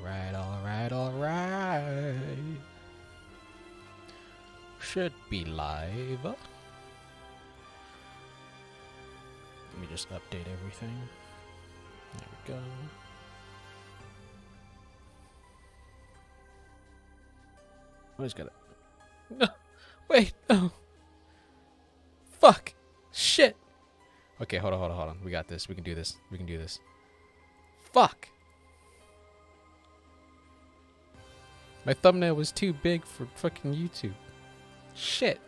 Alright. Should be live. Let me just update everything. There we go. I just gotta. No! Wait! No! Fuck! Shit! Okay, hold on. We got this. We can do this. Fuck! My thumbnail was too big for fucking YouTube. Shit!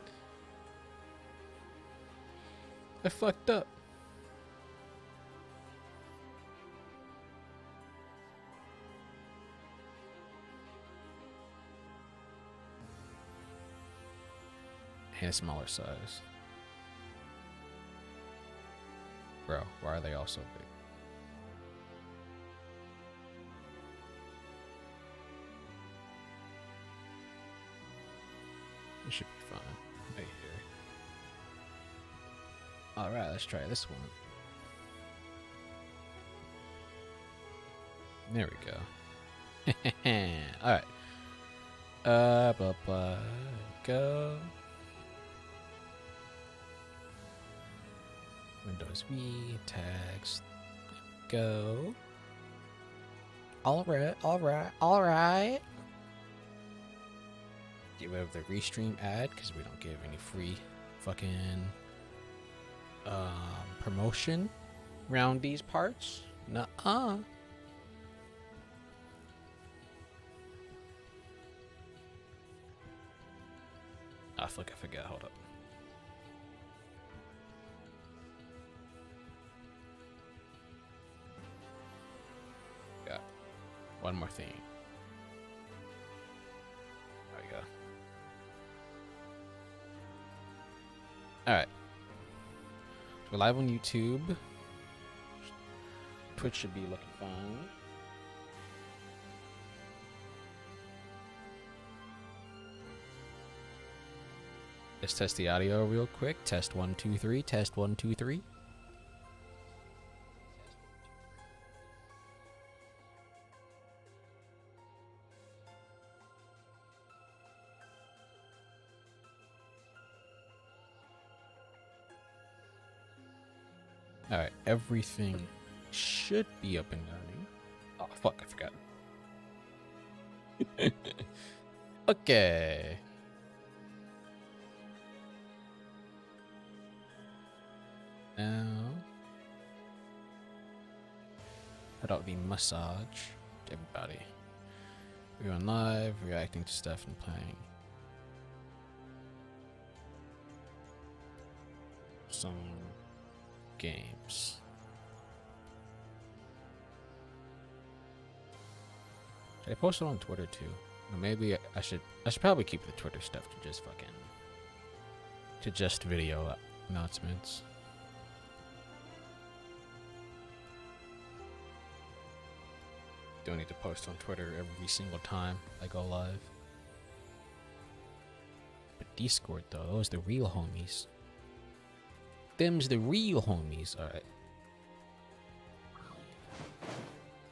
I fucked up. And a smaller size. Bro, why are they all so big? It should be fine. Right here. Alright, let's try this one. There we go. Alright. Go. Windows V, tags, go. Alright. Get rid of the restream ad because we don't give any free fucking promotion around these parts. Nuh-uh. Ah, fuck, I forgot. Hold up. Got one more thing. There we go. Alright. We're live on YouTube. Twitch should be looking fine. Let's test the audio real quick. Test 1 2 3. Test 1 2 3. Alright, everything should be up and running. Oh, fuck, I forgot. Okay. Now, put out the massage to everybody. We're on live, reacting to stuff and playing some games. Should I post it on Twitter too? Or maybe I should probably keep the Twitter stuff to just video announcements. Don't need to post on Twitter every single time I go live. But Discord though, those the real homies. Them's the real homies. Alright.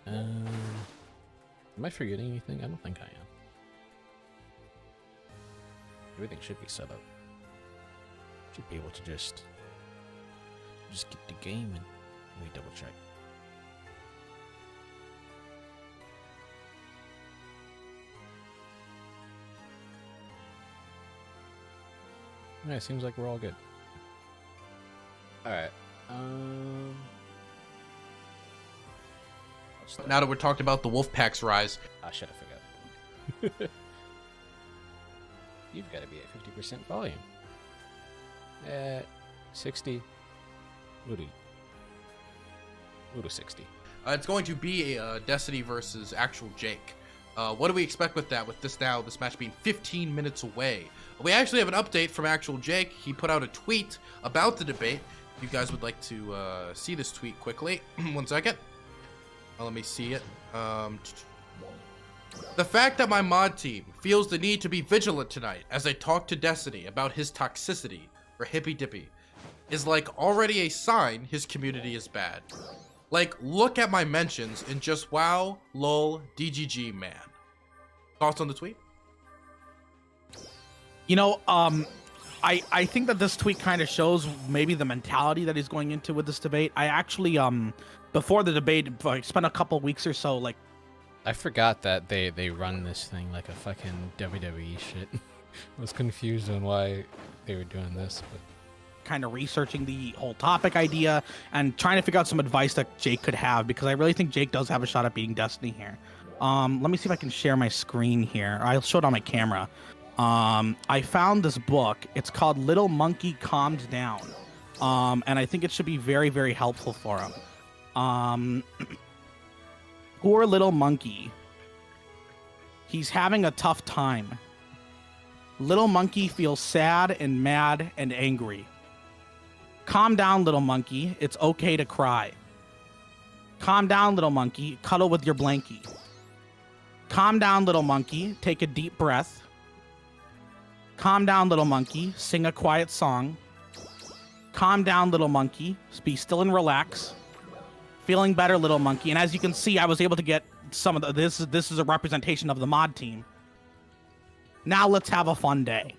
Am I forgetting anything? I don't think I am. Everything should be set up. Should be able to just get the game and let me double check. Yeah, it seems like we're all good. Alright. Now that we're talking about the Wolfpack's rise. I should have forgot. You've got to be at 50% volume. At 60. We'll do 60. It's going to be a Destiny versus actual Jake. What do we expect with that? With this match being 15 minutes away. We actually have an update from actual Jake. He put out a tweet about the debate. If you guys would like to see this tweet quickly. 1 second. Let me see it. The fact that my mod team feels the need to be vigilant tonight as I talk to Destiny about his toxicity or hippy dippy is like already a sign his community is bad. Like, look at my mentions and just wow, lol, DGG, man. Thoughts on the tweet? You know, I think that this tweet kind of shows maybe the mentality that he's going into with this debate. I actually, before the debate, I spent a couple weeks or so, like, I forgot that they run this thing like a fucking WWE shit. I was confused on why they were doing this, but kind of researching the whole topic idea and trying to figure out some advice that Jake could have, because I really think Jake does have a shot at beating Destiny here. Let me see if I can share my screen here. I'll show it on my camera. I found this book. It's called Little Monkey Calmed Down. And I think it should be very, very helpful for him. Poor little monkey. He's having a tough time. Little monkey feels sad and mad and angry. Calm down, little monkey. It's okay to cry. Calm down, little monkey. Cuddle with your blankie. Calm down, little monkey. Take a deep breath. Calm down, little monkey. Sing a quiet song. Calm down, little monkey. Be still and relax. Feeling better, little monkey. And as you can see, I was able to get some of the... This is a representation of the mod team. Now let's have a fun day.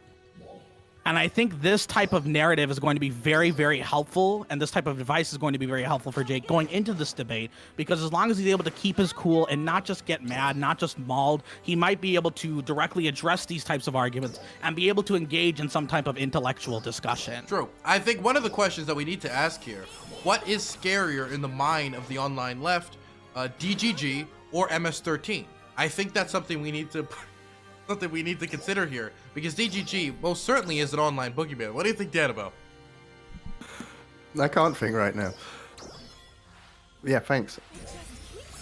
And I think this type of narrative is going to be very, very helpful, and this type of advice is going to be very helpful for Jake going into this debate, because as long as he's able to keep his cool and not just get mad, not just mauled, he might be able to directly address these types of arguments and be able to engage in some type of intellectual discussion. True. I think one of the questions that we need to ask here, what is scarier in the mind of the online left, DGG or MS-13? I think that's something we need to... something we need to consider here, because DGG most certainly is an online boogeyman. What do you think, Dan, about? I can't think right now. Yeah, thanks.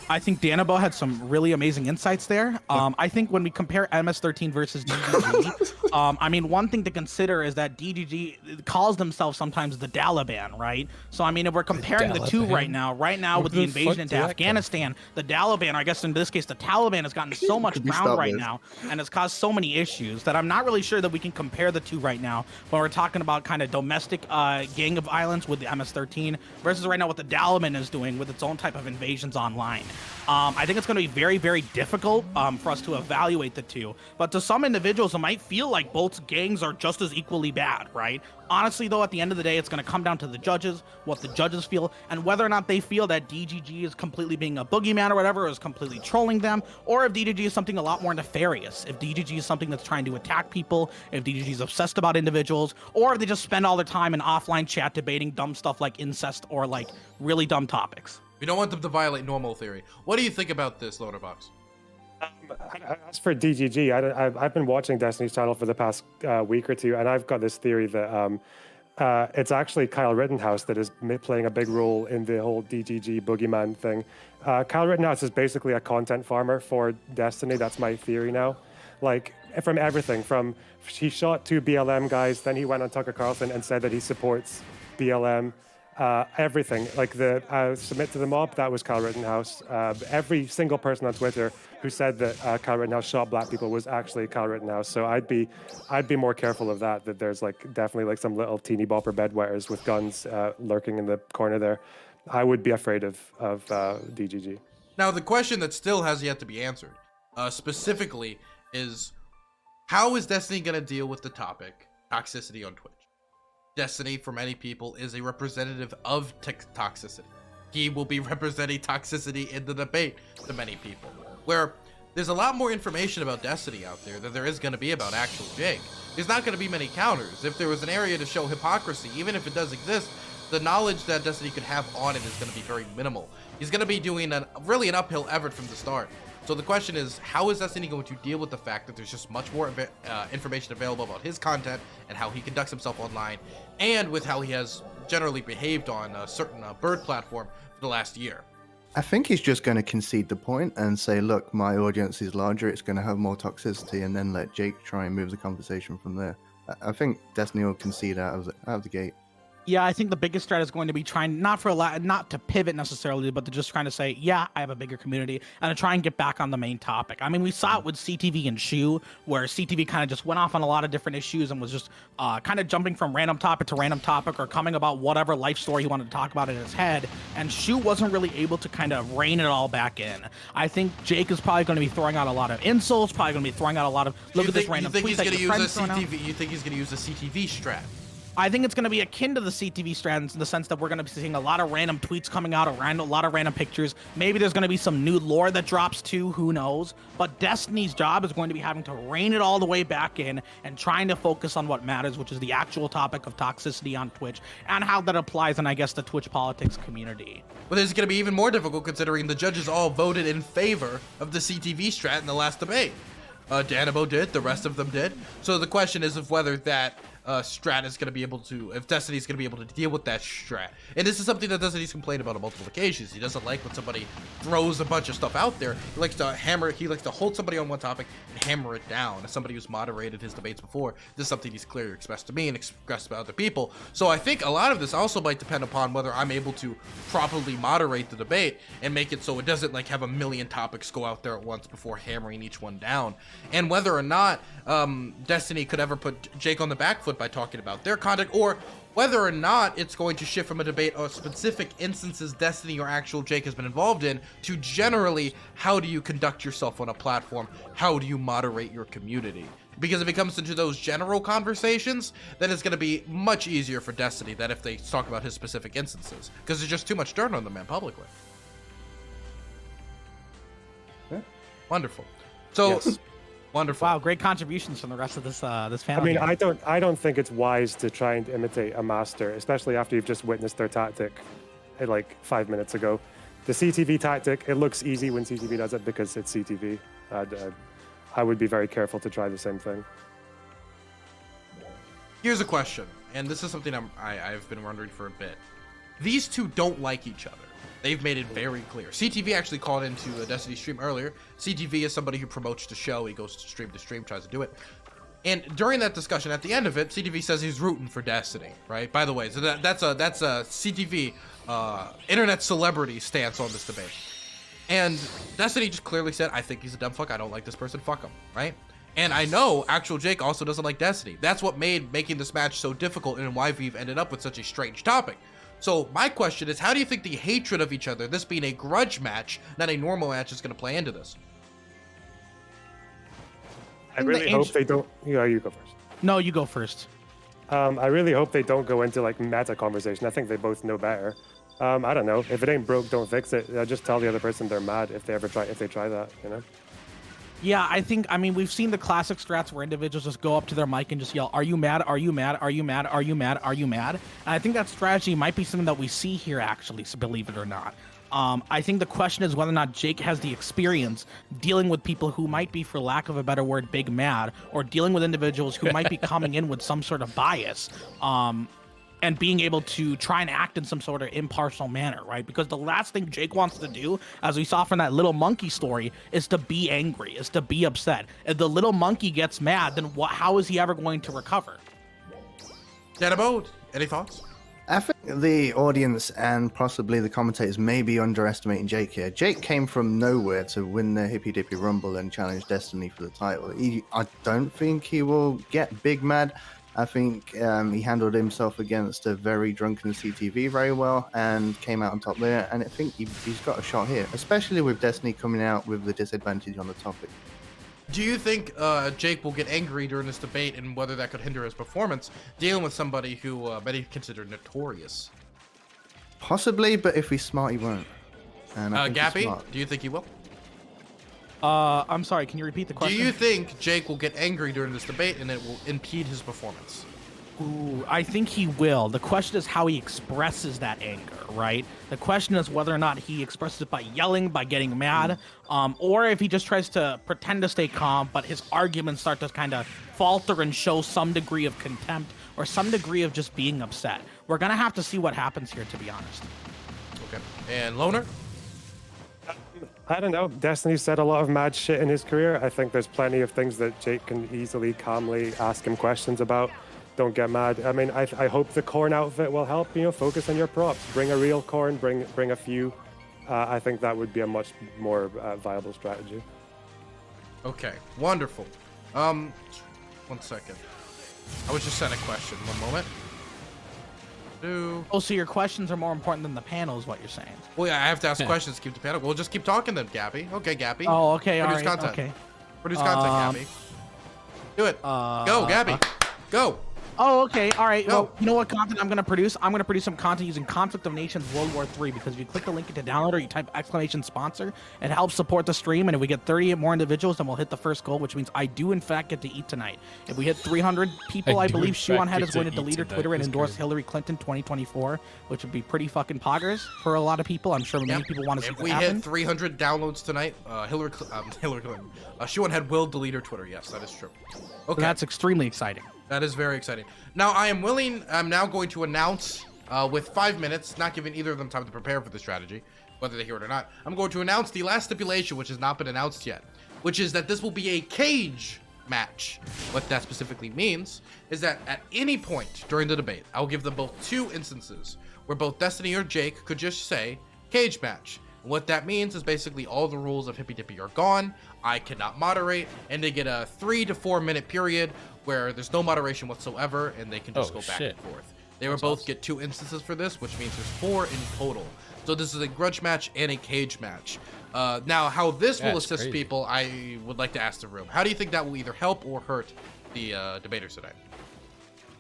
I think Danabo had some really amazing insights there. I think when we compare MS-13 versus DGG, I mean, one thing to consider is that DGG calls themselves sometimes the Taliban, right? So, I mean, if we're comparing the two right now with the invasion into Afghanistan, the Taliban, or I guess in this case, the Taliban has gotten so much ground right now and has caused so many issues that I'm not really sure that we can compare the two right now when we're talking about kind of domestic gang of violence with the MS-13 versus right now what the Taliban is doing with its own type of invasions online. I think it's going to be very, very difficult for us to evaluate the two. But to some individuals, it might feel like both gangs are just as equally bad, right? Honestly, though, at the end of the day, it's going to come down to the judges, what the judges feel, and whether or not they feel that DGG is completely being a boogeyman or whatever, or is completely trolling them, or if DGG is something a lot more nefarious, if DGG is something that's trying to attack people, if DGG is obsessed about individuals, or if they just spend all their time in offline chat debating dumb stuff like incest or like really dumb topics. We don't want them to violate normal theory. What do you think about this, Loaderbox? As for DGG, I've been watching Destiny's channel for the past week or two, and I've got this theory that it's actually Kyle Rittenhouse that is playing a big role in the whole DGG boogeyman thing. Kyle Rittenhouse is basically a content farmer for Destiny. That's my theory now. Like, from everything, from he shot 2 BLM guys, then he went on Tucker Carlson and said that he supports BLM. Everything, like the submit to the mob, that was Kyle Rittenhouse. Every single person on Twitter who said that Kyle Rittenhouse shot black people was actually Kyle Rittenhouse. So I'd be more careful of that. That there's like definitely like some little teeny bopper bedwetters with guns lurking in the corner there. I would be afraid of DGG. Now the question that still has yet to be answered, specifically, is how is Destiny gonna deal with the topic toxicity on Twitch? Destiny, for many people, is a representative of toxicity. He will be representing toxicity in the debate to many people, where there's a lot more information about Destiny out there than there is going to be about actual Jake. There's not going to be many counters. If there was an area to show hypocrisy, even if it does exist, the knowledge that Destiny could have on it is going to be very minimal. He's going to be doing really an uphill effort from the start. So the question is, how is Destiny going to deal with the fact that there's just much more information available about his content and how he conducts himself online, and with how he has generally behaved on a certain bird platform for the last year? I think he's just going to concede the point and say, look, my audience is larger, it's going to have more toxicity, and then let Jake try and move the conversation from there. I think Destiny will concede out of the gate. Yeah, I think the biggest threat is going to be trying not to pivot necessarily, but to just trying to say, yeah, I have a bigger community, and to try and get back on the main topic. I mean, we saw it with CTV and Shu, where CTV kind of just went off on a lot of different issues and was just kind of jumping from random topic to random topic, or coming about whatever life story he wanted to talk about in his head, and Shu wasn't really able to kind of rein it all back in. I think Jake is probably going to be throwing out a lot of insults, probably going to be throwing out a lot of look at this random tweet that your friend's throwing out. You think he's going to use a CTV strat? I think it's going to be akin to the CTV strands in the sense that we're going to be seeing a lot of random tweets coming out, a lot of random pictures. Maybe there's going to be some new lore that drops too, who knows? But Destiny's job is going to be having to rein it all the way back in and trying to focus on what matters, which is the actual topic of toxicity on Twitch and how that applies in, I guess, the Twitch politics community. Well, this is going to be even more difficult considering the judges all voted in favor of the CTV strat in the last debate. Danabo did, the rest of them did. So the question is of whether that strat is going to be able to, if Destiny's going to be able to deal with that strat. And this is something that Destiny's complained about on multiple occasions. He doesn't like when somebody throws a bunch of stuff out there. He likes to hold somebody on one topic and hammer it down. As somebody who's moderated his debates before, this is something he's clearly expressed to me and expressed to other people. So I think a lot of this also might depend upon whether I'm able to properly moderate the debate and make it so it doesn't like have a million topics go out there at once before hammering each one down. And whether or not Destiny could ever put Jake on the back foot by talking about their conduct, or whether or not it's going to shift from a debate of specific instances Destiny or actual Jake has been involved in to generally how do you conduct yourself on a platform, how do you moderate your community. Because if it comes into those general conversations, then it's going to be much easier for Destiny than if they talk about his specific instances, because there's just too much dirt on the man publicly. Yeah. Wonderful. So Yes. Wonderful. Wow, great contributions from the rest of this this panel. I mean, here. I don't think it's wise to try and imitate a master, especially after you've just witnessed their tactic like 5 minutes ago. The CTV tactic, it looks easy when CTV does it because it's CTV. I would be very careful to try the same thing. Here's a question, and this is something I've been wondering for a bit. These two don't like each other. They've made it very clear. CTV actually called into a Destiny stream earlier. CTV is somebody who promotes the show. He goes to stream, tries to do it. And during that discussion, at the end of it, CTV says he's rooting for Destiny, right? By the way, so that's a CTV internet celebrity stance on this debate. And Destiny just clearly said, I think he's a dumb fuck. I don't like this person. Fuck him, right? And I know actual Jake also doesn't like Destiny. That's what made making this match so difficult and why we've ended up with such a strange topic. So my question is, how do you think the hatred of each other, this being a grudge match, not a normal match, is going to play into this? I really hope they don't. Yeah, you go first. No, you go first. I really hope they don't go into like meta conversation. I think they both know better. I don't know. If it ain't broke, don't fix it. Just tell the other person they're mad if they try that. You know. Yeah, I mean, we've seen the classic strats where individuals just go up to their mic and just yell, are you mad? Are you mad? Are you mad? Are you mad? Are you mad? And I think that strategy might be something that we see here, actually, so believe it or not. I think the question is whether or not Jake has the experience dealing with people who might be, for lack of a better word, big mad, or dealing with individuals who might be coming in with some sort of bias. And being able to try and act in some sort of impartial manner, right? Because the last thing Jake wants to do, as we saw from that little monkey story, is to be angry, is to be upset. If the little monkey gets mad, then how is he ever going to recover? Danabo, any thoughts? I think the audience and possibly the commentators may be underestimating Jake here. Jake came from nowhere to win the Hippy Dippy Rumble and challenge Destiny for the title. I don't think he will get big mad. I think he handled himself against a very drunken CTV very well and came out on top there. And I think he's got a shot here, especially with Destiny coming out with the disadvantage on the topic. Do you think Jake will get angry during this debate and whether that could hinder his performance dealing with somebody who many consider notorious? Possibly, but if he's smart, he won't. And I think he's Gappy, smart. do you think he will? I'm sorry, can you repeat the question? Do you think Jake will get angry during this debate and it will impede his performance? Ooh, I think he will. The question is how he expresses that anger, right? The question is whether or not he expresses it by yelling, by getting mad, or if he just tries to pretend to stay calm, but his arguments start to kind of falter and show some degree of contempt or some degree of just being upset. We're going to have to see what happens here, to be honest. Okay. And Loner? I don't know. Destiny said a lot of mad shit in his career. I think there's plenty of things that Jake can easily, calmly ask him questions about. don't get mad. I mean, I hope the corn outfit will help. You know, focus on your props. Bring a real corn. Bring a few. I think that would be a much more viable strategy. Okay, wonderful. 1 second. I was just sent a question. 1 moment. Oh, so your questions are more important than the panel is what you're saying. Well, yeah, I have to ask questions to keep the panel. We'll just keep talking then, Gabby. Okay, Gabby. Oh, okay, all Produce right, content. okay. Produce content, Gabby. Do it. Go, Gabby. Go. Oh, okay. All right. Go. Well, you know what content I'm going to produce? I'm going to produce some content using Conflict of Nations World War III, because if you click the link to download or you type !sponsor, it helps support the stream. And if we get 38 more individuals, then we'll hit the first goal, which means I do, in fact, get to eat tonight. If we hit 300 people, I believe Shuon Head is going to delete her Twitter and endorse Hillary Clinton 2024, which would be pretty fucking poggers for a lot of people. I'm sure many people want to see if that we happen. hit 300 downloads tonight, Hillary Clinton, Shuon Head will delete her Twitter. Yes, that is true. Okay. So that's extremely exciting. That is very exciting. Now, I'm now going to announce, with 5 minutes, not giving either of them time to prepare for the strategy, whether they hear it or not, I'm going to announce the last stipulation, which has not been announced yet, which is that this will be a cage match. What that specifically means is that at any point during the debate, I'll give them both 2 instances where both Destiny or Jake could just say, cage match. What that means is basically all the rules of Hippy Dippy are gone, I cannot moderate, and they get a 3 to 4 minute period where there's no moderation whatsoever, and they can just go back and forth. They will both get 2 instances for this, which means there's 4 in total. So this is a grudge match and a cage match. Now, how this will assist people, I would like to ask the room. How do you think that will either help or hurt the debaters today?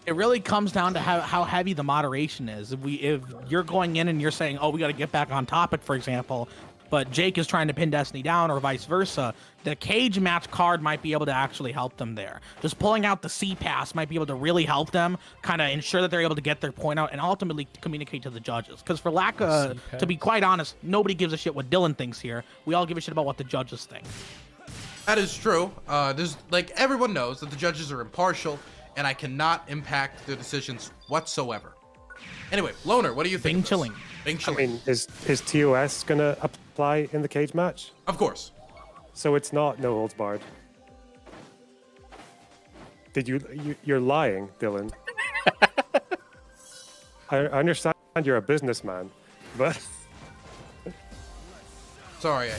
It really comes down to how heavy the moderation is. If you're going in and you're saying, oh, we got to get back on topic, for example, but Jake is trying to pin Destiny down or vice versa, the cage match card might be able to actually help them there. Just pulling out the C pass might be able to really help them kind of ensure that they're able to get their point out and ultimately communicate to the judges. Because for lack of, to be quite honest, nobody gives a shit what Dylan thinks here. We all give a shit about what the judges think. That is true. There's like everyone knows that the judges are impartial, and I cannot impact their decisions whatsoever. Anyway, Loner, what do you think? Bing chilling. Bing I chilling. mean, is TOS gonna apply in the cage match? Of course. So it's not no holds barred. Did you're lying, Dylan? I understand you're a businessman, but Sorry.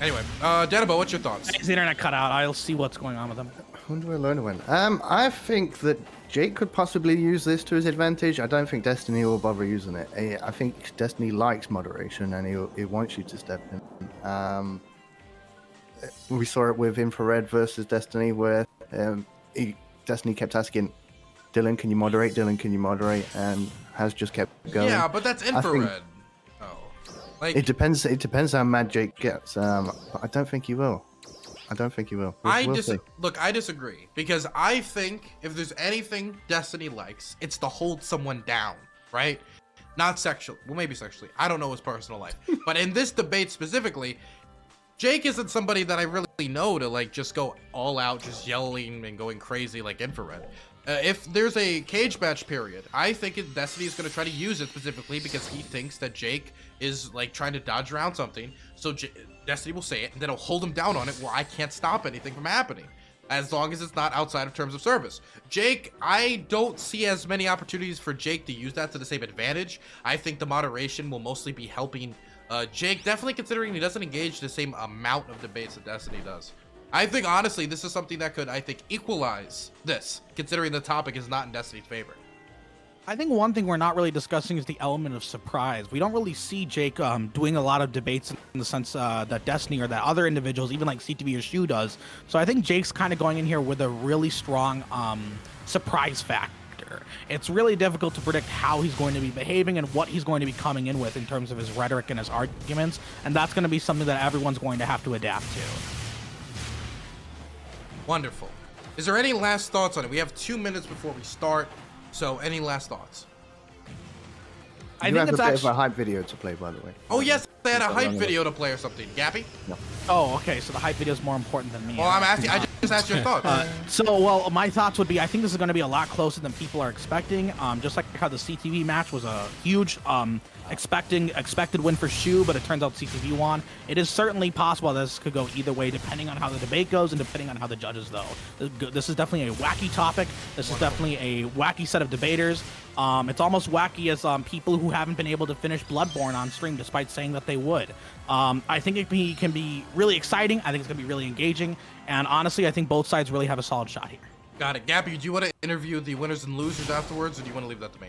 Anyway, Danabo, what's your thoughts? His internet cut out. I'll see what's going on with him. When do I learn to win? I think that Jake could possibly use this to his advantage. I don't think Destiny will bother using it. I think Destiny likes moderation and he wants you to step in. We saw it with Infrared versus Destiny, where Destiny kept asking, Dylan, can you moderate? Dylan, can you moderate? And has just kept going. Yeah, but that's Infrared. Like, it depends how mad Jake gets. I don't think he will. We'll see. Look, I disagree, because I think if there's anything Destiny likes, it's to hold someone down, right? Not sexually. Well, maybe sexually. I don't know his personal life. But in this debate specifically, Jake isn't somebody that I really know to like just go all out, just yelling and going crazy like Infrared. If there's a cage match period, I think Destiny is going to try to use it specifically because he thinks that Jake is like trying to dodge around something. So Destiny will say it, and then it'll hold him down on it where I can't stop anything from happening, as long as it's not outside of terms of service. Jake, I don't see as many opportunities for Jake to use that to the same advantage. I think the moderation will mostly be helping Jake, definitely considering he doesn't engage the same amount of debates that Destiny does. I think, honestly, this is something that could, I think, equalize this, considering the topic is not in Destiny's favor. I think one thing we're not really discussing is the element of surprise. We don't really see Jake doing a lot of debates in the sense that Destiny or that other individuals, even like CTV or Shu, does. So I think Jake's kind of going in here with a really strong surprise factor. It's really difficult to predict how he's going to be behaving and what he's going to be coming in with in terms of his rhetoric and his arguments, and that's going to be something that everyone's going to have to adapt to. Wonderful. Is there any last thoughts on it? We have 2 minutes before we start, so any last thoughts? I think it's a bit of a hype video to play, by the way. Oh yes, they had a hype video to play or something. Gappy? No. Oh, okay, so the hype video is more important than me. Well, I'm asking. just ask your thoughts. Well, my thoughts would be, I think this is going to be a lot closer than people are expecting. Just like how the CTV match was a huge expected win for Shu, but it turns out CTV won. It is certainly possible that this could go either way, depending on how the debate goes and depending on how the judges go. This is definitely a wacky topic. This is definitely a wacky set of debaters. It's almost wacky as people who haven't been able to finish Bloodborne on stream despite saying that they would. I think it can be really exciting. I think it's going to be really engaging. And honestly, I think both sides really have a solid shot here. Got it. Gabby, do you want to interview the winners and losers afterwards, or do you want to leave that to me?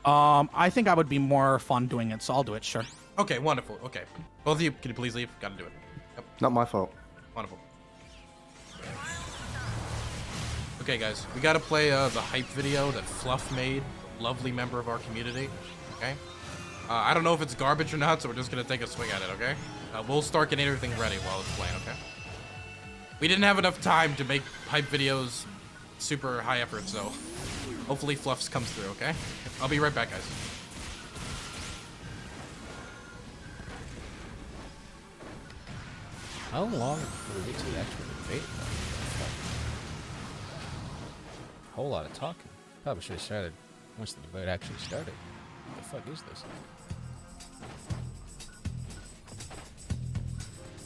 I think I would be more fun doing it, so I'll do it, sure. Okay, wonderful. Okay. Both of you, can you please leave? Gotta do it. Yep. Not my fault. Wonderful. Okay, guys, we gotta play the hype video that Fluff made, lovely member of our community. Okay? I don't know if it's garbage or not, so we're just gonna take a swing at it, okay? We'll start getting everything ready while it's playing, okay? We didn't have enough time to make hype videos super high effort, so hopefully Fluffs comes through, okay? I'll be right back, guys. How long before we get to the actual debate? A whole lot of talking. Probably should have started once the debate actually started. What the fuck is this?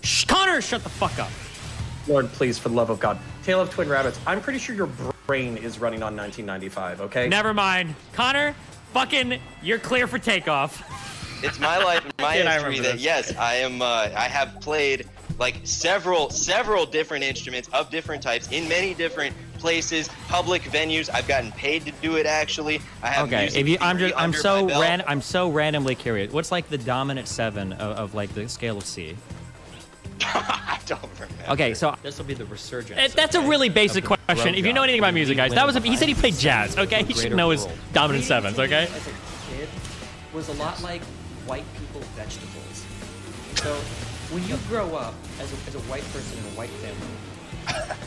Shh, Connor, shut the fuck up. Lord, please, for the love of God. Tale of Twin Rabbits, I'm pretty sure your brain is running on 1995, okay? Never mind. Connor, fucking, you're clear for takeoff. It's my life and my Yeah, I history remember that, this. yes, I have played like several different instruments of different types in many different places, public venues. I've gotten paid to do it, actually. I have Okay, music if you, theory under my belt. I'm so randomly curious. What's like the dominant 7 of like the scale of C? I don't remember. Okay, so This will be the resurgence. that's a really basic question. If you know anything about music, guys, he said he played jazz. Okay, he should know his dominant 7s. Okay. As a kid, was a lot like white people vegetables. So when you grow up as a white person in a white family,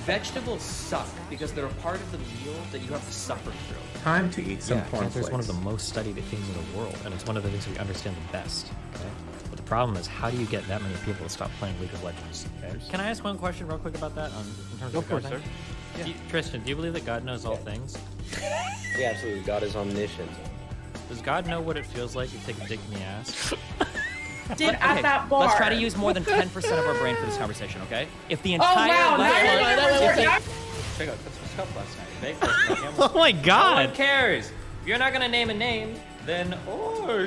vegetables suck because they're a part of the meal that you have to suffer through. Time to eat some Cancer is one of the cornflakes. most studied things in the world, and it's one of the things we understand the best. Okay. But the problem is, how do you get that many people to stop playing League of Legends? Okay? Can I ask one question real quick about that? In terms of God, sir. Tristan, do you believe that God knows all things? Yeah, absolutely. God is omniscient. Does God know what it feels like to take a dick in the ass? Did at that bar. Let's try to use more than 10% of our brain for this conversation, okay? If the Oh entire wow! Now you remember your Check out, that's what's up last night. Oh my No God! one cares. If you're not gonna name a name, then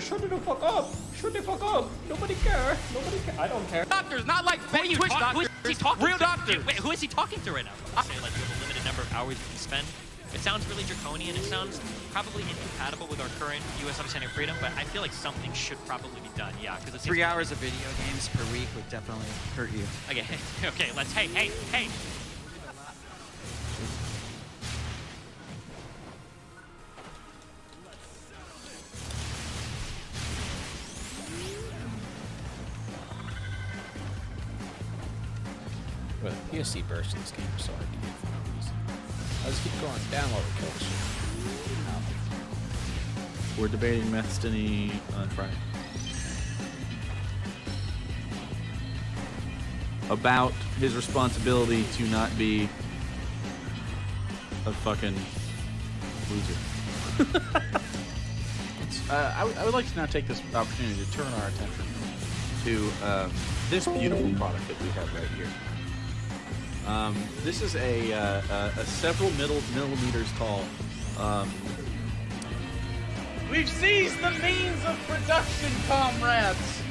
shut the fuck up. Shut the fuck up. Nobody care. Nobody care. I don't care. Doctors, not like fake Twitch doctors. Who is he talking Real to? doctors. Wait, who is he talking to right now? Say like you have a limited number of hours you can spend. It sounds really draconian. It sounds probably incompatible with our current U.S. understanding of freedom, but I feel like something should probably be done. Yeah, because it's 3 hours of video games per week would definitely hurt you. Okay, okay, let's. Hey. Well, the PSC burst in this game is so hard to get for no reason. I'll just keep going down while we kill shit. We're debating Destiny on Friday. About his responsibility to not be a fucking loser. I would like to now take this opportunity to turn our attention to this beautiful product that we have right here. This is a several millimeters tall. We've seized the means of production, comrades!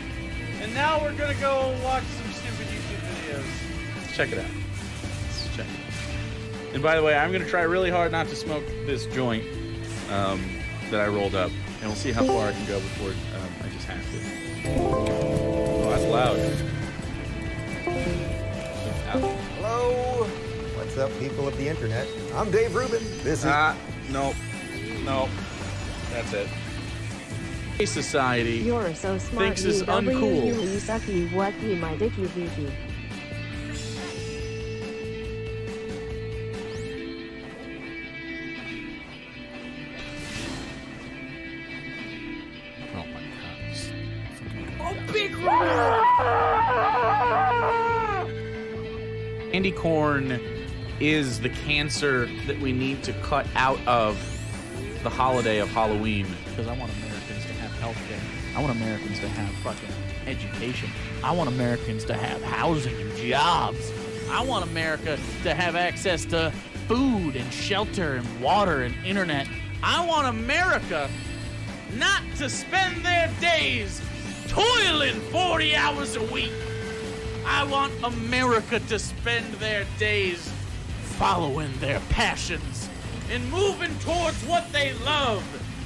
And now we're gonna go watch some stupid YouTube videos. Let's check it out. Let's check it out. And by the way, I'm gonna try really hard not to smoke this joint that I rolled up, and we'll see how far I can go before I just have to. Oh, that's loud. Hello, what's up, people of the internet? I'm Dave Rubin. This is no, that's it. Society You're so smart. thinks is uncool. You sucky. What you my dick you beefy. Oh my God. Oh, big Candy corn is the cancer that we need to cut out of the holiday of Halloween. Because I want Americans to have healthcare. I want Americans to have fucking education. I want Americans to have housing and jobs. I want America to have access to food and shelter and water and internet. I want America not to spend their days toiling 40 hours a week. I want America to spend their days following their passions and moving towards what they love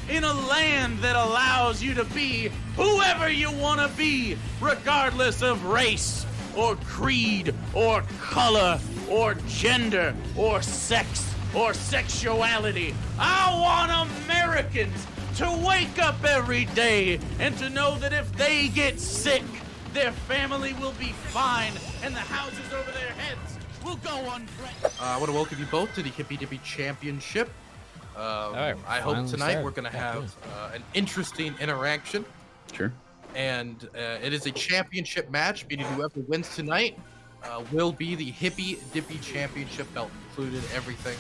in a land that allows you to be whoever you want to be, regardless of race or creed or color or gender or sex or sexuality. I want Americans to wake up every day and to know that if they get sick, their family will be fine and the houses over their heads will go unthreatened. I want to welcome you both to the Hippy Dippy Championship. I hope tonight we're going to have an interesting interaction. Sure. And it is a championship match, meaning whoever wins tonight will be the Hippy Dippy Championship belt, included everything.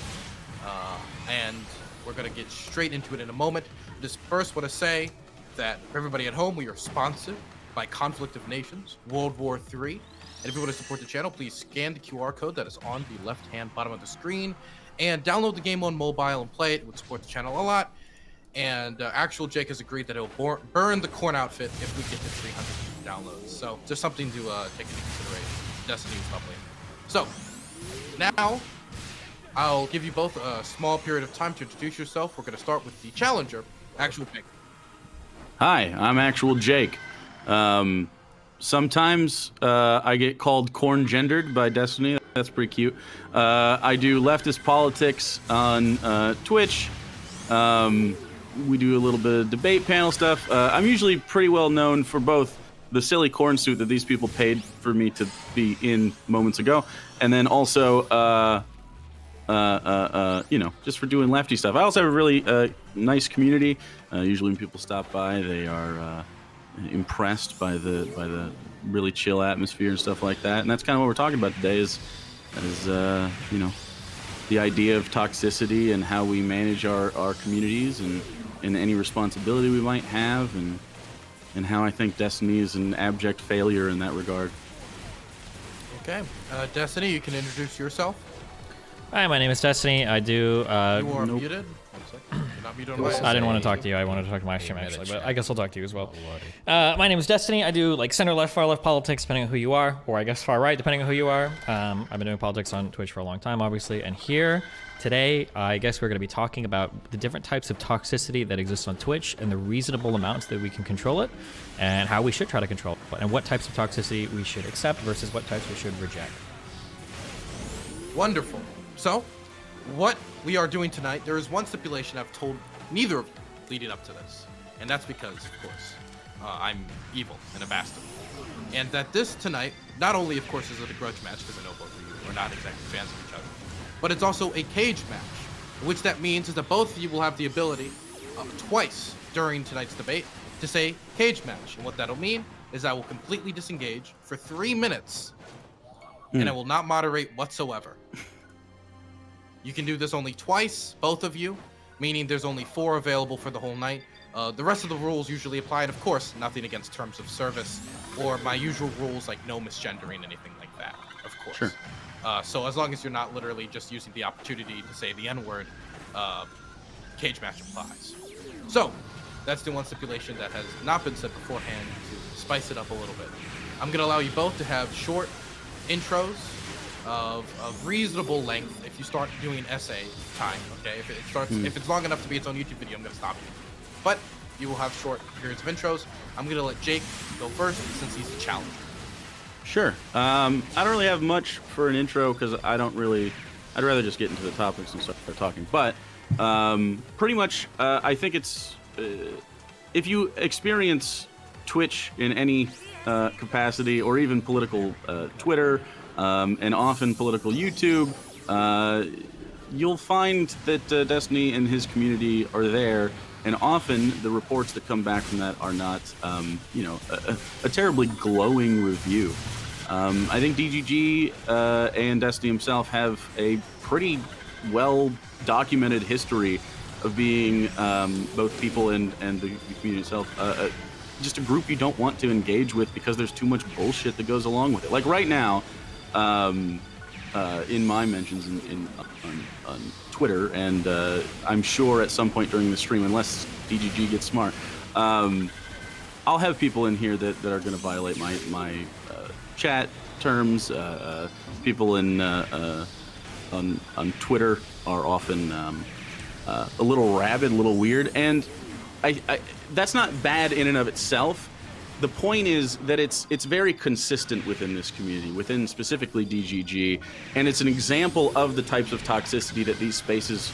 And we're going to get straight into it in a moment. Just first want to say that for everybody at home, we are sponsored by Conflict of Nations, World War III. And if you want to support the channel, please scan the QR code that is on the left-hand bottom of the screen and download the game on mobile and play it. It would support the channel a lot. And Actual Jake has agreed that he'll burn the corn outfit if we get to 300 downloads. So just something to take into consideration. Destiny is lovely. So now I'll give you both a small period of time to introduce yourself. We're going to start with the challenger, Actual Jake. Hi, I'm Actual Jake. Sometimes I get called corn-gendered by Destiny. That's pretty cute. I do leftist politics on Twitch. We do a little bit of debate panel stuff. I'm usually pretty well known for both the silly corn suit that these people paid for me to be in moments ago, and then also, just for doing lefty stuff. I also have a really nice community. Usually when people stop by, they are impressed by the really chill atmosphere and stuff like that. And that's kind of what we're talking about today is the idea of toxicity and how we manage our communities and any responsibility we might have and how I think Destiny is an abject failure in that regard. Okay. Destiny, you can introduce yourself. Hi, my name is Destiny. I do... you are muted. 1 second. You're not muted on my I didn't want to talk to you. I wanted to talk to my stream, actually, but I guess I'll talk to you as well. My name is Destiny. I do, like, center-left, far-left politics, depending on who you are, or I guess far-right, depending on who you are. I've been doing politics on Twitch for a long time, obviously, and here, today, I guess we're going to be talking about the different types of toxicity that exists on Twitch and the reasonable amounts that we can control it, and how we should try to control it, and what types of toxicity we should accept versus what types we should reject. Wonderful. So, what we are doing tonight, there is one stipulation I've told neither of you leading up to this, and that's because, of course, I'm evil and a bastard. And that this tonight, not only, of course, is it a grudge match, because I know both of you are not exactly fans of each other, but it's also a cage match, which that means is that both of you will have the ability twice during tonight's debate to say cage match. And what that'll mean is I will completely disengage for 3 minutes, and I will not moderate whatsoever. You can do this only twice, both of you, meaning there's only 4 available for the whole night. The rest of the rules usually apply, and of course, nothing against terms of service or my usual rules like no misgendering, anything like that, of course. Sure. So as long as you're not literally just using the opportunity to say the N-word, cage match applies. So, that's the one stipulation that has not been said beforehand to spice it up a little bit. I'm going to allow you both to have short intros of reasonable length if you start doing essay time, okay? If it's long enough to be its own YouTube video, I'm going to stop you. But you will have short periods of intros. I'm going to let Jake go first since he's the challenger. Sure. I don't really have much for an intro because I'd rather just get into the topics and start talking. But pretty much, I think it's, if you experience Twitch in any capacity or even political Twitter, and often political YouTube, you'll find that Destiny and his community are there, and often the reports that come back from that are not, a terribly glowing review I think DGG and Destiny himself have a pretty well documented history of being both people and the community itself just a group you don't want to engage with because there's too much bullshit that goes along with it. Like right now, in my mentions on Twitter, and I'm sure at some point during the stream, unless DGG gets smart, I'll have people in here that are going to violate my chat terms. People on Twitter are often a little rabid, a little weird, and I that's not bad in and of itself. The point is that it's very consistent within this community, within specifically DGG, and it's an example of the types of toxicity that these spaces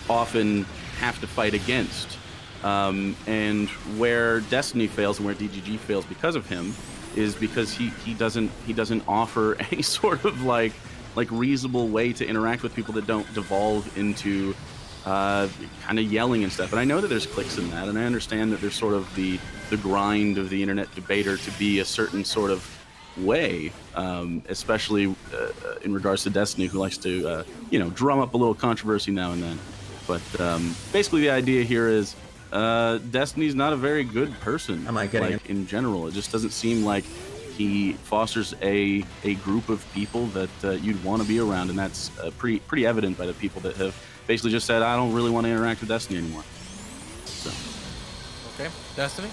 often have to fight against. And where Destiny fails and where DGG fails because of him is because he doesn't offer any sort of like reasonable way to interact with people that don't devolve into kind of yelling and stuff. And I know that there's clicks in that, and I understand that there's sort of the grind of the internet debater to be a certain sort of way, especially in regards to Destiny, who likes to drum up a little controversy now and then. But basically the idea here is Destiny's not a very good person. Am I getting it? In general, it just doesn't seem like he fosters a group of people that you'd want to be around, and that's pretty evident by the people that have basically just said, I don't really want to interact with Destiny anymore. So. Okay, Destiny?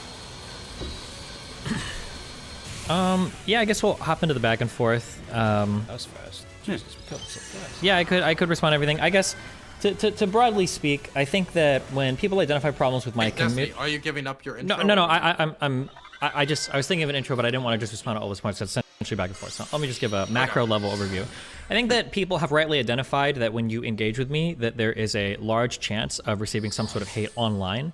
Yeah, I guess we'll hop into the back and forth. That was fast. Jesus, we covered so fast. Yeah, I could respond to everything. I guess to broadly speak, I think that when people identify problems with my Destiny, are you giving up your intro? No. I was thinking of an intro, but I didn't want to just respond to all those points. That's essentially back and forth. So let me just give a macro level overview. I think that people have rightly identified that when you engage with me, that there is a large chance of receiving some sort of hate online.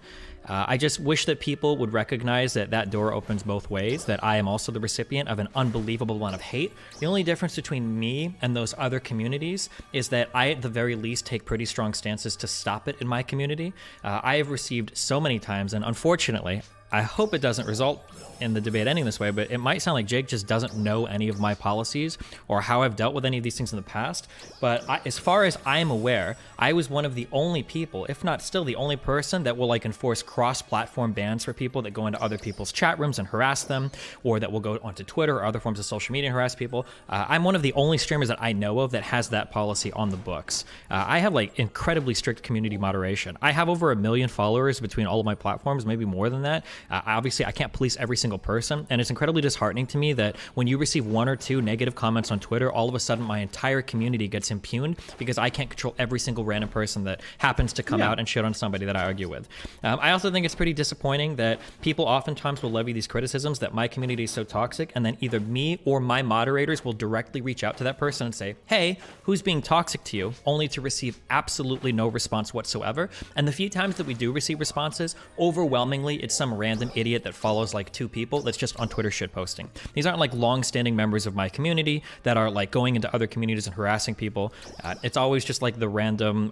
I just wish that people would recognize that door opens both ways, that I am also the recipient of an unbelievable amount of hate. The only difference between me and those other communities is that I, at the very least, take pretty strong stances to stop it in my community. I have received so many times, and unfortunately, I hope it doesn't result in the debate ending this way, but it might sound like Jake just doesn't know any of my policies or how I've dealt with any of these things in the past. But as far as I'm aware, I was one of the only people, if not still the only person, that will enforce cross-platform bans for people that go into other people's chat rooms and harass them, or that will go onto Twitter or other forms of social media and harass people. I'm one of the only streamers that I know of that has that policy on the books. I have incredibly strict community moderation. I have over 1 million followers between all of my platforms, maybe more than that. Obviously, I can't police every single person, and it's incredibly disheartening to me that when you receive 1 or 2 negative comments on Twitter, all of a sudden my entire community gets impugned because I can't control every single random person that happens to come out and shit on somebody that I argue with. I also think it's pretty disappointing that people oftentimes will levy these criticisms that my community is so toxic, and then either me or my moderators will directly reach out to that person and say, hey, who's being toxic to you, only to receive absolutely no response whatsoever. And the few times that we do receive responses, overwhelmingly it's some random idiot that follows 2 people that's just on Twitter shitposting. These aren't long-standing members of my community that are going into other communities and harassing people. It's always just the random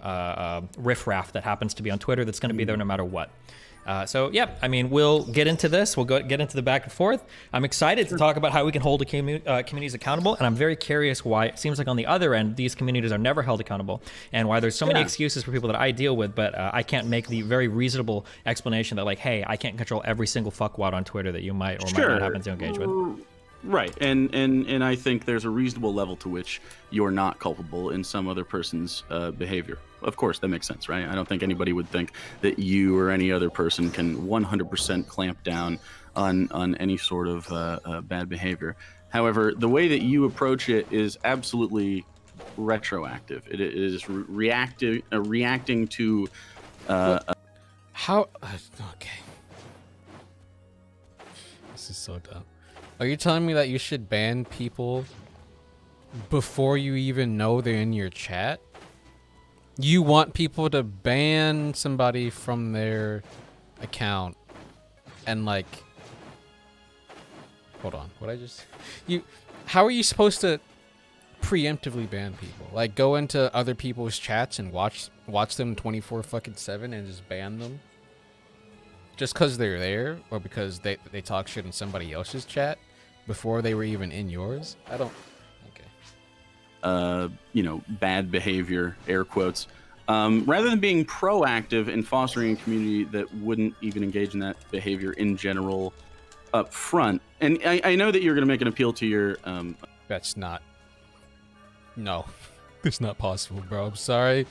riffraff that happens to be on Twitter that's going to be there no matter what. So yeah, I mean, we'll get into this. We'll get into the back and forth. I'm excited to talk about how we can hold communities accountable, and I'm very curious why it seems like on the other end, these communities are never held accountable, and why there's so many excuses for people that I deal with, but I can't make the very reasonable explanation that hey, I can't control every single fuckwad on Twitter that you might or might not happen to engage with. Right, and I think there's a reasonable level to which you're not culpable in some other person's behavior. Of course, that makes sense, right? I don't think anybody would think that you or any other person can 100% clamp down on any sort of bad behavior. However, the way that you approach it is absolutely retroactive. It is reacting to... How... Okay. This is so dumb. Are you telling me that you should ban people before you even know they're in your chat? You want people to ban somebody from their account and hold on, what I just... How are you supposed to preemptively ban people? Go into other people's chats and watch them 24/7 and just ban them? Just because they're there, or because they talk shit in somebody else's chat? before they were even in yours? I don't. Okay. Bad behavior, air quotes, rather than being proactive in fostering a community that wouldn't even engage in that behavior in general up front. And I know that you're going to make an appeal to your... That's not... No. It's not possible, bro. I'm sorry.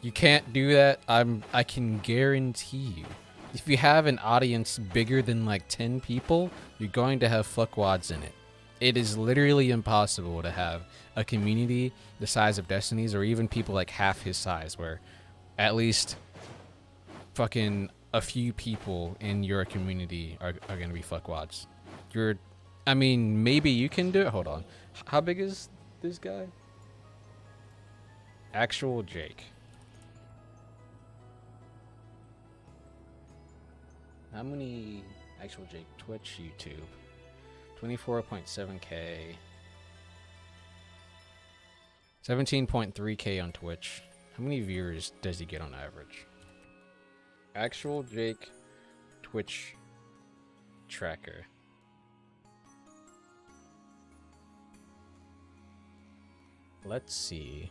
You can't do that. I can guarantee you. If you have an audience bigger than like 10 people, you're going to have fuckwads in it. It is literally impossible to have a community the size of Destiny's, or even people like half his size, where at least fucking a few people in your community are going to be fuckwads. Maybe you can do it. Hold on. How big is this guy? Actual Jake. How many Actual Jake? Twitch, YouTube. 24.7k. 17.3k on Twitch. How many viewers does he get on average? Actual Jake Twitch tracker. Let's see.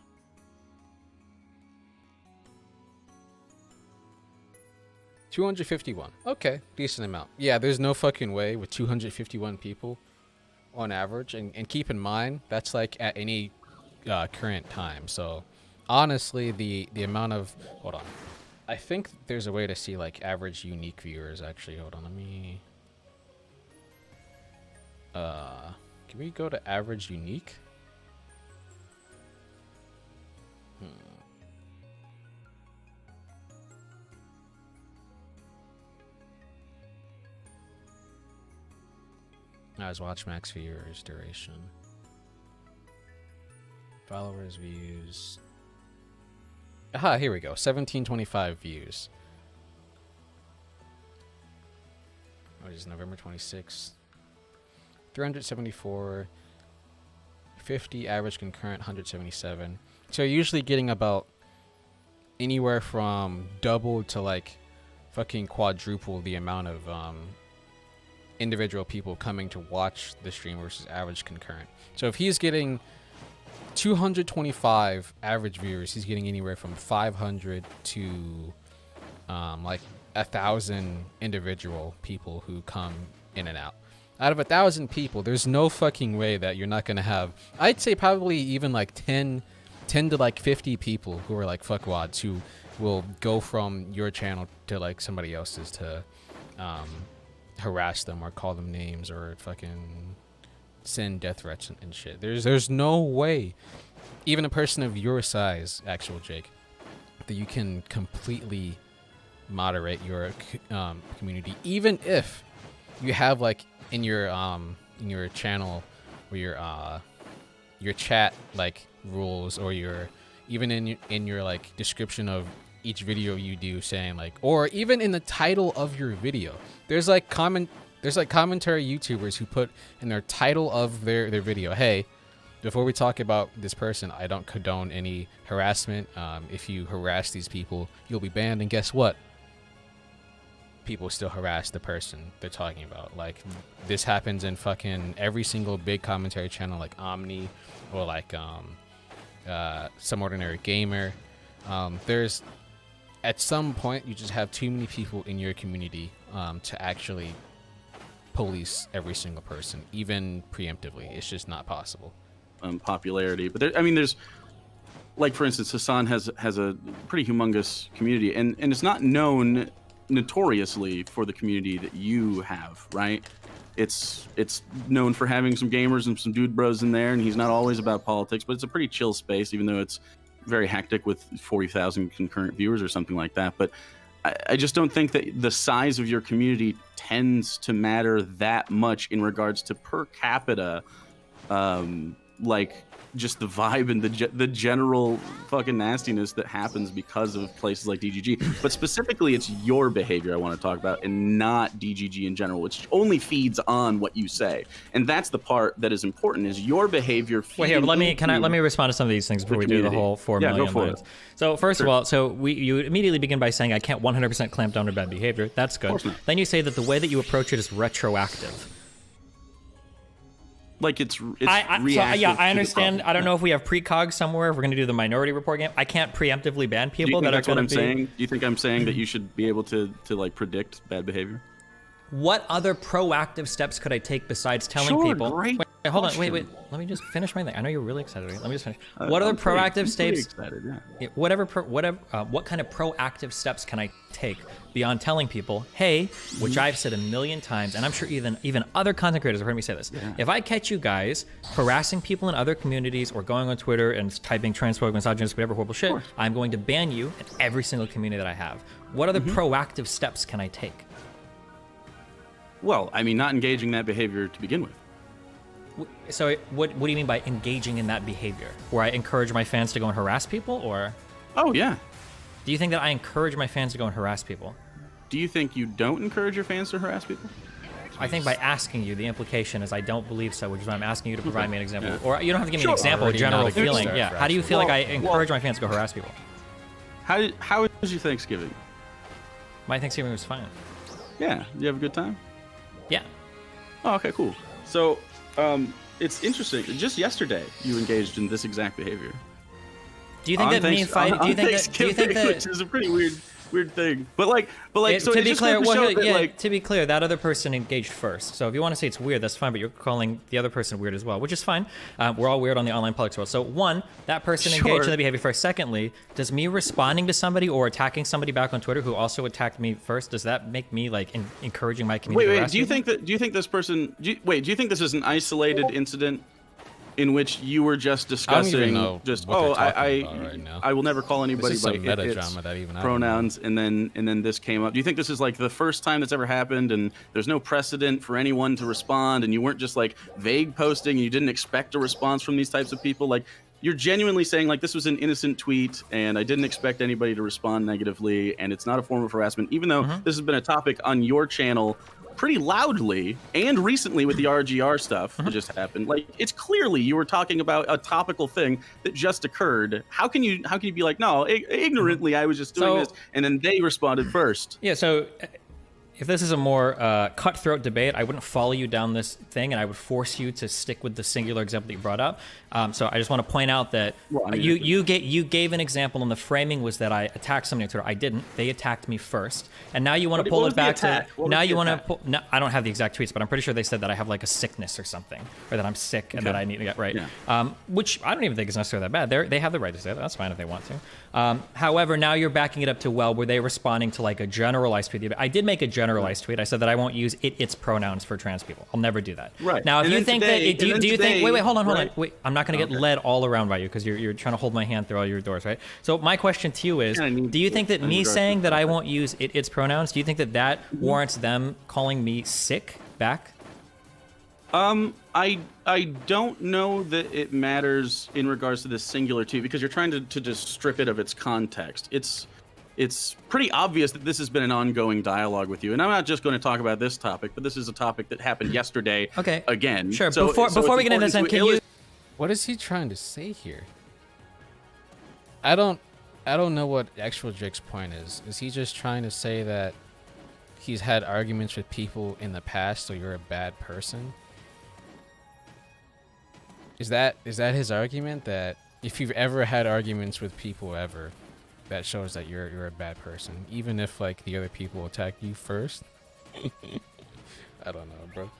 $251. Okay, decent amount. Yeah, there's no fucking way with 251 people on average. And keep in mind, that's like at any current time. So honestly, the amount of... Hold on. I think there's a way to see like average unique viewers. Actually, hold on. Let me... Can we go to average unique? As watch max viewers, duration, followers, views. Aha, here we go. 1725 views. What is November 26th? 374. 50 average concurrent, 177. So you're usually getting about anywhere from double to like fucking quadruple the amount of individual people coming to watch the stream versus average concurrent. So if he's getting 225 average viewers, he's getting anywhere from 500 to like 1,000 individual people who come in and out. Out of 1,000 people, there's no fucking way that you're not gonna have, I'd say probably even like 10 to like 50 people who are like fuckwads who will go from your channel to like somebody else's to harass them or call them names or fucking send death threats and shit. There's no way, even a person of your size, Actual Jake, that you can completely moderate your community, even if you have like in your channel or your chat like rules, or your even in your like description of each video you do, saying like, or even in the title of your video, there's like commentary YouTubers who put in their title of their video, hey, before we talk about this person, I don't condone any harassment. If you harass these people, you'll be banned. And guess what? People still harass the person they're talking about. Like, this happens in fucking every single big commentary channel, like Omni or like Some Ordinary Gamer. There's, at some point, you just have too many people in your community to actually police every single person, even preemptively. It's just not possible. Popularity, but there's, like, for instance, Hassan has a pretty humongous community, and it's not known notoriously for the community that you have, right? It's known for having some gamers and some dude bros in there, and he's not always about politics, but it's a pretty chill space, even though it's very hectic with 40,000 concurrent viewers or something like that. But I just don't think that the size of your community tends to matter that much in regards to per capita, like just the vibe and the general fucking nastiness that happens because of places like DGG. But specifically, it's your behavior I want to talk about, and not DGG in general, which only feeds on what you say. And that's the part that is important, is your behavior. Wait, here, let me respond to some of these things before we do the whole 4 million lines. So first of all, you immediately begin by saying I can't 100% clamp down on bad behavior. That's good. Then you say that the way that you approach it is retroactive. like it's I reactive to the understand. problem. I don't know if we have precog somewhere. If we're going to do the Minority Report game, I can't preemptively ban Do you people think that are that's what going I'm to be. saying? Do you think I'm saying that you should be able to like predict bad behavior? What other proactive steps could I take besides telling Sure, people? great Wait, hold on, question. wait. Let me just finish my thing. I know you're really excited. Let me just finish. I'm What other pretty proactive steps? excited, yeah. What kind of proactive steps can I take beyond telling people, hey, which I've said a million times, and I'm sure even other content creators have heard me say this. Yeah. If I catch you guys harassing people in other communities or going on Twitter and typing transphobic, misogynist, whatever horrible shit, I'm going to ban you in every single community that I have. What other proactive steps can I take? Well, I mean, not engaging that behavior to begin with. So what do you mean by engaging in that behavior? Where I encourage my fans to go and harass people, or? Oh, yeah. Do you think that I encourage my fans to go and harass people? Do you think you don't encourage your fans to harass people? I think by asking you, the implication is I don't believe so, which is why I'm asking you to provide me an example. Yeah. Or you don't have to give me Sure. an example, a Already general not a good feeling. start Yeah. for How do you feel like I Well, encourage my fans to go harass people? How was your Thanksgiving? My Thanksgiving was fine. Yeah. You have a good time? Yeah. Oh, okay, cool. So, it's interesting. Just yesterday, you engaged in this exact behavior. Do you think that me fighting? Do you think that? Which is a pretty weird thing. But like, so to it be just clear, goes to show that, like, to be clear, that other person engaged first. So if you want to say it's weird, that's fine. But you're calling the other person weird as well, which is fine. We're all weird on the online politics world. So one, that person engaged in the behavior first. Secondly, does me responding to somebody or attacking somebody back on Twitter who also attacked me first, does that make me like encouraging my community? Wait. Do you think this person? Do you think this is an isolated incident in which you were just discussing? I don't even know what they're talking about right now. I will never call anybody This is by some meta its drama that even I don't pronouns, and then this came up. Do you think this is like the first time that's ever happened, and there's no precedent for anyone to respond, and you weren't just like vague posting, and you didn't expect a response from these types of people? Like, you're genuinely saying like this was an innocent tweet, and I didn't expect anybody to respond negatively, and it's not a form of harassment, even though this has been a topic on your channel pretty loudly and recently with the RGR stuff that just happened. Like, it's clearly you were talking about a topical thing that just occurred. How can you be like, no, ignorantly I was just doing this, and then they responded first? Yeah. So if this is a more cutthroat debate, I wouldn't follow you down this thing, and I would force you to stick with the singular example that you brought up. So I just want to point out that you gave an example, and the framing was that I attacked somebody on Twitter. I didn't. They attacked me first, and now you want to pull it back to. Now you want to pull. No, I don't have the exact tweets, but I'm pretty sure they said that I have like a sickness or something, or that I'm sick and that I need to get right. Yeah. Which I don't even think is necessarily that bad. They have the right to say that. That's fine if they want to. However, now you're backing it up to, well, were they responding to like a generalized tweet? I did make a generalized tweet. I said that I won't use its pronouns for trans people. I'll never do that. Right. Now, if And you then think today- that, do and you then think? Wait, today- hold on. right. Wait, I'm not going to get led all around by you because you're trying to hold my hand through all your doors, right? So my question to you is, do you think that me saying that I won't use its pronouns, do you think that warrants them calling me sick back? I don't know that it matters in regards to this singular tweet, because you're trying to just strip it of its context. It's pretty obvious that this has been an ongoing dialogue with you, and I'm not just going to talk about this topic, but this is a topic that happened yesterday. Okay. Again. Sure. So Before we get into this, then, can you? What is he trying to say here? I don't know what actual Jake's point is. Is he just trying to say that he's had arguments with people in the past, so you're a bad person? Is that his argument, that if you've ever had arguments with people ever, that shows that you're a bad person, even if like the other people attack you first? I don't know, bro.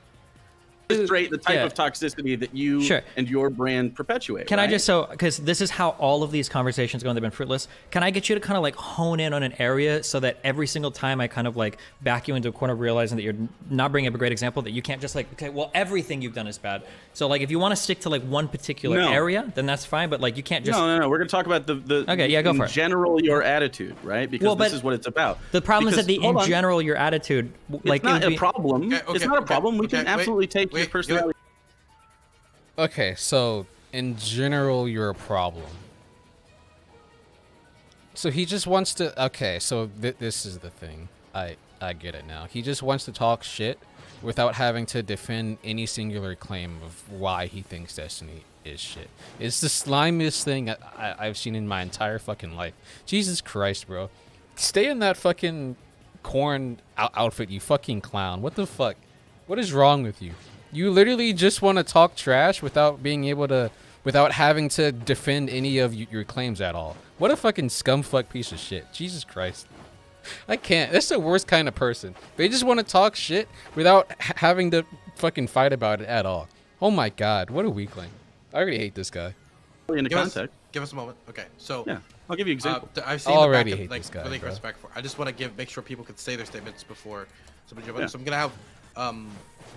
Illustrate the type of toxicity that you and your brand perpetuate. Can right? I just, because this is how all of these conversations go and they've been fruitless, can I get you to kind of like hone in on an area so that every single time I kind of like back you into a corner, realizing that you're not bringing up a great example, that you can't just like, okay, well, everything you've done is bad. So like, if you want to stick to like one particular area, then that's fine, but like you can't just... No. We're going to talk about the okay, yeah, go for it. In general, your attitude, right? Because this is what it's about. The problem is that in general, your attitude... It's not a problem. It's not a problem. We can absolutely take your personality... Okay, so in general, you're a problem. So he just wants to... Okay, so this is the thing. I get it now. He just wants to talk shit without having to defend any singular claim of why he thinks Destiny is shit. It's the slimiest thing I've seen in my entire fucking life. Jesus Christ, bro. Stay in that fucking corn outfit, you fucking clown. What the fuck? What is wrong with you? You literally just want to talk trash without being able to, without having to defend any of your claims at all. What a fucking scumfuck piece of shit. Jesus Christ. I can't. That's the worst kind of person. They just want to talk shit without having to fucking fight about it at all. Oh my god, what a weakling. I already hate this guy. In the context. Give us a moment. Okay, so yeah, I'll give you an example. I've seen already the back hate of, like, this guy, really bro. respect for. I just want to make sure people can say their statements before somebody jump in. Yeah. So I'm gonna have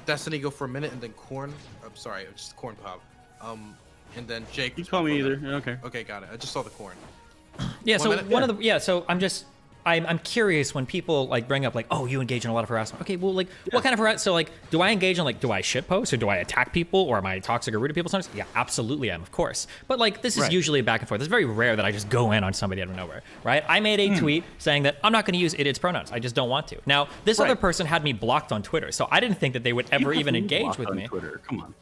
Destiny go for a minute, and then Corn. I'm sorry, just Corn Pop. And then Jake. You can call me either. Yeah, okay. Okay, got it. I just saw the Corn. Yeah. So minute? one of the so I'm curious when people like bring up like, oh, you engage in a lot of harassment. Okay, well, like, what kind of harassment? So, like, do I engage in, like, do I shitpost or do I attack people or am I toxic or rude to people sometimes? Yeah, absolutely I am, of course. But, like, this is usually back and forth. It's very rare that I just go in on somebody out of nowhere, right? I made a tweet saying that I'm not going to use idiots pronouns. I just don't want to. Now, this other person had me blocked on Twitter, so I didn't think that they would ever even engage with me. Twitter. Come on.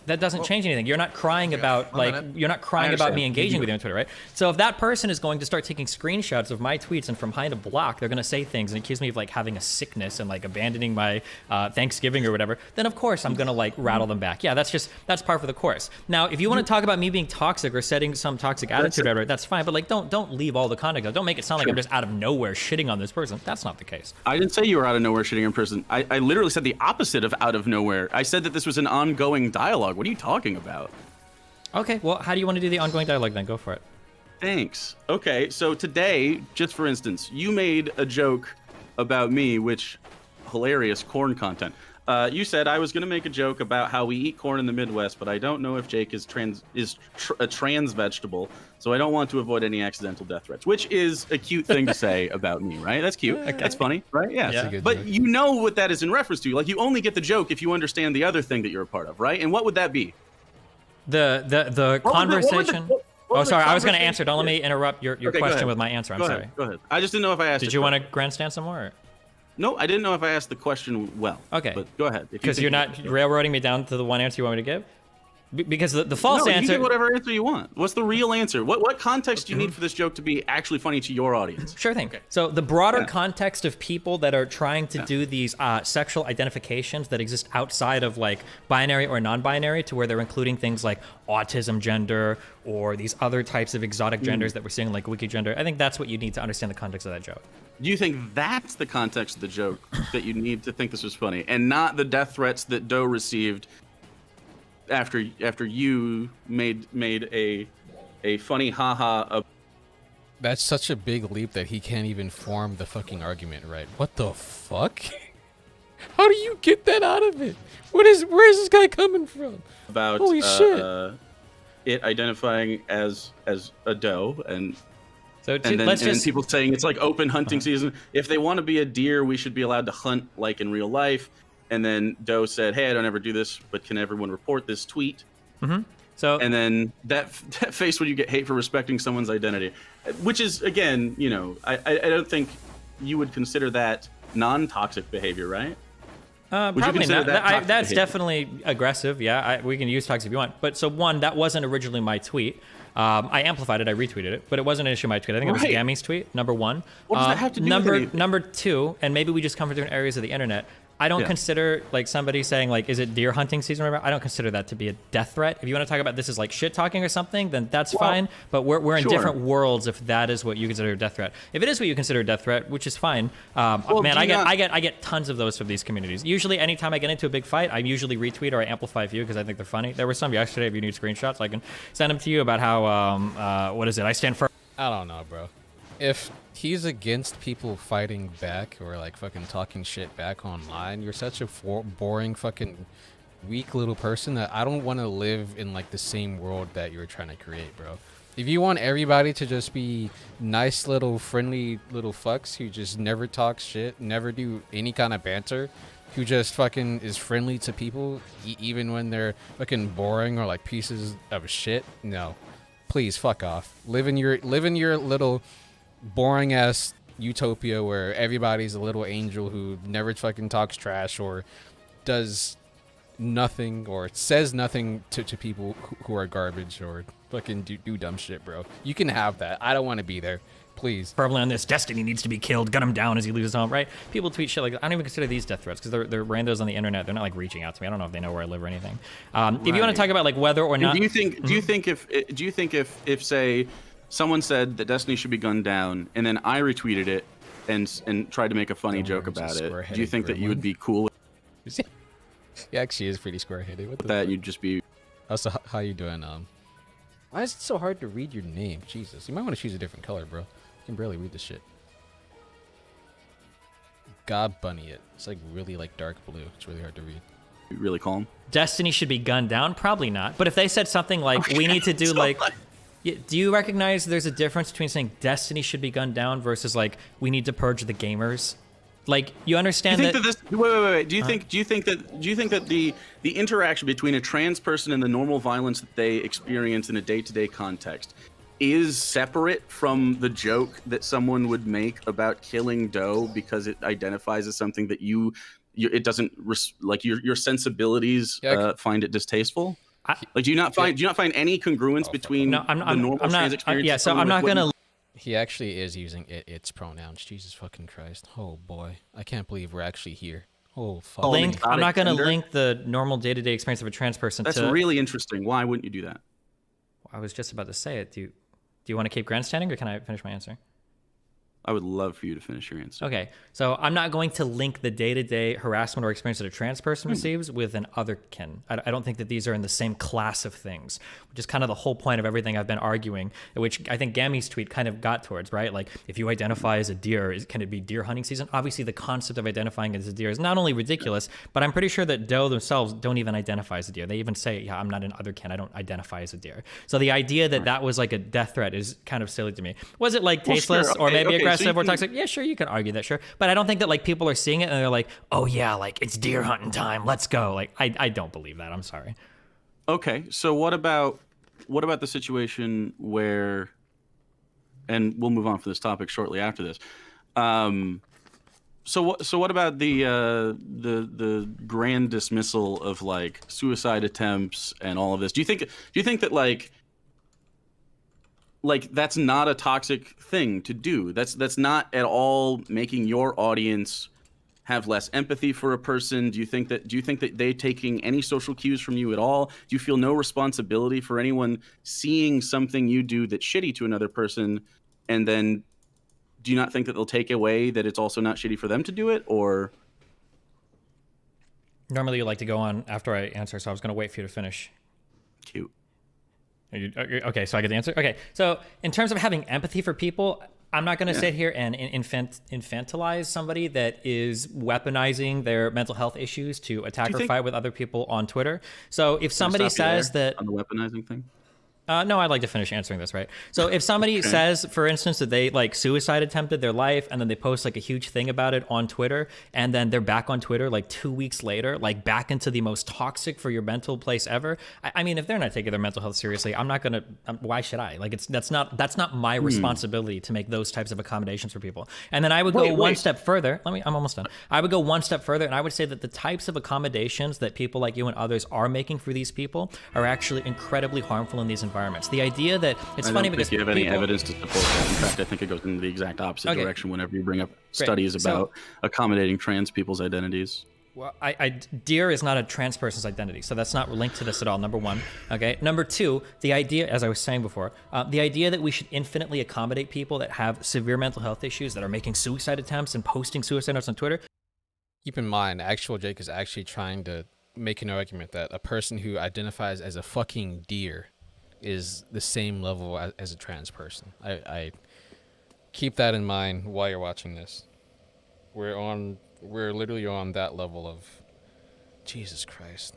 That doesn't change anything. You're not crying about you're not crying about me engaging with you on Twitter, right? So if that person is going to start taking screenshots of my tweets and from behind a block, they're going to say things and accuse me of like having a sickness and like abandoning my Thanksgiving or whatever, then of course I'm going to like rattle them back. Yeah, that's par for the course. Now, if you want to talk about me being toxic or setting some toxic attitude, right, that's fine. But like, don't leave all the context out. Don't make it sound like I'm just out of nowhere shitting on this person. That's not the case. I didn't say you were out of nowhere shitting in person. I literally said the opposite of out of nowhere. I said that this was an ongoing dialogue. What are you talking about? Okay, well, how do you want to do the ongoing dialogue then? Go for it. Thanks. Okay, so today, just for instance, you made a joke about me, which hilarious corn content. You said I was going to make a joke about how we eat corn in the Midwest, but I don't know if Jake is a trans vegetable, so I don't want to avoid any accidental death threats, which is a cute thing to say about me, right? That's cute. Okay. That's funny, right? Yeah. That's a good But joke. you know what that is in reference to. Like, you only get the joke if you understand the other thing that you're a part of, right? And what would that be? The conversation. Oh, sorry. I was going to answer. Don't let me interrupt your Okay, question with my answer. I'm sorry. Go ahead. I just didn't know if I asked. Did you want to grandstand some more? Or? No, I didn't know if I asked the question well. Okay. But go ahead. Because you're not railroading me down to the one answer you want me to give? Because the false no, answer... you give whatever answer you want. What's the real answer? What context do you need for this joke to be actually funny to your audience? Sure thing. Okay. So the broader context of people that are trying to do these sexual identifications that exist outside of like binary or non-binary, to where they're including things like autism gender or these other types of exotic genders that we're seeing like wiki gender. I think that's what you need to understand the context of that joke. Do you think that's the context of the joke that you need to think this was funny, and not the death threats that Doe received after you made a funny haha of... That's such a big leap that he can't even form the fucking argument right. What the fuck? How do you get that out of it? Where is this guy coming from? About holy shit. It identifying as a doe and then people saying it's like open hunting season. If they want to be a deer, we should be allowed to hunt like in real life. And then Doe said, "Hey, I don't ever do this, but can everyone report this tweet?" Mm-hmm. So, and then that face when you get hate for respecting someone's identity, which is again, you know, I don't think you would consider that non-toxic behavior, right? Probably not. That's definitely aggressive. Yeah, we can use toxic if you want. But so one, that wasn't originally my tweet. I amplified it, I retweeted it, but it wasn't an issue in my tweet. I think it was Gammy's tweet, number one. What does that have to do with anything? Number two, and maybe we just come from different areas of the internet. I don't consider like somebody saying like, is it deer hunting season or whatever? I don't consider that to be a death threat. If you want to talk about this as like shit talking or something, then that's fine. But we're in different worlds if that is what you consider a death threat. If it is what you consider a death threat, which is fine. Man, I get tons of those from these communities. Usually anytime I get into a big fight, I usually retweet or I amplify a few because I think they're funny. There were some yesterday. If you need screenshots, I can send them to you about how, what is it? I stand for... I don't know, bro. If he's against people fighting back or like fucking talking shit back online, you're such a boring fucking weak little person that I don't want to live in like the same world that you're trying to create, bro. If you want everybody to just be nice little friendly little fucks who just never talk shit, never do any kind of banter, who just fucking is friendly to people even when they're fucking boring or like pieces of shit, no. Please fuck off. Live in your little boring ass utopia where everybody's a little angel who never fucking talks trash or does nothing or says nothing to people who are garbage or fucking do dumb shit, bro. You can have that. I don't want to be there. Please. Probably on this, Destiny needs to be killed, gun him down as he leaves home, right? People tweet shit like that. I don't even consider these death threats because they're randos on the internet. They're not like reaching out to me. I don't know if they know where I live or anything. If you want to talk about like whether or not, do you think if say someone said that Destiny should be gunned down and then I retweeted it and tried to make a funny joke about it, do you think that you would be cool? He actually is pretty square-headed. What the that fuck? you'd just be. Also, how you doing? Why is it so hard to read your name? Jesus, you might want to choose a different color, bro. I can barely read this shit. God Bunny it. It's like really like dark blue. It's really hard to read. Really calm. Destiny should be gunned down? Probably not. But if they said something like, we need to do so like... Do you recognize there's a difference between saying Destiny should be gunned down versus like, we need to purge the gamers? Like, you understand that this, wait. Do you think that the interaction between a trans person and the normal violence that they experience in a day-to-day context is separate from the joke that someone would make about killing Doe because it identifies as something that it doesn't like your sensibilities find it distasteful? Like, do you not find any congruence between the normal trans experience? Yeah, so I'm not gonna. He actually is using its pronouns. Jesus fucking Christ. Oh boy. I can't believe we're actually here. Oh fuck. I'm not gonna link the normal day-to-day experience of a trans person That's really interesting. Why wouldn't you do that? I was just about to say it. Do you want to keep grandstanding or can I finish my answer? I would love for you to finish your answer. Okay, so I'm not going to link the day-to-day harassment or experience that a trans person receives with an otherkin. I don't think that these are in the same class of things, which is kind of the whole point of everything I've been arguing, which I think Gammy's tweet kind of got towards, right? Like, if you identify as a deer, can it be deer hunting season? Obviously, the concept of identifying as a deer is not only ridiculous, but I'm pretty sure that Doe themselves don't even identify as a deer. They even say, yeah, I'm not an otherkin. I don't identify as a deer. So the idea that that was like a death threat is kind of silly to me. Was it like tasteless or maybe aggressive or toxic? Yeah, sure, you can argue that, sure. But I don't think that like people are seeing it and they're like, oh yeah, like it's deer hunting time, let's go. Like I don't believe that. I'm sorry. Okay, so what about the situation where, and we'll move on from this topic shortly after this. So what about the grand dismissal of like suicide attempts and all of this? Do you think that like that's not a toxic thing to do? That's not at all making your audience have less empathy for a person? Do you think that they taking any social cues from you at all? Do you feel no responsibility for anyone seeing something you do that's shitty to another person, and then do you not think that they'll take away that it's also not shitty for them to do it? Or normally you like to go on after I answer, so I was going to wait for you to finish. Cute. Okay, so I get the answer? Okay, so in terms of having empathy for people, I'm not going to sit here and infantilize somebody that is weaponizing their mental health issues to attack or fight with other people on Twitter. So if somebody says that... On the weaponizing thing? No, I'd like to finish answering this, right? So if somebody says, for instance, that they like suicide attempted their life and then they post like a huge thing about it on Twitter and then they're back on Twitter like 2 weeks later, like back into the most toxic for your mental place ever. I mean, if they're not taking their mental health seriously, I'm not going to, why should I? Like that's not my responsibility to make those types of accommodations for people. And then I would go one step further. I'm almost done. I would go one step further and I would say that the types of accommodations that people like you and others are making for these people are actually incredibly harmful in these environments. The idea that it's funny because you have any evidence to support that. In fact, I think it goes in the exact opposite direction whenever you bring up studies about accommodating trans people's identities. Well, deer is not a trans person's identity, so that's not linked to this at all, number one. Okay, number two, the idea, as I was saying before, the idea that we should infinitely accommodate people that have severe mental health issues, that are making suicide attempts and posting suicide notes on Twitter. Keep in mind, actual Jake is actually trying to make an argument that a person who identifies as a fucking deer is the same level as a trans person. I keep that in mind while you're watching this. We're literally on that level of Jesus Christ.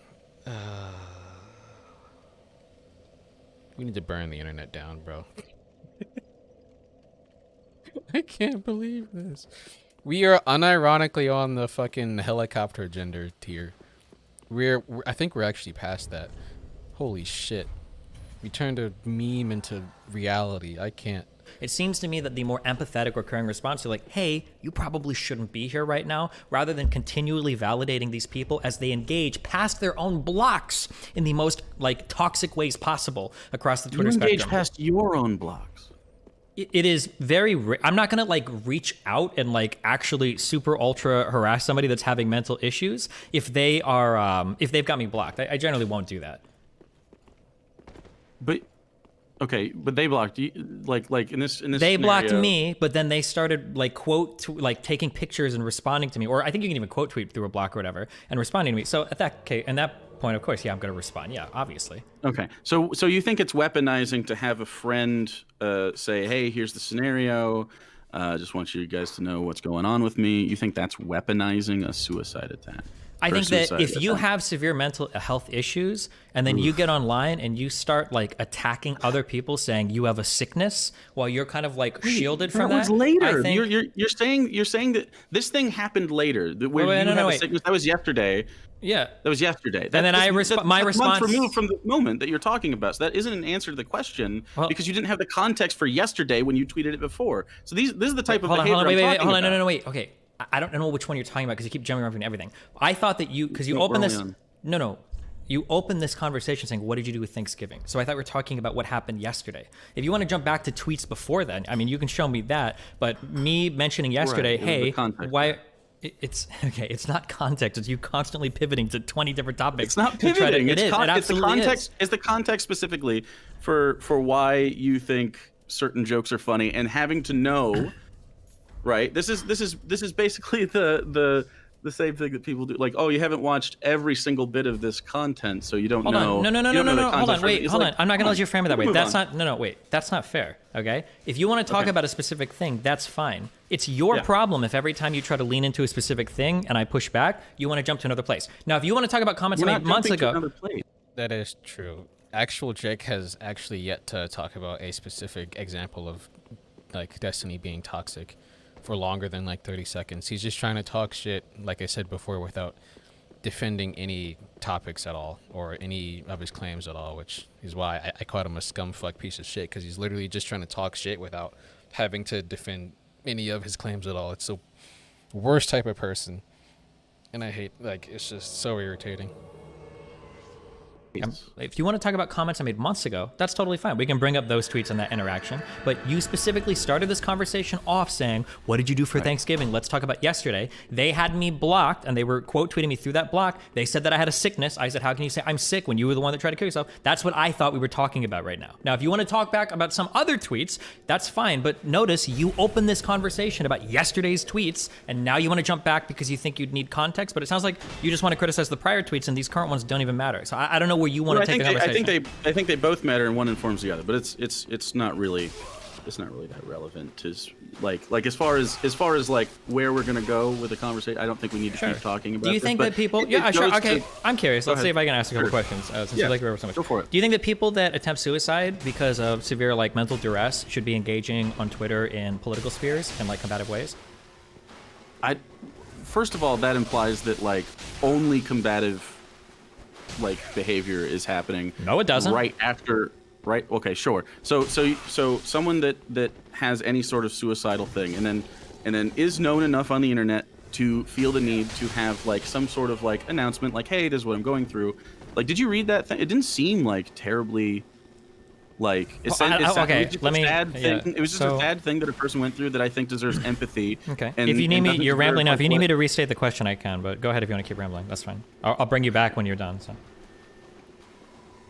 We need to burn the internet down, bro. I can't believe this. We are unironically on the fucking helicopter gender tier. I think we're actually past that. Holy shit. We turned a meme into reality. I can't. It seems to me that the more empathetic recurring response is like, hey, you probably shouldn't be here right now, rather than continually validating these people as they engage past their own blocks in the most like toxic ways possible across the Twitter You engage spectrum. past your own blocks. It is very I'm not gonna like reach out and like actually super ultra harass somebody that's having mental issues if they are if they've got me blocked. I generally won't do that. But okay, but they blocked you, like in this They scenario, blocked me, but then they started like like taking pictures and responding to me, or I think you can even quote tweet through a block or whatever and responding to me. So at that point, of course, yeah, I'm gonna respond. Yeah, obviously. Okay, so you think it's weaponizing to have a friend say, "Hey, here's the scenario. Just want you guys to know what's going on with me." You think that's weaponizing a suicide attack? I think that if suicide you attempt? have severe mental health issues and then you get online and you start like attacking other people saying you have a sickness while you're kind of like shielded from that. was later. I think, You're saying that this thing happened later. That where Wait, you have a wait. sickness. That was yesterday. Yeah. That was yesterday. And then my that's response months removed from the moment that you're talking about. So that isn't an answer to the question because you didn't have the context for yesterday when you tweeted it before. So this is the type of behavior I'm talking about. No, wait. Okay. I don't know which one you're talking about because you keep jumping around from everything. I thought that because you opened this. No. You opened this conversation saying, what did you do with Thanksgiving? So I thought we were talking about what happened yesterday. If you want to jump back to tweets before then, I mean, you can show me that. But me mentioning yesterday, hey, why... It's okay. It's not context. It's you constantly pivoting to 20 different topics. It's not pivoting. It absolutely is. It's the context specifically for why you think certain jokes are funny and having to know, right? This is basically the same thing that people do. Like, oh, you haven't watched every single bit of this content, so you don't know. No. Hold on. Wait. Hold on. I'm not gonna let you frame it that way. That's not. No. Wait. That's not fair. Okay. If you want to talk about a specific thing, that's fine. It's your problem if every time you try to lean into a specific thing and I push back, you want to jump to another place. Now, if you want to talk about comments I made months ago, that is true. Actual Jake has actually yet to talk about a specific example of like Destiny being toxic for longer than like 30 seconds. He's just trying to talk shit, like I said before, without defending any topics at all or any of his claims at all, which is why I called him a scumfuck piece of shit, because he's literally just trying to talk shit without having to defend any of his claims at all. It's the worst type of person, and I hate, like, it's just so irritating. If you want to talk about comments I made months ago, that's totally fine. We can bring up those tweets and that interaction. But you specifically started this conversation off saying, what did you do for Thanksgiving? Let's talk about yesterday. They had me blocked and they were quote tweeting me through that block. They said that I had a sickness. I said, how can you say I'm sick when you were the one that tried to kill yourself? That's what I thought we were talking about right now. Now, if you want to talk back about some other tweets, that's fine. But notice you opened this conversation about yesterday's tweets and now you want to jump back because you think you'd need context. But it sounds like you just want to criticize the prior tweets and these current ones don't even matter. So I don't know where you want to take the conversation. I think they both matter and one informs the other, but it's not really that relevant. Is like as far as like where we're gonna go with the conversation, I don't think we need to keep talking about. Do you think that people? Sure. Okay, I'm curious. Let's see if I can ask a couple questions since you like to so much. Go for it. Do you think that people that attempt suicide because of severe like mental duress should be engaging on Twitter in political spheres in like combative ways? First of all, that implies that like only combative like behavior is happening. No, it doesn't. Right after. Right. Okay. Sure. So someone that has any sort of suicidal thing, and then is known enough on the internet to feel the need to have like some sort of like announcement, like, hey, this is what I'm going through. Like, did you read that thing? It didn't seem like terribly. Like it was just a sad thing that a person went through that I think deserves empathy. Okay. If you need me, you're rambling now. If you need me to restate the question, I can. But go ahead if you want to keep rambling. That's fine. I'll bring you back when you're done. So.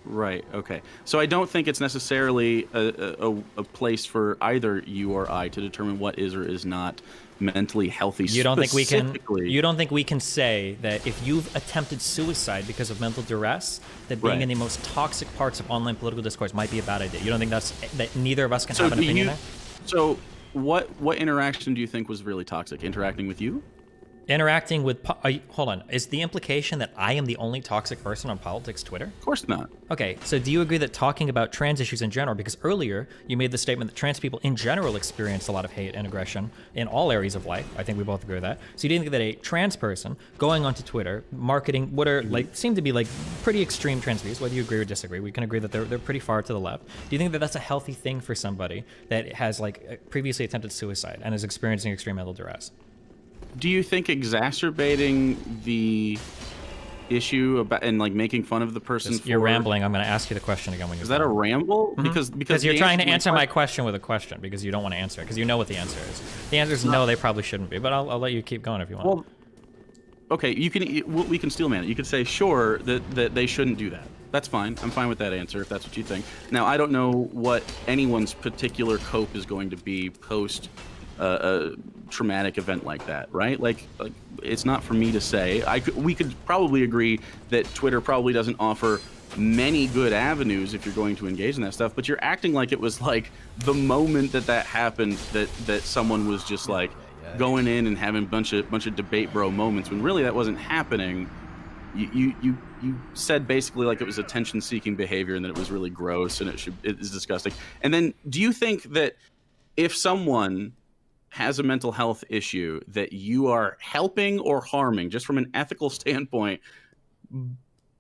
Right. Okay. So I don't think it's necessarily a place for either you or I to determine what is or is not mentally healthy. You don't think we can? You don't think we can say that if you've attempted suicide because of mental duress, that being in the most toxic parts of online political discourse might be a bad idea? You don't think that neither of us can have an opinion there? So what interaction do you think was really toxic? Interacting with you? Interacting with... hold on. Is the implication that I am the only toxic person on politics Twitter? Of course not. Okay, so do you agree that talking about trans issues in general, because earlier you made the statement that trans people in general experience a lot of hate and aggression in all areas of life. I think we both agree with that. So you think that a trans person going onto Twitter, marketing what are like seem to be like pretty extreme trans views, whether you agree or disagree, we can agree that they're pretty far to the left. Do you think that that's a healthy thing for somebody that has like previously attempted suicide and is experiencing extreme mental duress? Do you think exacerbating the issue about and like making fun of the person? You're rambling. I'm going to ask you the question again when you're. Is that a ramble? Mm-hmm. Because you're trying to answer my question with a question because you don't want to answer it because you know what the answer is. The answer is no, they probably shouldn't be. But I'll let you keep going if you want. Well, okay, you can. We can steel man it. You could say sure that they shouldn't do that. That's fine. I'm fine with that answer if that's what you think. Now I don't know what anyone's particular cope is going to be post a traumatic event like that, right? Like it's not for me to say. We could probably agree that Twitter probably doesn't offer many good avenues if you're going to engage in that stuff, but you're acting like it was like the moment that happened that someone was just like going in and having a bunch of debate bro moments when really that wasn't happening. You said basically like it was attention-seeking behavior and that it was really gross and it is disgusting. And then do you think that if someone has a mental health issue that you are helping or harming just from an ethical standpoint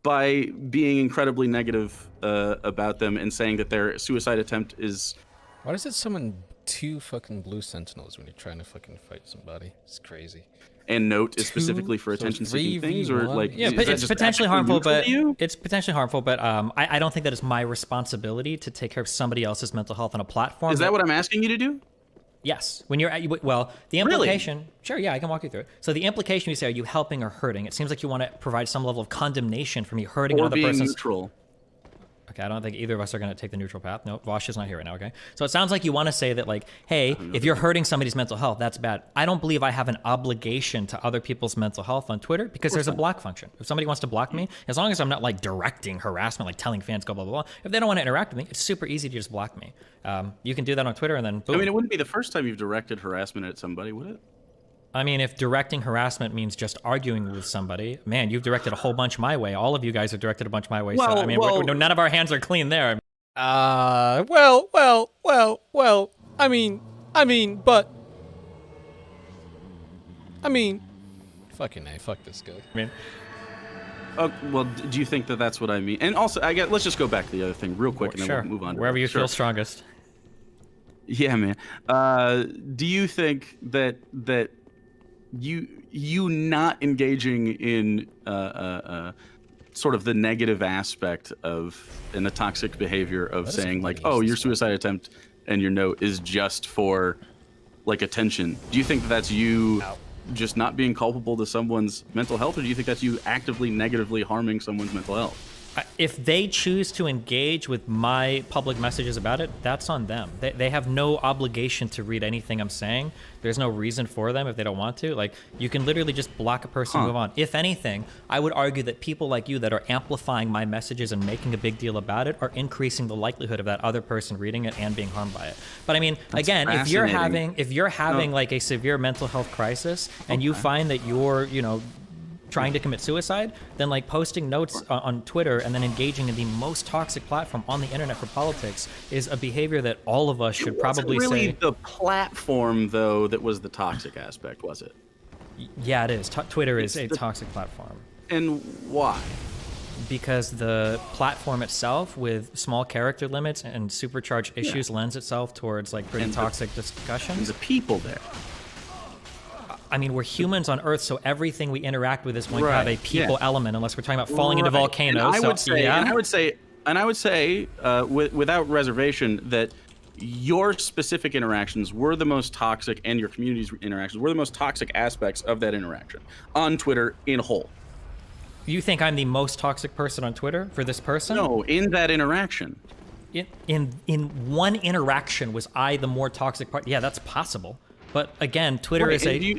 by being incredibly negative about them and saying that their suicide attempt is... Why does it summon 2 fucking blue sentinels when you're trying to fucking fight somebody? It's crazy. And note is specifically for attention-seeking things, or like yeah, but it's potentially harmful. But it's potentially harmful. But I don't think that it's my responsibility to take care of somebody else's mental health on a platform. Is that what I'm asking you to do? Yes. When you're at, well, the implication, really? Sure, yeah, I can walk you through it. So the implication you say, are you helping or hurting? It seems like you want to provide some level of condemnation for me hurting another person's... Or being neutral. Okay, I don't think either of us are going to take the neutral path. No, Vosh is not here right now, okay? So it sounds like you want to say that, like, hey, if you're hurting somebody's mental health, that's bad. I don't believe I have an obligation to other people's mental health on Twitter because there's a block function. If somebody wants to block me, as long as I'm not, like, directing harassment, like telling fans go blah, blah, blah. If they don't want to interact with me, it's super easy to just block me. You can do that on Twitter and then boom. I mean, it wouldn't be the first time you've directed harassment at somebody, would it? I mean, if directing harassment means just arguing with somebody, man, you've directed a whole bunch my way. All of you guys have directed a bunch my way. Well, so, I mean, none of our hands are clean there. Well, I mean, fucking A, fuck this guy. I mean, well, do you think that that's what I mean? And also, I guess let's just go back to the other thing real quick, and then we'll move on. Wherever you feel strongest. Yeah, man. Do you think that you not engaging in sort of the negative aspect of and the toxic behavior of saying like, oh, your suicide attempt and your note is just for like attention? Do you think that's you just not being culpable to someone's mental health, or do you think that's you actively negatively harming someone's mental health? If they choose to engage with my public messages about it, that's on them. They have no obligation to read anything I'm saying. There's no reason for them if they don't want to. Like, you can literally just block a person and move on. If anything, I would argue that people like you that are amplifying my messages and making a big deal about it are increasing the likelihood of that other person reading it and being harmed by it. But I mean, again, if you're having like a severe mental health crisis and you find that you're, trying to commit suicide, then like posting notes on Twitter and then engaging in the most toxic platform on the internet for politics is a behavior that all of us should probably say. Really, the platform though that was the toxic aspect, was it? Yeah, it is. Twitter is a toxic platform. And why? Because the platform itself, with small character limits and supercharged issues, lends itself towards like pretty toxic discussions. And the people there. I mean, we're humans on Earth, so everything we interact with is going to have a people element, unless we're talking about falling into volcanoes. And I would say, without reservation, that your specific interactions were the most toxic, and your community's interactions were the most toxic aspects of that interaction on Twitter in whole. You think I'm the most toxic person on Twitter for this person? No, in that interaction. In one interaction, was I the more toxic part? Yeah, that's possible. But again, Twitter is a...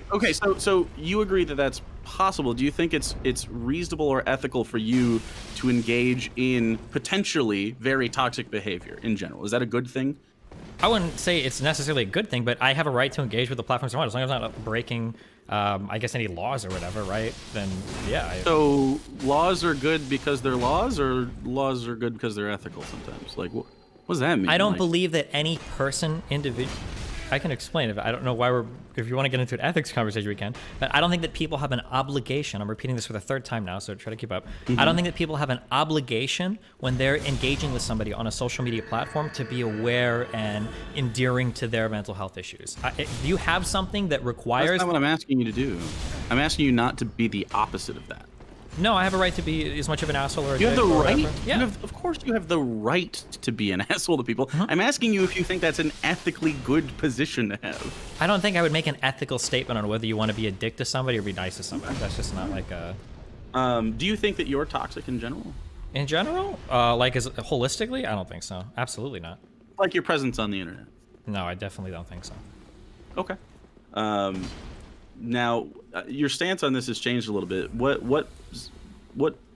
So you agree that that's possible. Do you think it's reasonable or ethical for you to engage in potentially very toxic behavior in general? Is that a good thing? I wouldn't say it's necessarily a good thing, but I have a right to engage with the platforms I want, as long as I'm not breaking I guess any laws or whatever, right? Then yeah. So laws are good because they're laws, or laws are good because they're ethical sometimes? Like, what does that mean? I don't Like, believe that any person individual. I can explain it. I don't know why we're. If you want to get into an ethics conversation, we can. But I don't think that people have an obligation. I'm repeating this for the third time now, so try to keep up. I don't think that people have an obligation when they're engaging with somebody on a social media platform to be aware and endearing to their mental health issues. Do you have something that requires? That's not what I'm asking you to do. I'm asking you not to be the opposite of that. No, I have a right to be as much of an asshole or a You have dick the or right. whatever. Yeah. Of course, you have the right to be an asshole to people. I'm asking you if you think that's an ethically good position to have. I don't think I would make an ethical statement on whether you want to be a dick to somebody or be nice to somebody. That's just not like a. Do you think that you're toxic in general? In general, like as holistically, I don't think so. Absolutely not. Like your presence on the internet? No, I definitely don't think so. Okay. Now, your stance on this has changed a little bit. What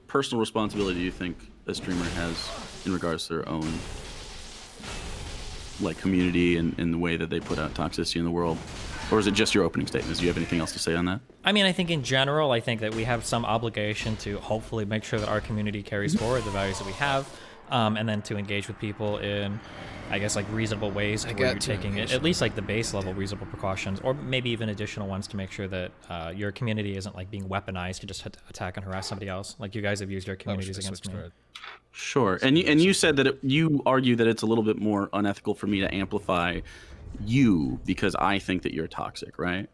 personal responsibility do you think a streamer has in regards to their own like community and the way that they put out toxicity in the world? Or is it just your opening statements? Do you have anything else to say on that? I mean, I think in general, I think that we have some obligation to hopefully make sure that our community carries forward the values that we have, and then to engage with people in, I guess, like reasonable ways where you're taking it, at least like the base level reasonable precautions, or maybe even additional ones to make sure that your community isn't like being weaponized to just attack and harass somebody else. Like you guys have used your communities against me. Sure. And you said that you argue that it's a little bit more unethical for me to amplify you because I think that you're toxic, right?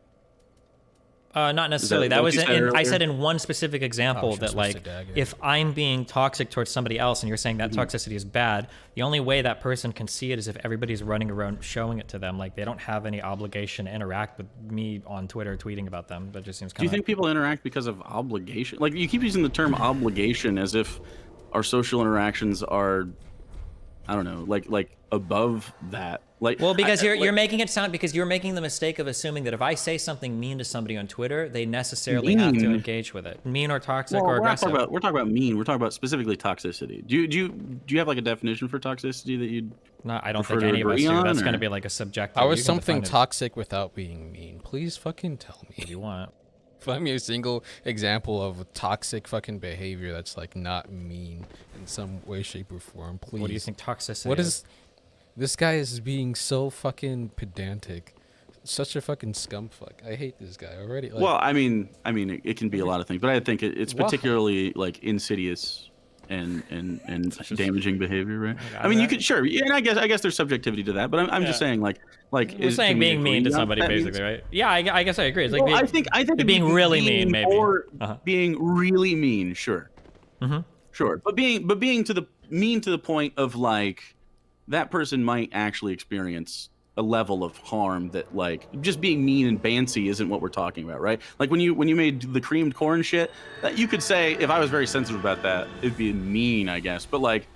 Not necessarily. That was I said earlier? in one specific example that like if I'm being toxic towards somebody else and you're saying that toxicity is bad, the only way that person can see it is if everybody's running around showing it to them. Like they don't have any obligation to interact with me on Twitter tweeting about them. That just seems kind of. Do you think people interact because of obligation? Like you keep using the term obligation as if our social interactions are, I don't know, like above that. Like, well, because you're making it sound, because you're making the mistake of assuming that if I say something mean to somebody on Twitter, they necessarily have to engage with it. Mean or toxic or aggressive. We're talking about mean. We're talking about specifically toxicity. Do you have like a definition for toxicity that you'd? No, I don't think any of us do. That's going to be like a subjective. How is something toxic without being mean? Please fucking tell me. What do you want? Find me a single example of toxic fucking behavior that's like not mean in some way, shape, or form. Please. What do you think toxicity What is? This guy is being so fucking pedantic. Such a fucking scumfuck. I hate this guy already. Like, well, I mean, it can be a lot of things, but I think it's particularly like insidious and damaging behavior, right? I mean, you could yeah, and I guess there's subjectivity to that, but I'm just saying like you're saying being mean to somebody basically, right? Yeah, I guess I agree. It's like I think being really mean, maybe, or being really mean, sure, sure, but being mean to the point of like that person might actually experience a level of harm that like just being mean and bancy isn't what we're talking about, right? Like when you made the creamed corn shit, that you could say if I was very sensitive about that, it'd be mean, I guess. But like,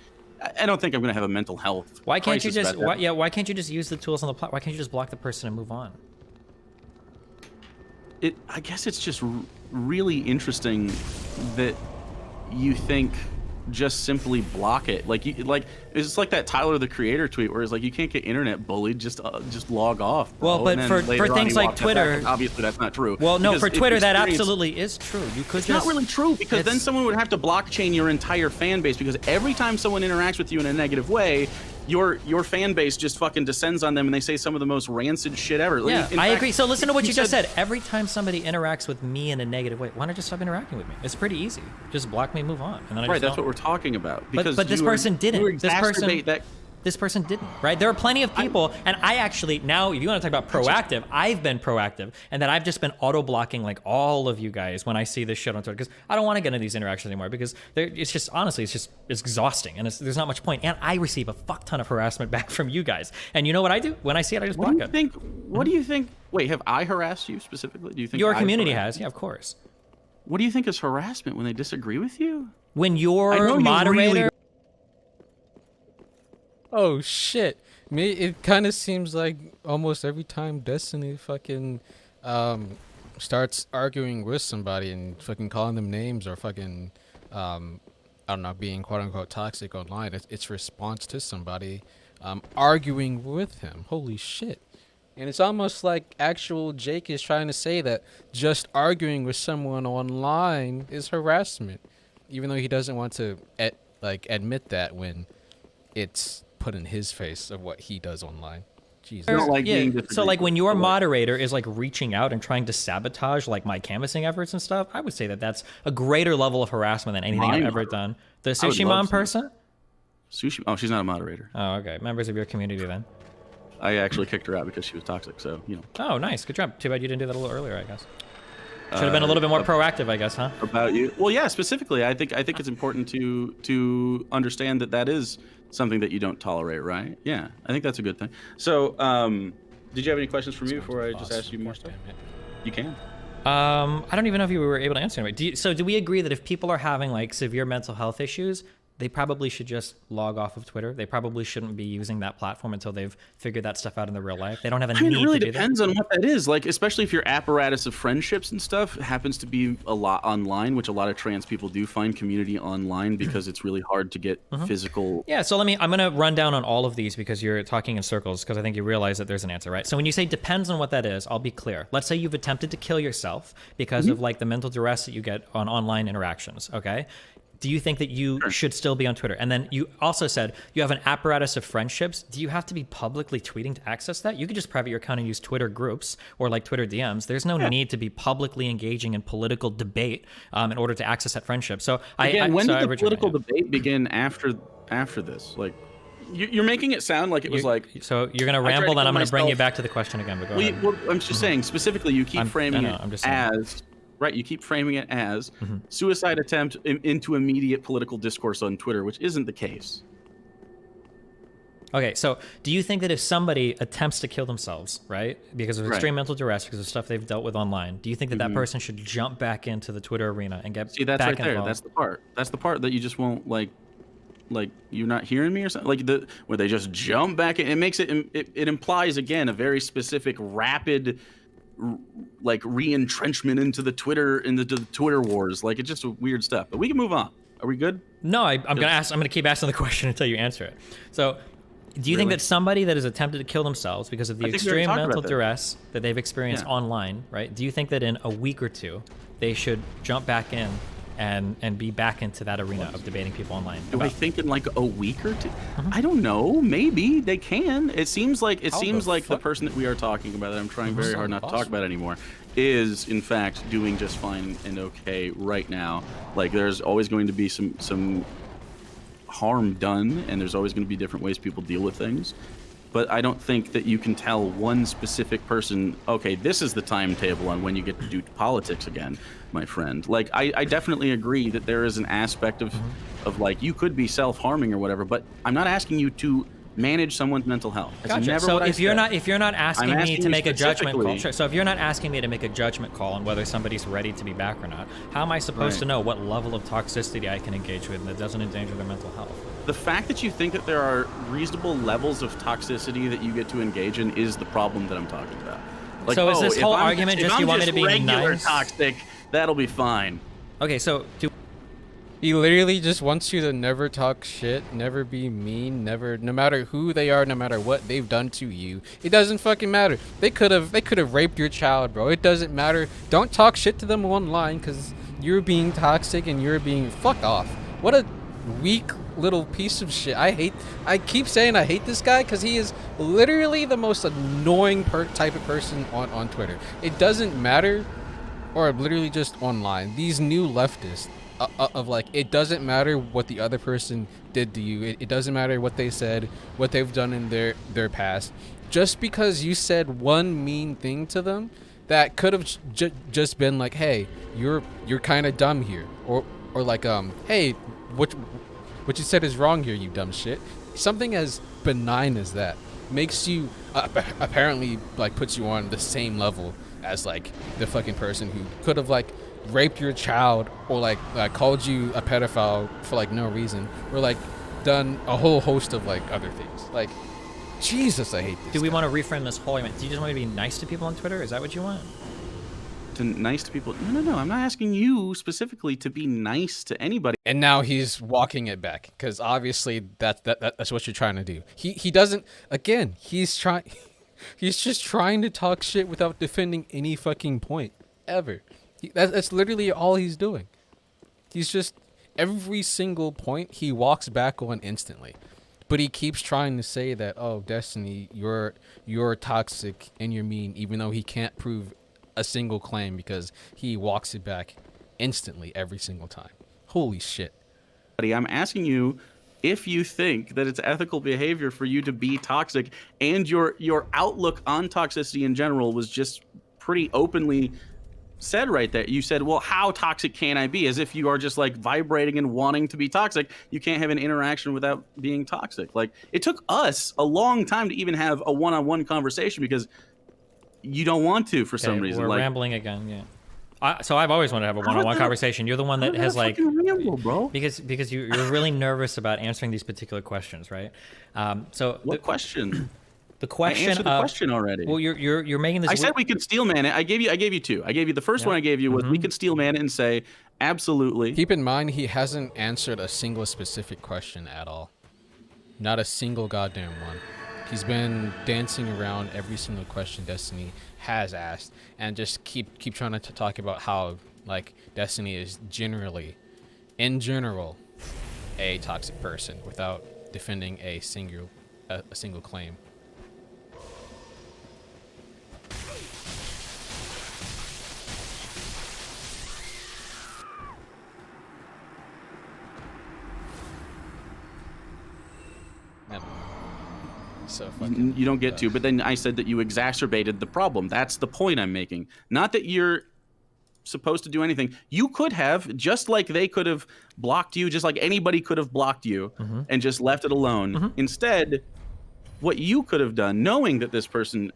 I don't think I'm gonna have a mental health. Why can't you just? Why can't you just use the tools on the platform? Why can't you just block the person and move on? I guess it's just really interesting that you think just simply block it. Like it's like that Tyler the Creator tweet where it's like you can't get internet bullied, just log off, bro. Well, but for things like Twitter, obviously that's not true. Well, no, for Twitter that absolutely is true. You could it's not really true because then someone would have to blockchain your entire fan base because every time someone interacts with you in a negative way, your fan base just fucking descends on them and they say some of the most rancid shit ever. Yeah, I agree. So listen to what you just said. Every time somebody interacts with me in a negative way, why not just stop interacting with me? It's pretty easy. Just block me, move on. And then that's what we're talking about. Because but this person didn't. This person didn't, right? There are plenty of people, and I actually, now, if you want to talk about proactive, I've been proactive, and that I've just been auto-blocking, like, all of you guys when I see this shit on Twitter, because I don't want to get into these interactions anymore, because it's just, honestly, it's exhausting, and there's not much point, and I receive a fuck ton of harassment back from you guys, and you know what I do? When I see it, I just block it. What do you think, wait, have I harassed you specifically? Do you think your community has, yeah, of course. What do you think is harassment, when they disagree with you? When your moderator... Oh shit! It kind of seems like almost every time Destiny fucking starts arguing with somebody and fucking calling them names or fucking I don't know, being quote unquote toxic online, it's response to somebody arguing with him. Holy shit! And it's almost like actual Jake is trying to say that just arguing with someone online is harassment, even though he doesn't want to admit that when it's put in his face of what he does online. Jesus. So like when your moderator is like reaching out and trying to sabotage like my canvassing efforts and stuff, I would say that that's a greater level of harassment than anything I've ever done. The Sushi Mom person? Sushi? Oh, she's not a moderator. Oh, okay. Members of your community then. I actually kicked her out because she was toxic, so, you know. Oh, nice. Good job. Too bad you didn't do that a little earlier, I guess. Should have been a little bit more proactive, I guess, huh? About you. Well, yeah, specifically, I think it's important to understand that is something that you don't tolerate, right? Yeah, I think that's a good thing. So, did you have any questions for me before I just asked you more stuff? You can. I don't even know if you were able to answer anyway. Do we agree that if people are having like severe mental health issues, they probably should just log off of Twitter? They probably shouldn't be using that platform until they've figured that stuff out in their real life. They don't have a need to do that. It really depends on what that is. Like, especially if your apparatus of friendships and stuff happens to be a lot online, which a lot of trans people do find community online because it's really hard to get physical. Yeah, so I'm going to run down on all of these because you're talking in circles because I think you realize that there's an answer, right? So when you say depends on what that is, I'll be clear. Let's say you've attempted to kill yourself because of like the mental duress that you get on online interactions, okay? Do you think that you should still be on Twitter? And then you also said you have an apparatus of friendships. Do you have to be publicly tweeting to access that? You could just private your account and use Twitter groups or like Twitter DMs. There's no need to be publicly engaging in political debate in order to access that friendship. So when did the political debate begin after this? Like, you're making it sound like it was like. So you're gonna ramble, then I'm gonna bring you back to the question again. But go ahead. Well, I'm just saying specifically, you keep framing it as. Right, you keep framing it as suicide attempt into immediate political discourse on Twitter, which isn't the case. Okay, so do you think that if somebody attempts to kill themselves, right, because of extreme mental duress, because of stuff they've dealt with online, do you think that that person should jump back into the Twitter arena and get that's back right there. involved? That's the part. That's the part that you just won't like you're not hearing me or something. Like where they just jump back in. It makes it implies again a very specific, rapid, like re-entrenchment into the Twitter wars. Like, it's just weird stuff. But we can move on. Are we good? No, I'm gonna keep asking the question until you answer it. So, do you think that somebody that has attempted to kill themselves because of the extreme mental duress that they've experienced online, right? Do you think that in a week or two they should jump back in and be back into that arena of debating people online? Do I think in like a week or two? I don't know. Maybe they can. It seems like the person that we are talking about, that I'm trying very hard not to talk about anymore, is in fact doing just fine and okay right now. Like, there's always going to be some harm done, and there's always going to be different ways people deal with things. But I don't think that you can tell one specific person, okay, this is the timetable on when you get to do politics again, my friend. Like, I definitely agree that there is an aspect of like, you could be self-harming or whatever, but I'm not asking you to manage someone's mental health. That's never so what I if you're said. not asking me to make a judgment call, specifically- so if you're not asking me to make a judgment call on whether somebody's ready to be back or not, how am I supposed to know what level of toxicity I can engage with that doesn't endanger their mental health? The fact that you think that there are reasonable levels of toxicity that you get to engage in is the problem that I'm talking about. Like, so is this if whole I'm argument if just I'm you want me to be regular nice? toxic, that'll be fine. Okay, so He literally just wants you to never talk shit, never be mean, no matter who they are, no matter what they've done to you. It doesn't fucking matter. They could have raped your child, bro. It doesn't matter. Don't talk shit to them online because you're being toxic and you're being fuck off. What a weak little piece of shit. I keep saying I hate this guy because he is literally the most annoying type of person on Twitter. It doesn't matter, or literally just online. These new leftists of like, it doesn't matter what the other person did to you. It doesn't matter what they said, what they've done in their past. Just because you said one mean thing to them, that could have just been like, hey, you're kind of dumb here, or like, hey, what you said is wrong here, you dumb shit. Something as benign as that makes you apparently like puts you on the same level as like the fucking person who could have like raped your child, or like called you a pedophile for like no reason, or like done a whole host of like other things. Like, Jesus, I hate this. Do we want to reframe this whole argument? Do you just want me to be nice to people on Twitter? Is that what you want? Nice to people? No. I'm not asking you specifically to be nice to anybody. And now he's walking it back because obviously that's what you're trying to do. He doesn't. Again, he's trying. He's just trying to talk shit without defending any fucking point ever. That's literally all he's doing. He's just every single point he walks back on instantly. But he keeps trying to say that, oh, Destiny, you're toxic and you're mean, even though he can't prove a single claim because he walks it back instantly every single time. Holy shit. I'm asking you if you think that it's ethical behavior for you to be toxic, and your outlook on toxicity in general was just pretty openly said right there. You said, well, how toxic can I be? As if you are just like vibrating and wanting to be toxic. You can't have an interaction without being toxic. Like, it took us a long time to even have a one-on-one conversation because you don't want to for some reason. We're like, rambling again, yeah. So I've always wanted to have a one-on-one conversation. You're the one that has like ramble, bro. because you're really nervous about answering these particular questions, right? So what question? The question. I answered the question already. Well, you're making this. I said we could steel man it. I gave you two. I gave you the first one. I gave you was we could steel man it and say absolutely. Keep in mind he hasn't answered a single specific question at all. Not a single goddamn one. He's been dancing around every single question Destiny has asked, and just keep trying to talk about how like Destiny is in general, a toxic person without defending a single claim. So you don't get to, but then I said that you exacerbated the problem. That's the point I'm making. Not that you're supposed to do anything. You could have, just like they could have blocked you, just like anybody could have blocked you and just left it alone. Instead, what you could have done, knowing that this person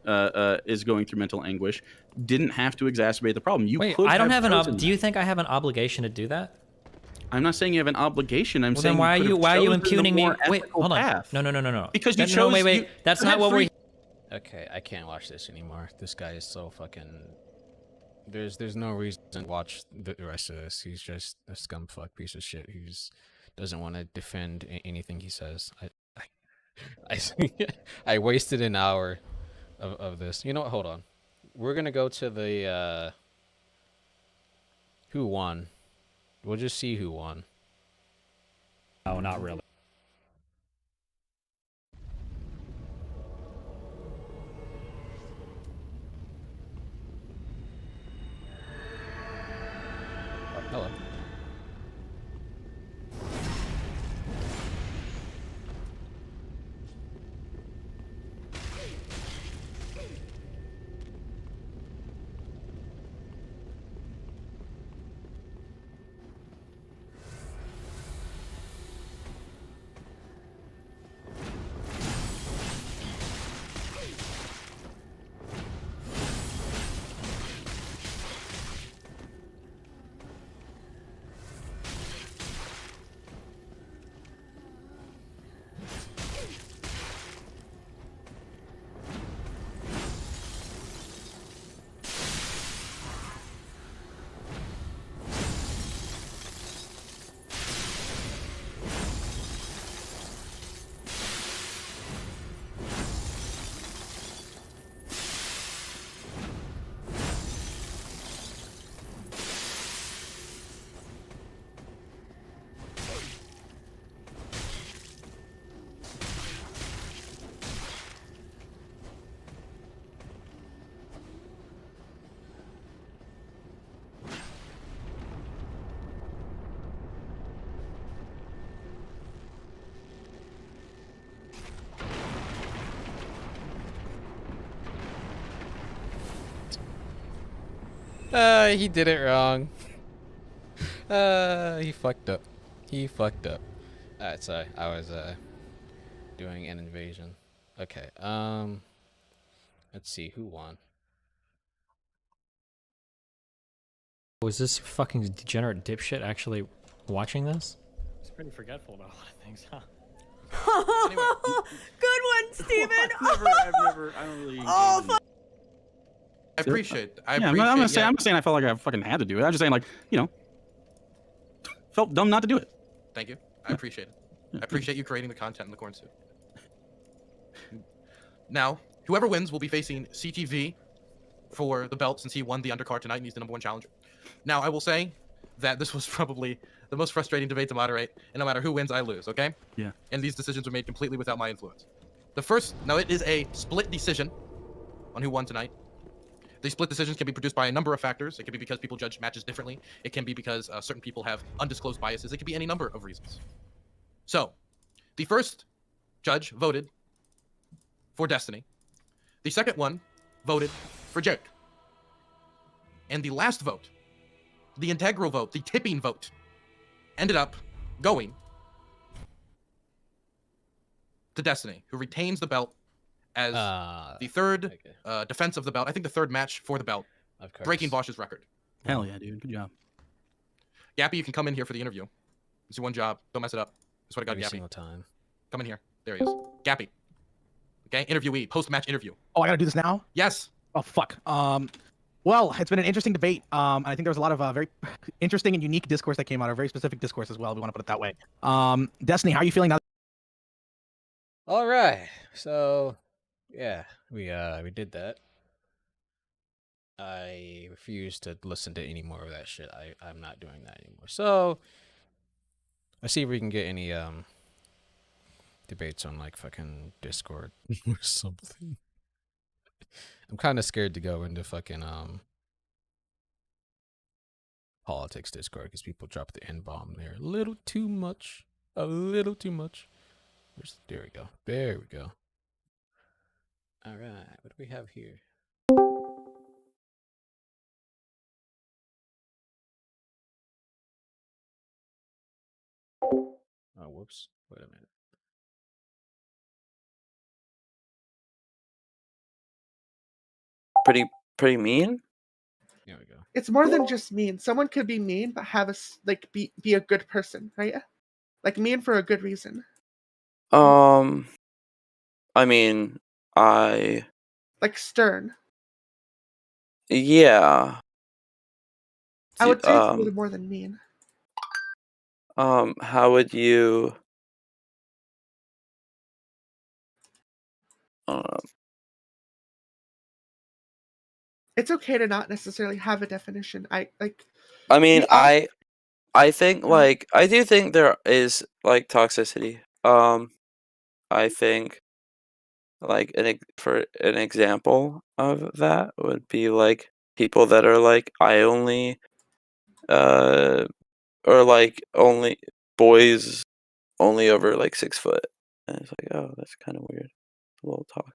is going through mental anguish, didn't have to exacerbate the problem. Wait, I don't have an. Do you think I have an obligation to do that? I'm not saying you have an obligation. I'm saying then why are you impugning me? Wait, hold on. Path. No. Because you chose. No, wait. That's not what we're. Okay, I can't watch this anymore. This guy is so fucking. There's no reason to watch the rest of this. He's just a scumfuck piece of shit who doesn't want to defend anything he says. I wasted an hour of this. You know what? Hold on. We're gonna go to the who won. We'll just see who won. Oh, not really. Hello. He did it wrong. He fucked up. Alright, sorry. I was doing an invasion. Okay. Let's see who won. Was this fucking degenerate dipshit actually watching this? He's pretty forgetful about a lot of things, huh? Good one, Steven. I don't really. Oh, fuck. I appreciate. I'm not saying I felt like I fucking had to do it. I'm just saying, like, felt dumb not to do it. Thank you. I appreciate it. I appreciate you creating the content in the corn soup. Now, Whoever wins will be facing CTV for the belt since he won the undercard tonight and he's the #1 challenger. Now, I will say that this was probably the most frustrating debate to moderate, and no matter who wins, I lose, okay? Yeah. And these decisions were made completely without my influence. Now it is a split decision on who won tonight. The split decisions can be produced by a number of factors. It can be because people judge matches differently. It can be because certain people have undisclosed biases. It could be any number of reasons. So, the first judge voted for Destiny. The second one voted for Jake. And the last vote, the integral vote, the tipping vote, ended up going to Destiny, who retains the belt as the third defense of the belt. I think the third match for the belt, breaking Vosh's record. Hell yeah, dude. Good job. Gappy, you can come in here for the interview. It's your one job. Don't mess it up. That's what I got, Every Gappy. single time. Come in here. There he is. Gappy. Okay, interviewee, post-match interview. Oh, I gotta do this now? Yes. Oh, fuck. Well, it's been an interesting debate. And I think there was a lot of very interesting and unique discourse that came out, or very specific discourse as well. We want to put it that way. Destiny, how are you feeling now? All right. So, yeah, we did that. I refuse to listen to any more of that shit. I'm not doing that anymore. So, let's see if we can get any debates on like fucking Discord or something. I'm kind of scared to go into fucking politics Discord because people drop the N-bomb there a little too much. A little too much. There we go. There we go. All right. What do we have here? Oh, whoops. Wait a minute. Pretty mean. There we go. It's more than just mean. Someone could be mean, but have be a good person, right? Like mean for a good reason. I mean, like stern. Yeah. I would say it's a little more than mean. How would you? It's okay to not necessarily have a definition. I mean, I think like I do think there is like toxicity. I think like for an example of that would be like people that are like I only or like only boys only over like 6 foot, and it's like, oh, that's kind of weird. A little talk.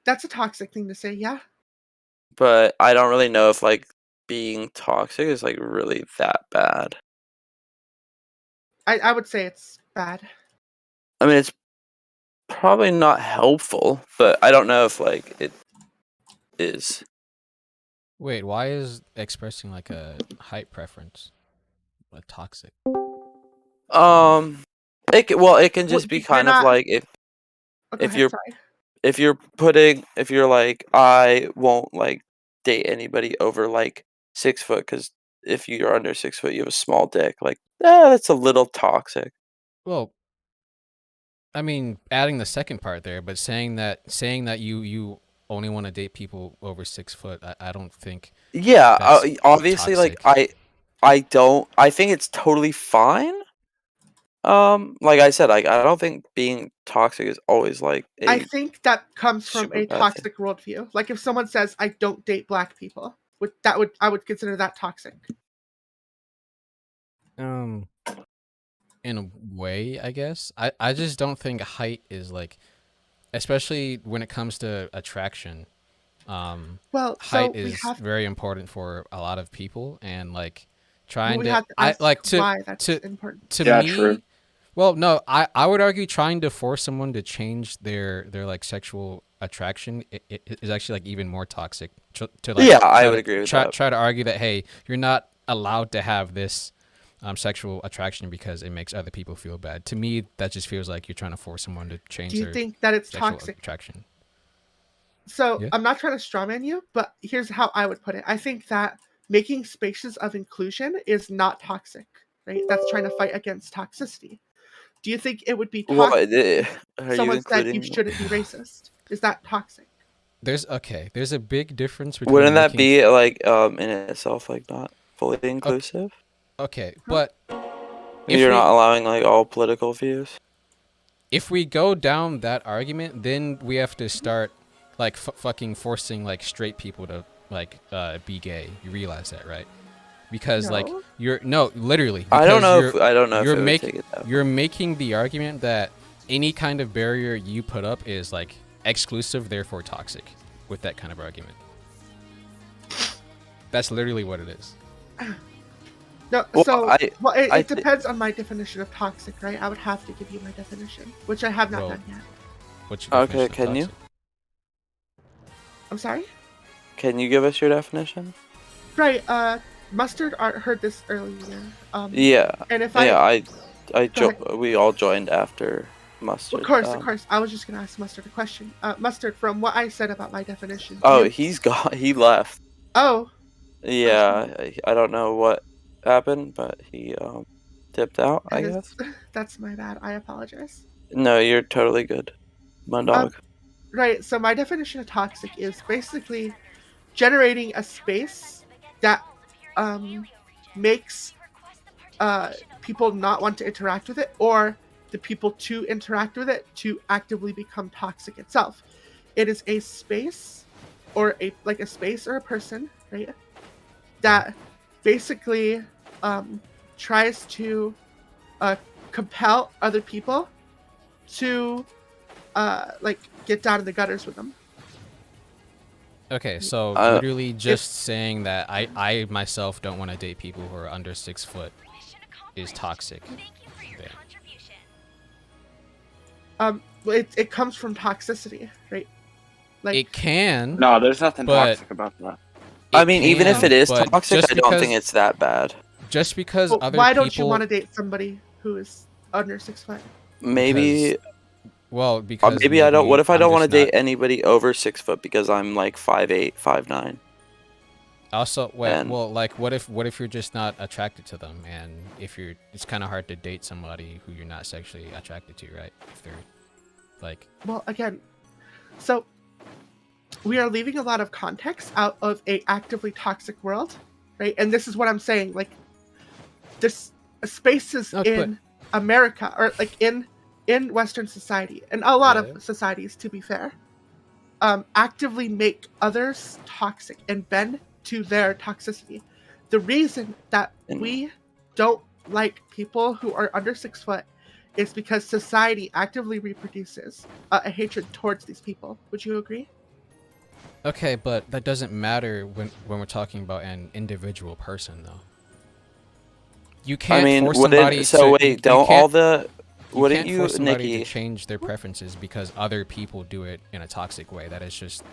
That's a toxic thing to say, yeah. But I don't really know if like being toxic is like really that bad. I would say it's bad. I mean, it's probably not helpful, but I don't know if like it is. Wait, why is expressing like a height preference a toxic? It can just be kind of like if you're like I won't like date anybody over like 6 foot because if you're under 6 foot you have a small dick, like that's a little toxic. Well, I mean, adding the second part there, but saying that you only want to date people over 6 foot, I don't think. Yeah, obviously, toxic. Like I think it's totally fine. Like I said, I don't think being toxic is always like. I think that comes from a toxic worldview. Like if someone says, "I don't date black people," I would consider that toxic. In a way, I guess. I just don't think height is like, especially when it comes to attraction. Height is very important for a lot of people, and like trying to important. To me. True. Well, no, I would argue trying to force someone to change their like sexual attraction it is actually like even more toxic. To like, I would agree with that. Try to argue that hey, you're not allowed to have this sexual attraction because it makes other people feel bad. To me, that just feels like you're trying to force someone to change. Do you think that it's toxic attraction? So I'm not trying to strawman you, but here's how I would put it. I think that making spaces of inclusion is not toxic, right? That's trying to fight against toxicity. Do you think it would be What? toxic Are if you someone said you including? shouldn't be racist? Is that toxic? There's a big difference between Wouldn't that making be like in itself like not fully inclusive? okay, but if You're we not allowing like all political views. if we go down that argument, then we have to start like fucking forcing like straight people to like be gay. You realize that, right? Because like No. you're literally. I don't know Because if I don't know if you're it would making take it that. you're making the argument that any kind of barrier you put up is like exclusive, therefore toxic. With that kind of argument, that's literally what it is. No, Well, so it I depends on my definition of toxic, right? I would have to give you my definition, which I have not Well, done yet. What's your Okay, definition of can you? toxic? I'm sorry? Can you give us your definition? Right, Mustard Art heard this earlier. Yeah. And if we all joined after Mustard. Of course. I was just gonna ask Mustard a question. Mustard, from what I said about my definition. Oh, he left. Oh. Yeah, I don't know what happened, but he dipped out, I guess. That's my bad. I apologize. No, you're totally good. My dog. Right, so my definition of toxic is basically generating a space that makes people not want to interact with it, or the people to interact with it to actively become toxic itself. It is a space or a person, right, that basically tries to compel other people to get down in the gutters with them. Okay, so literally just saying that I myself don't want to date people who are under 6 foot is toxic. It comes from toxicity, right? Like it can. No, there's nothing but toxic about that. I mean, even if it is but toxic, just I don't think because- it's that bad. Just because Well, other why people. don't you want to date somebody who is under 6 foot? Maybe. Well, because maybe I don't. What if I I'm don't want to just date anybody over 6 foot because I'm like 5'8", 5'9"? Also, And- well, like, what if you're just not attracted to them, and if you're, it's kind of hard to date somebody who you're not sexually attracted to, right? If they're, like, Well, again, so we are leaving a lot of context out of a actively toxic world, right? And this is what I'm saying, like, this spaces in America, or like in Western society, and a lot of societies, to be fair, actively make others toxic and bend to their toxicity. The reason that we don't like people who are under 6 foot is because society actively reproduces a hatred towards these people. Would you agree? okay, but that doesn't matter when we're talking about an individual person, though. You can't I mean, force wouldn't- somebody. so wait, you don't can't- all the- you wouldn't can't you, force somebody Nikki- to change their preferences because other people do it in a toxic way? That is just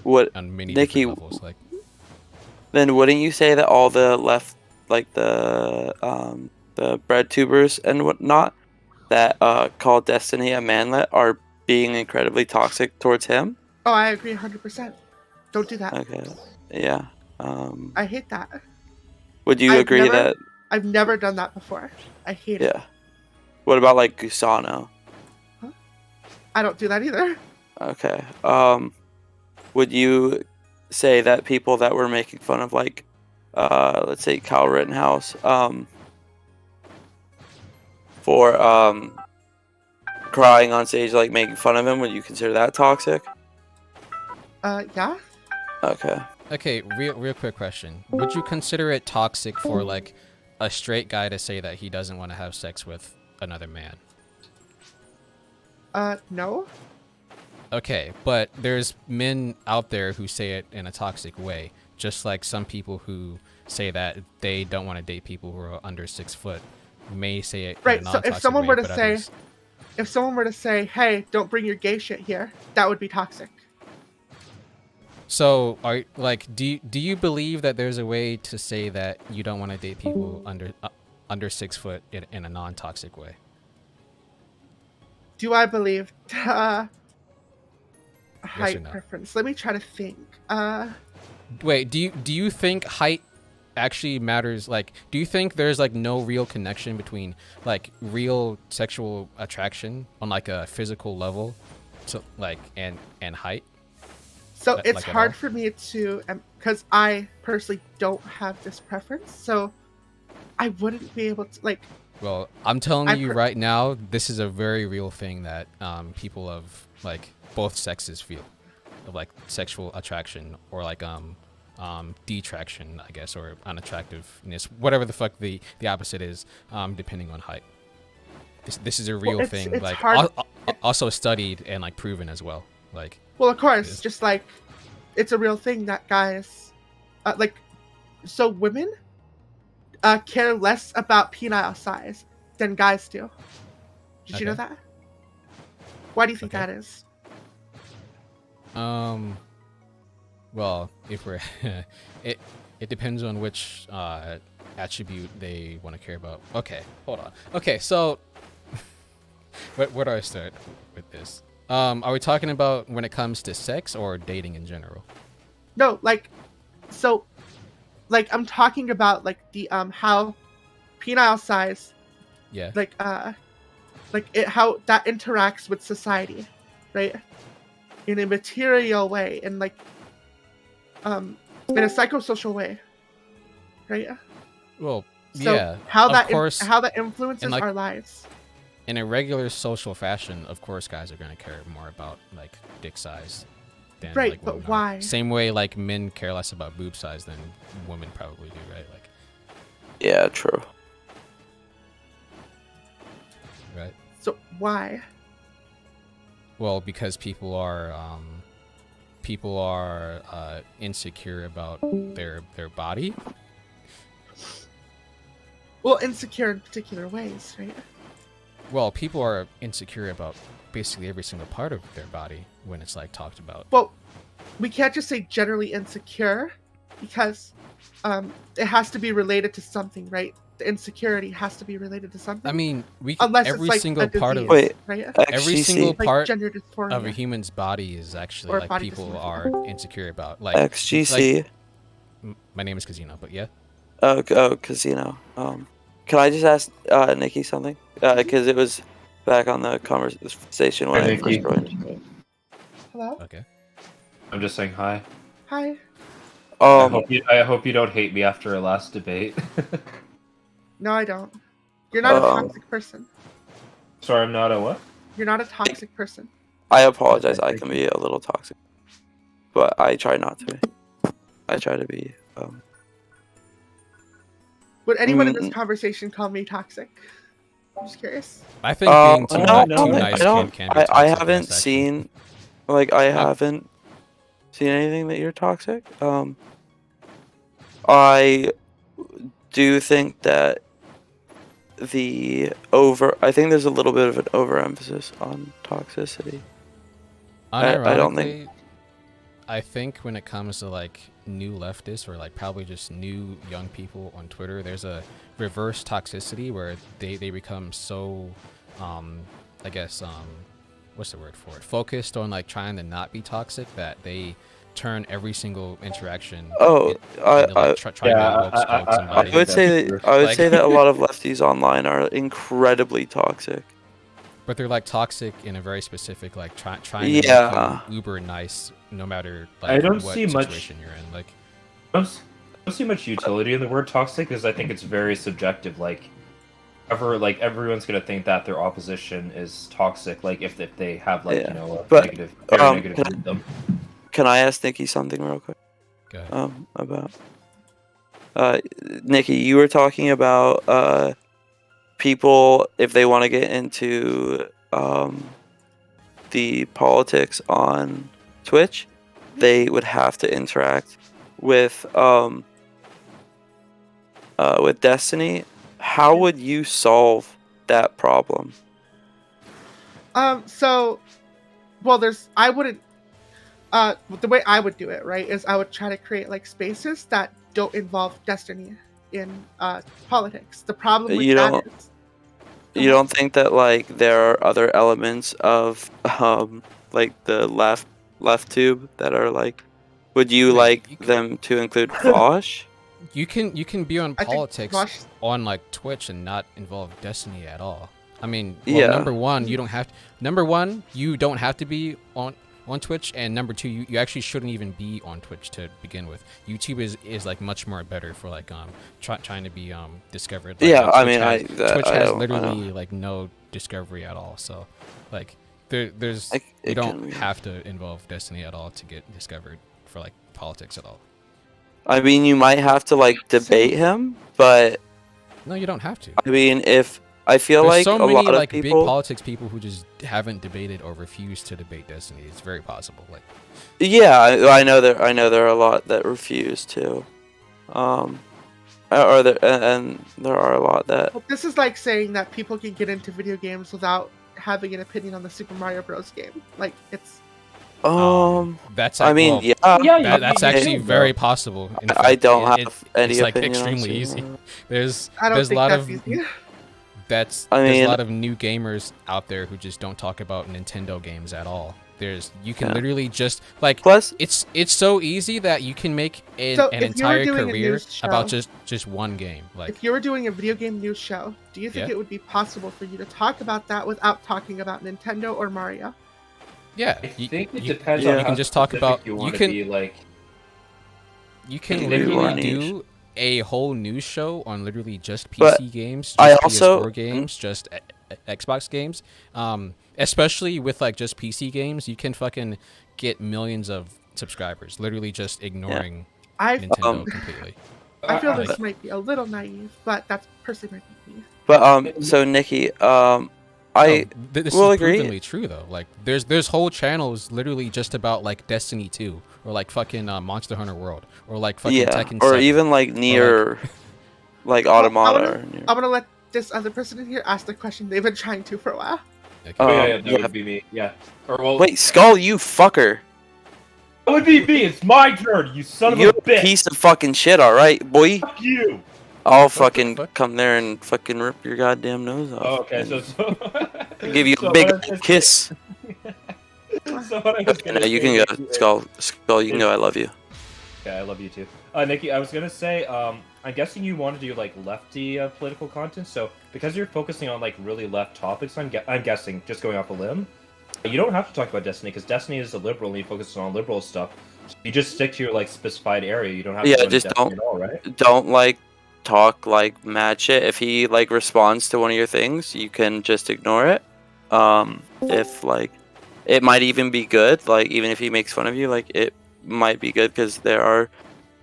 What, on many Nikki? different levels. Like, Then wouldn't you say that all the left, like the bread tubers and whatnot, that call Destiny a manlet are being incredibly toxic towards him? Oh, I agree 100%. Don't do that. Okay. Yeah. I hate that. Would you agree that? I've never done that before. I hate it. Yeah. What about like Gusano? I don't do that either. Okay. Would you say that people that were making fun of like, let's say Kyle Rittenhouse, for crying on stage, like making fun of him, would you consider that toxic? Yeah. Okay. okay, real quick question: would you consider it toxic for like a straight guy to say that he doesn't want to have sex with another man? No. Okay, but there's men out there who say it in a toxic way, just like some people who say that they don't want to date people who are under 6 foot may say it Right. in a So non-toxic if someone way, were to but say, others- "Hey, don't bring your gay shit here," that would be toxic. So, do you believe that there's a way to say that you don't want to date people under 6 foot in a non-toxic way? Do I believe height or no? preference? Let me try to think. Wait, do you think height actually matters? Like, do you think there's like no real connection between like real sexual attraction on like a physical level, to like and height? So it's Like, at hard all? for me to, because I personally don't have this preference, so I wouldn't be able to like. Well, I'm telling you per- right now, this is a very real thing that people of like both sexes feel, of like sexual attraction or like detraction, I guess, or unattractiveness, whatever the fuck the opposite is, depending on height. This is a real thing, it's like hard. also studied and like proven as well. Like, Well, of course, just like it's a real thing that guys, like, so women care less about penile size than guys do. Did you know that? Why do you think that is? Well, if we're it depends on which attribute they want to care about. Okay, hold on. Okay, so where do I start with this? Are we talking about when it comes to sex or dating in general? No, like, so, like, I'm talking about like the how penile size, Yeah. like it how that interacts with society, right? In a material way, and like in a psychosocial way, right? Well, So yeah. how of that course, how that influences in, like, our lives. in a regular social fashion, of course, guys are gonna care more about like dick size than Right, like but women are. why? Same way like men care less about boob size than women probably do, right? Like, Yeah, true. right? So why? Well, because people are insecure about their body. Well, insecure in particular ways, right? Well, people are insecure about basically every single part of their body when it's like talked about. Well, we can't just say generally insecure, because it has to be related to something, right? The insecurity has to be related to something. I mean, unless every it's like single a part disease, of Wait, right? every XGC? single Like part gender of a dysphoria. human's body is actually Or like body people dysmorphia. are insecure about. Like XGC. my name is Kazino, but yeah. Casino. Can I just ask Nikki something? Because it was back on the conversation when Hi, I first Nikki. joined. Hello. Okay. I'm just saying hi. Hi. I hope you don't hate me after our last debate. No, I don't. You're not a toxic person. Sorry, I'm not a what? You're not a toxic person. I apologize. I can be a little toxic, but I try not to be. I try to be. Would anyone in this conversation call me toxic? I'm just curious. I think being too, no, too nice can be toxic. I haven't yes, actually. seen, like, I haven't seen anything that you're toxic. I do think that I think there's a little bit of an overemphasis on toxicity. I don't think. I think when it comes to like new leftists or like probably just new young people on Twitter, there's a reverse toxicity where they become so, I guess, what's the word for it? Focused on like trying to not be toxic that they turn every single interaction. I would say that a lot of lefties online are incredibly toxic. But they're like toxic in a very specific, like trying to make you uber nice, no matter like I don't what see situation you're in. Like, I don't see much utility in the word toxic because I think it's very subjective. Like, everyone's gonna think that their opposition is toxic. Like if they have like negative in them. Can I ask Nikki something real quick? Go ahead. About Nikki, you were talking about people, if they want to get into the politics on Twitch, they would have to interact with Destiny. How would you solve that problem? So, well, I wouldn't. The way I would do it, right, is I would try to create like spaces that don't involve Destiny in politics. The problem with that is. You don't think that like there are other elements of like the left tube that are like, would you like them to include Vosh? You can be on I think politics Rush- on like Twitch and not involve Destiny at all. I mean, well, Yeah. number one, you don't have to be on Twitch, and number two, you actually shouldn't even be on Twitch to begin with. YouTube is like much more better for like trying to be discovered. Like, Yeah, I Twitch mean, has, Twitch I has don't- I literally don't- like no discovery at all. So, like, there's It you can don't be. have to involve Destiny at all to get discovered for like politics at all. I mean, you might have to like debate him, but No, you don't have to. I mean, if I feel There's like so a many lot like of people, big politics people who just haven't debated or refuse to debate Destiny. It's very possible. Like, yeah, I know there are a lot that refuse to, or there and there are a lot that. This is like saying that people can get into video games without having an opinion on the Super Mario Bros. Game. Like, it's. that's I mean, well, yeah, that's actually very possible. In I fact, don't have any it's like opinion on extremely Super easy. Mario. There's I don't there's a think lot that's of easy. there's mean- a lot of new gamers out there who just don't talk about Nintendo games at all. You can Yeah. literally just like Plus, it's so easy that you can make So an if you were entire doing a career news about show- just one game. Like, If you were doing a video game news show, do you think Yeah. it would be possible for you to talk about that without talking about Nintendo or Mario? yeah, I you, think it you- depends you on can how just talk specific about you you want to can be like. you can Maybe literally one do a whole news show on literally just But PC games, just I also- PS4 games, just Xbox games. Especially with like just PC games, you can fucking get millions of subscribers literally just ignoring Nintendo completely. I feel this might be a little naive, but that's personally my opinion. But so Nikki, I This will is agree. provenly true though. Like there's whole channels literally just about like Destiny 2 or like fucking Monster Hunter World or like fucking Yeah, Tekken or 7, even like near, like Automata. I'm gonna let this other person in here ask the question they've been trying to for a while. Oh yeah, that would be me. Yeah. Or well, Wait, Skull, you fucker! that would be me. It's my turn. You son of You a bitch. piece of fucking shit, all right, boy. Fuck you. I'll fucking come there and fucking rip your goddamn nose off. Oh, okay, so give you so a big what I was- kiss. So what I was gonna No, you say, can go, Nikki, Skull. You can go. I love you. Okay, I love you too. Nikki, I was gonna say, I'm guessing you want to do like lefty political content. So because you're focusing on like really left topics, I'm guessing, just going off a limb, you don't have to talk about Destiny because Destiny is a liberal and you focus on liberal stuff. You just stick to your like specified area. You don't have to go into just Destiny don't at all, right? don't like talk like mad shit. If he like responds to one of your things, you can just ignore it. If like it might even be good. Like even if he makes fun of you, like it might be good because there are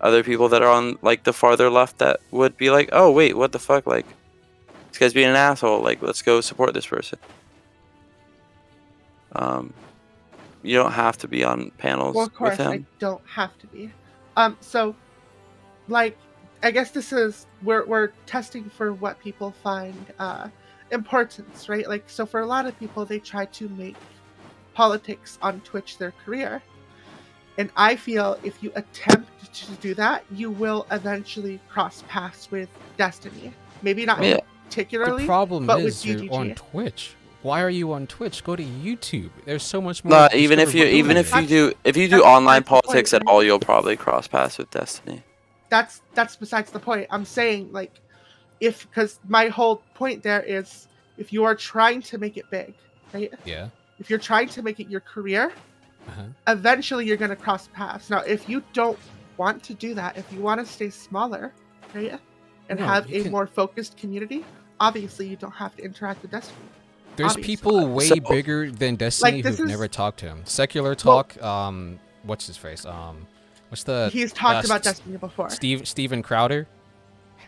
other people that are on like the farther left that would be like, oh wait, what the fuck, like this guy's being an asshole, like let's go support this person. You don't have to be on panels Well, of course, with I him. don't have to be. So, like, I guess this is we're testing for what people find importance, right? Like, so for a lot of people, they try to make politics on Twitch their career, and I feel if you attempt to do that, you will eventually cross paths with Destiny. Maybe not particularly, The problem but is with you're DGG. on Twitch. Why are you on Twitch? Go to YouTube. There's so much more. No, even if you do That's online the point, politics at right? all, you'll probably cross paths with Destiny. That's besides the point. I'm saying, like, because my whole point there is if you are trying to make it big, right? Yeah. If you're trying to make it your career, Uh-huh. eventually you're going to cross paths. Now, if you don't want to do that, if you want to stay smaller, right, and No, have you a can- more focused community, obviously you don't have to interact with Destiny. There's Obviously. people way bigger than Destiny this who've is- never talked to him. Secular Talk, what's his face? What's the? He's talked about Destiny before. Steven Crowder.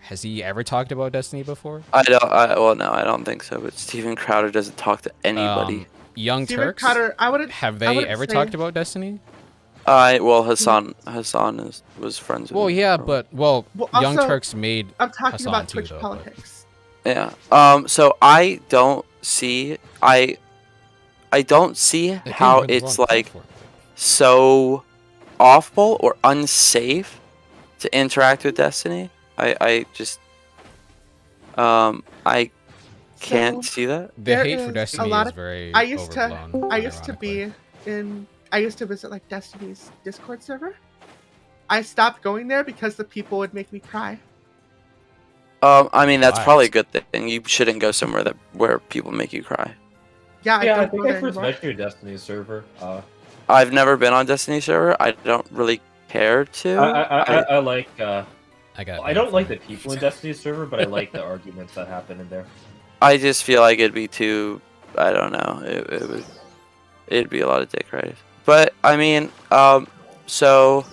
Has he ever talked about Destiny before? Well, no, I don't think so. But Steven Crowder doesn't talk to anybody. Young Steven Turks. Crowder, Have I they wouldn't ever say- talked about Destiny? Well, Hassan was friends with Well, him. yeah, but Young also, Turks made. I'm talking Hassan about too, Twitch though, but- politics. Yeah. So I don't see I don't see can't how even it's run like platform. so awful or unsafe to interact with Destiny. I just I can't So, see that. The there hate for is Destiny a lot is of, very I used to overblown, I used to ironically. be in I used to visit like Destiny's Discord server, I stopped going there because the people would make me cry. I mean, that's Why? probably a good thing. You shouldn't go somewhere where people make you cry. Yeah, I Yeah, I don't think go I there first anymore. met your Destiny server. I've never been on Destiny server. I don't really care to. I like. I got. I don't like the people in Destiny server, but I like the arguments that happen in there. I just feel like it'd be too. I don't know. It'd be a lot of dick riding. But I mean, so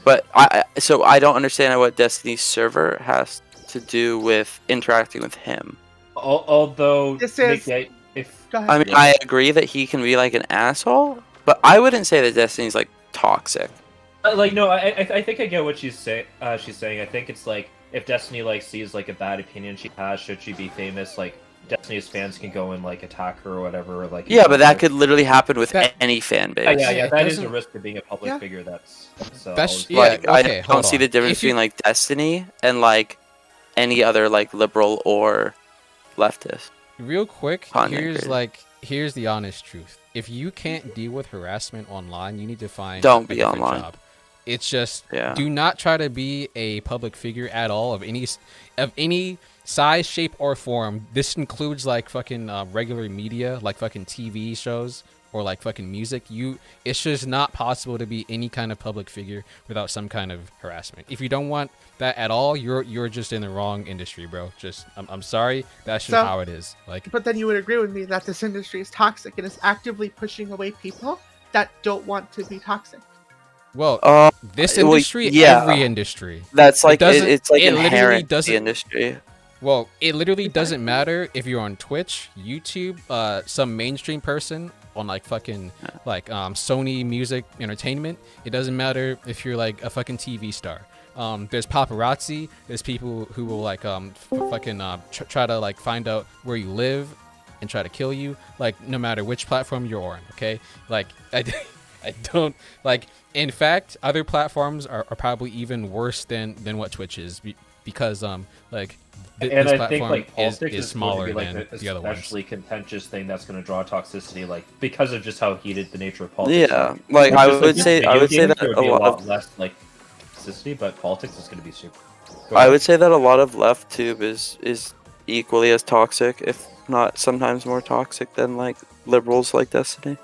I don't understand what Destiny server has to do with interacting with him. Although, This is. Nick, if I mean, I agree that he can be like an asshole, but I wouldn't say that Destiny's like toxic. like no, I think I get what she's saying. She's saying I think it's like if Destiny like sees like a bad opinion she has, should she be famous, like Destiny's fans can go and like attack her or whatever. Or, like Yeah, but that could literally happen with any fan base. Yeah, that is a risk of being a public figure. That's like I don't see the difference between like Destiny and like any other like liberal or leftist. Real quick, Content here's the honest truth. If you can't deal with harassment online, you need to find Don't a be different online. job. It's just Yeah. do not try to be a public figure at all of any size, shape, or form. This includes like fucking regular media, like fucking TV shows or like fucking music. It's just not possible to be any kind of public figure without some kind of harassment. If you don't want that at all, you're just in the wrong industry, bro. Just I'm sorry, that's just how it is. Like, But then you would agree with me that this industry is toxic and is actively pushing away people that don't want to be toxic. well, this industry, every industry. That's like doesn't- it's like it literally inherent to doesn't- the industry. Well, it literally doesn't matter if you're on Twitch, YouTube, some mainstream person on like fucking like Sony Music Entertainment. It doesn't matter if you're like a fucking TV star. There's paparazzi. There's people who will like fucking try to like find out where you live and try to kill you. Like no matter which platform you're on. Okay, like I don't like. In fact, other platforms are probably even worse than what Twitch is because like. And This I platform think like politics is is smaller going to be like than an the other ones. especially contentious thing that's going to draw toxicity, like because of just how heated the nature of politics. Yeah, are. like I Just, would say video games, that there would a be lot lot of less like toxicity, but politics is going to be super. Go I ahead. would say that a lot of left tube is equally as toxic, if not sometimes more toxic than like liberals like Destiny.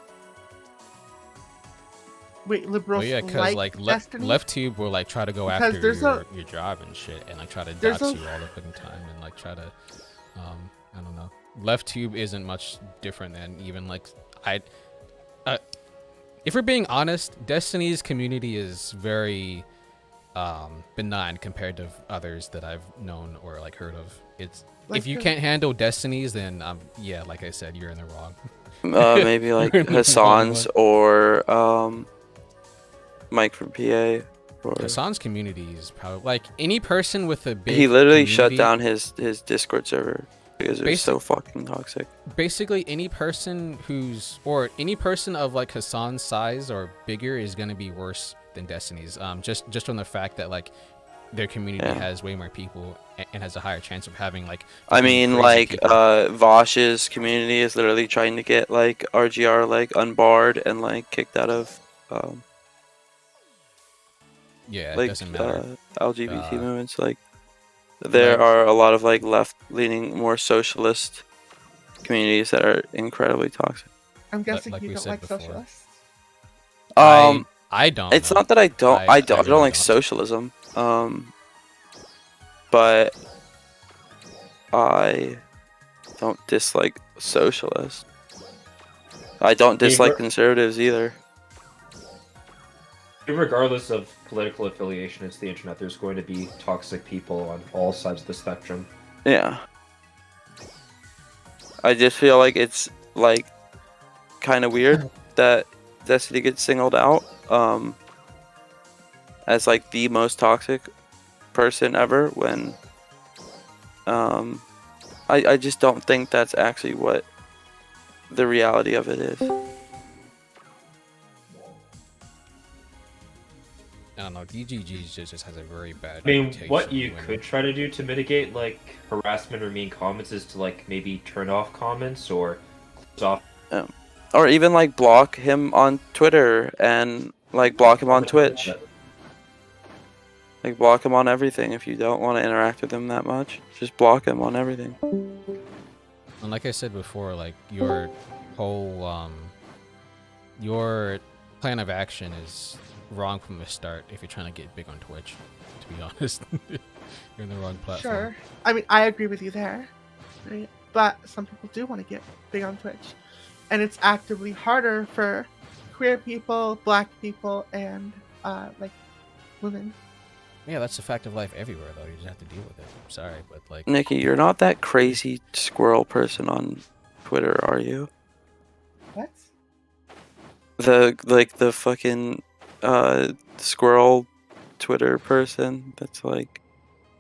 Wait, liberals Well, yeah, because like Destiny? left tube will like try to go Because after there's your job and shit, and like try to there's dox a- you all the fucking time, and like try to, I don't know. Left tube isn't much different than even like if we're being honest, Destiny's community is very benign compared to others that I've known or like heard of. It's Like if you the- can't handle Destiny's, then yeah, like I said, you're in the wrong. Maybe like You're in the wrong Hassan's one. or Mike from PA. Or Hassan's community is probably like any person with a big. he literally shut community- down his Discord server because it was so fucking toxic. Basically, any person any person of like Hassan's size or bigger is gonna be worse than Destiny's. Just from the fact that like their community Yeah. has way more people and has a higher chance of having like. I fucking mean, crazy like people. Vosh's community is literally trying to get like RGR like unbarred and like kicked out of Yeah, it like doesn't matter. LGBT movements. Like there are a lot of like left-leaning, more socialist communities that are incredibly toxic. I'm guessing like you we don't said like before. socialists. I don't. It's know. not that I don't. I don't really like socialism. But I don't dislike socialists. I don't dislike conservatives either. Regardless of political affiliation, it's the internet. There's going to be toxic people on all sides of the spectrum. Yeah. I just feel like it's like kind of weird that Destiny gets singled out as like the most toxic person ever when I just don't think that's actually what the reality of it is. I don't know. DGG just has a very bad. I mean, reputation what you when- could try to do to mitigate like harassment or mean comments is to like maybe turn off comments or close off. Or even like block him on Twitter and like block him on Twitch. Like, block them on everything if you don't want to interact with them that much. Just block them on everything. And like I said before, like your whole your plan of action is wrong from the start if you're trying to get big on Twitch, to be honest. You're in the wrong platform. Sure. I mean, I agree with you there, right? But some people do want to get big on Twitch. And it's actively harder for queer people, black people, and, like, women. Yeah, that's the fact of life everywhere, though. You just have to deal with it. I'm sorry, but, like... Nikki, you're not that crazy squirrel person on Twitter, are you? What? The fucking, squirrel Twitter person that's like...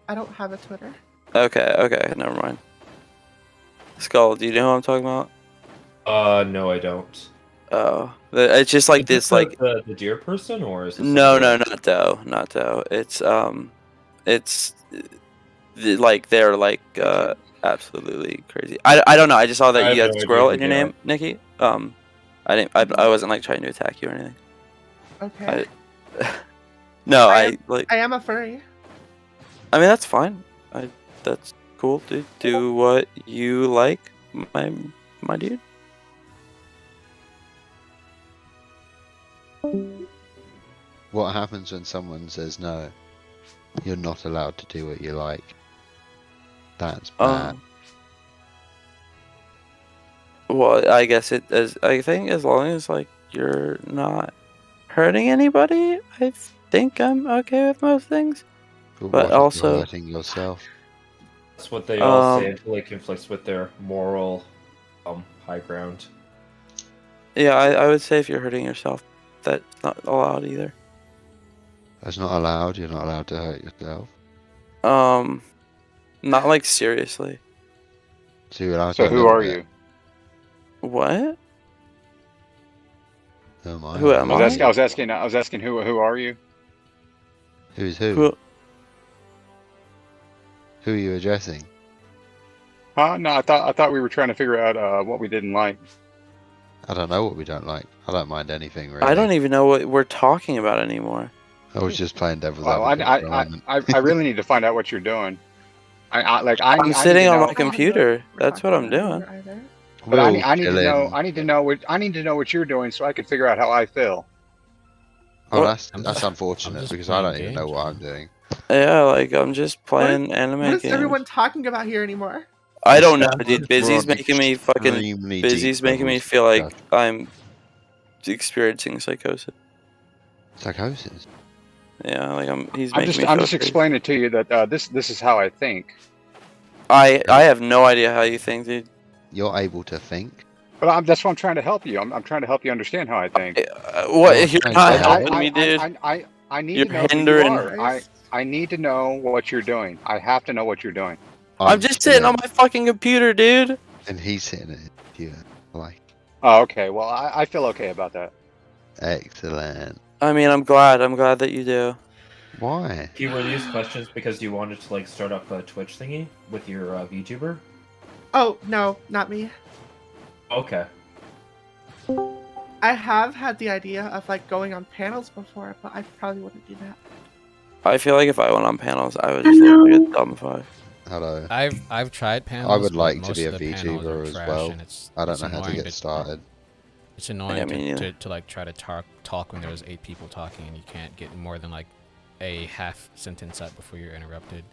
I don't have a Twitter. Okay, never mind. Skull, do you know who I'm talking about? No, I don't. Oh, it's just like Is this, like the deer person, or is it no, somebody else? not Doe. It's like they're like absolutely crazy. I don't know. I just saw I that have you had no idea squirrel who in your they name, are. Nikki. I wasn't like trying to attack you or anything. Okay. No, I like. I am a furry. I mean, that's fine. That's cool. Do what you like, my dude. What happens when someone says no? You're not allowed to do what you like. That's bad. Well, I guess I think as long as like you're not hurting anybody, I think I'm okay with most things. But But what if you're also, hurting yourself? That's what they all say until it conflicts with their moral high ground. yeah, I would say if you're hurting yourself, that's not allowed either. That's not allowed. You're not allowed to hurt yourself. Not like seriously. So you're allowed So to who little are bit. you? What? Who am I? Who am I I? was asking who are you? Who's who? Who are you addressing? Huh? No, I thought we were trying to figure out what we didn't like. I don't know what we don't like. I don't mind anything really. I don't even know what we're talking about anymore. I was just playing devil's Well, advocate for a moment. I really need to find out what you're doing. I'm sitting on my computer. That's what I'm doing. But I need to know. I need to know what you're doing so I can figure out how I feel. Oh, that's unfortunate because I don't even know what I'm doing. Yeah, like I'm just playing anime What is games. everyone talking about here anymore? I don't know, dude. We're Busy's on making me fucking. extremely Busy's deep making me levels feel of like I'm experiencing psychosis. Psychosis. Yeah, like he's I'm making just me. I'm feel just crazy. explaining to you that this is how I think. I have no idea how you think, dude. You're able to think. But that's why I'm trying to help you. I'm trying to help you understand how I think. What? You're not helping me, dude. I need You're to know who you hindering. are. I need to know what you're doing. I have to know what you're doing. I'm just sitting on my fucking computer, dude. And he's sitting at his computer. Like, Oh, okay. Well, I feel okay about that. excellent. I mean, I'm glad that you do. Why? Were these questions because you wanted to like start up a Twitch thingy with your VTuber? Oh, no, not me. Okay. I have had the idea of like going on panels before, but I probably wouldn't do that. I feel like if I went on panels, I would just look like a dumb fuck. Hello. I've tried panels. I would but like to most be a of the panels are VTuber as trash, well. and it's I don't know how to annoying get started. It's annoying Yeah, me neither. to like try to talk when there's 8 people talking and you can't get more than like a half sentence out before you're interrupted.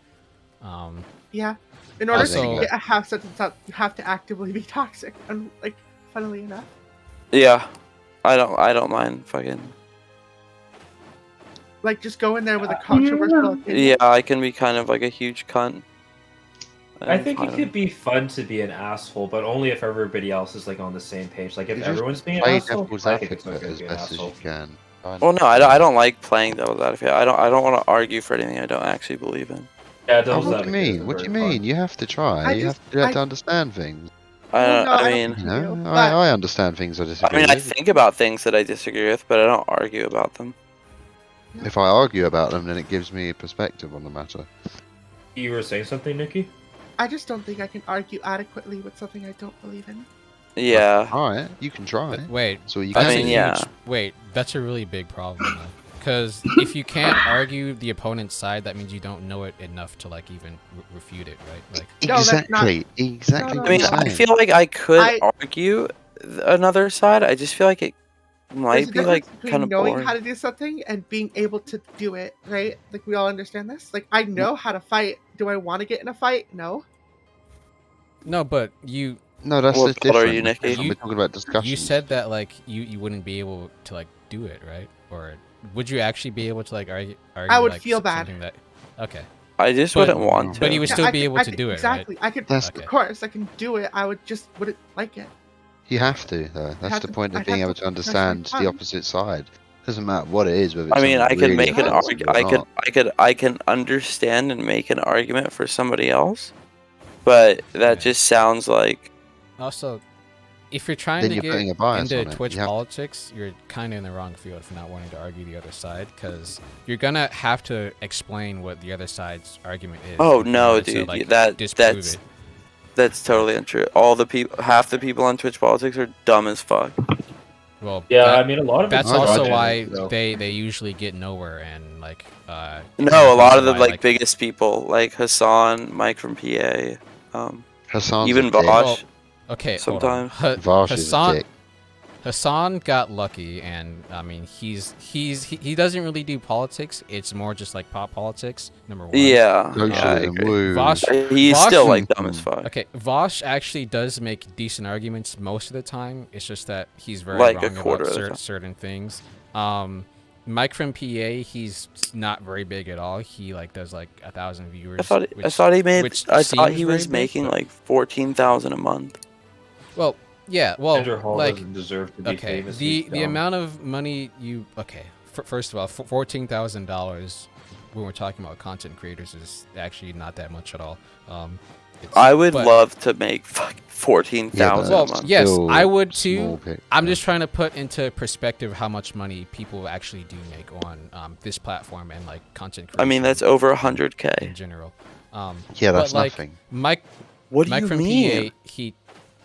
Yeah. In order Also- to get a half sentence out, you have to actively be toxic. And like, funnily enough. Yeah, I don't mind fucking. Like, just go in there with a controversial opinion. Yeah, I can be kind of like a huge cunt. I think it could be fun to be an asshole, but only if everybody else is like on the same page. Like if You just everyone's being an play asshole, devil's I think it's advocate okay as to be an best as asshole. you can. Well, no, I don't like playing devil's advocate. I don't want to argue for anything I don't actually believe in. Yeah, Oh, what do you mean? What do you mean? You have to try. You have to understand things. I mean, You know, I understand things I disagree I mean, I with. think about things that I disagree with, but I don't argue about them. If I argue about them, then it gives me a perspective on the matter. You were saying something, Nikki? I just don't think I can argue adequately with something I don't believe in. Yeah. Alright, you can try. Wait, So you that's can a do. huge, wait, that's a really big problem. Though. Because if you can't argue the opponent's side, that means you don't know it enough to like even refute it, right? Like Exactly. I mean, I feel like I could argue another side. I just feel like it There's might a be like difference kind between of knowing boring. how to do something and being able to do it, right? Like we all understand this. Like I know how to fight. Do I want to get in a fight? No. No, but you. No, that's What different. are you, Nikki? We're talking about discussions. You said that like you wouldn't be able to like do it, right? Or would you actually be able to like argue? I would like, feel bad. something that. Okay. I just wouldn't want to. But you would still be able to do it, exactly. right? I could. Of course, I can do it. I wouldn't like it. You have to, though. That's the point of I'd being have able to to understand press my the thumb. opposite side. Doesn't matter what it is. Whether it's I mean, I something can really make an impossible argument. or I can understand and make an argument for somebody else, but that just sounds like. Also, if you're trying Then to you're get putting a bias into on it. Twitch You have to- politics, you're kind of in the wrong field for not wanting to argue the other side, because you're gonna have to explain what the other side's argument is. Oh in no, order to, dude! like, disprove That's totally untrue. All the people, half the people on Twitch politics are dumb as fuck. Well, Yeah, that- I mean, a lot of that's it's also fraudulent, why so. they usually get nowhere and like. No, a lot of the why, like biggest people, like Hassan, Mike from PA, Hassan's even a dick. Vosh. Okay, hold on. sometimes. Vosh is a dick. Hassan got lucky, and I mean, he doesn't really do politics. It's more just like pop politics. Number one. Yeah, Socialism, woo. He's still like dumb as fuck. Okay, Vosh actually does make decent arguments most of the time. It's just that he's very Like a wrong quarter about of the time. certain things. Mike from PA, he's not very big at all. He like does like 1,000 viewers. I thought he which I thought seems he very was big, making but- like 14,000 a month. Well, yeah, well, Andrew Hall like, doesn't deserve to be okay, famous. the He's the dumb. amount of money you first of all, $14,000 when we're talking about content creators is actually not that much at all. I would but- love to make fucking 14,000 a Well, month. yes, Still I would small too. pick, I'm just trying to put into perspective how much money people actually do make on this platform and like content creation. I mean, that's over 100K in general. Yeah, that's but, like, nothing. Mike, What do Mike you from mean? PA, he.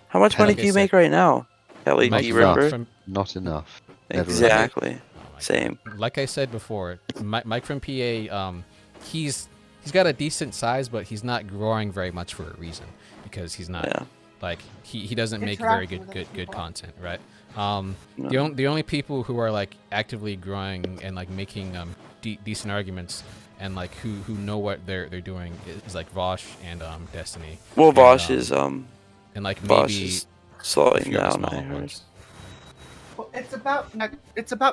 How much money like I do you said, make right now, Kelly? Mike Do you from- remember? from- Not enough. Never Exactly. Same. Like I said before, Mike from PA, he's got a decent size, but he's not growing very much for a reason because he's not like he doesn't make very good content, right? The only people who are like actively growing and like making decent arguments and like who know what they're doing is like Vosh and Destiny. Well, and, Vosh is and like Vosh maybe is a slowing few other down. smaller I heard. ones. Well, it's about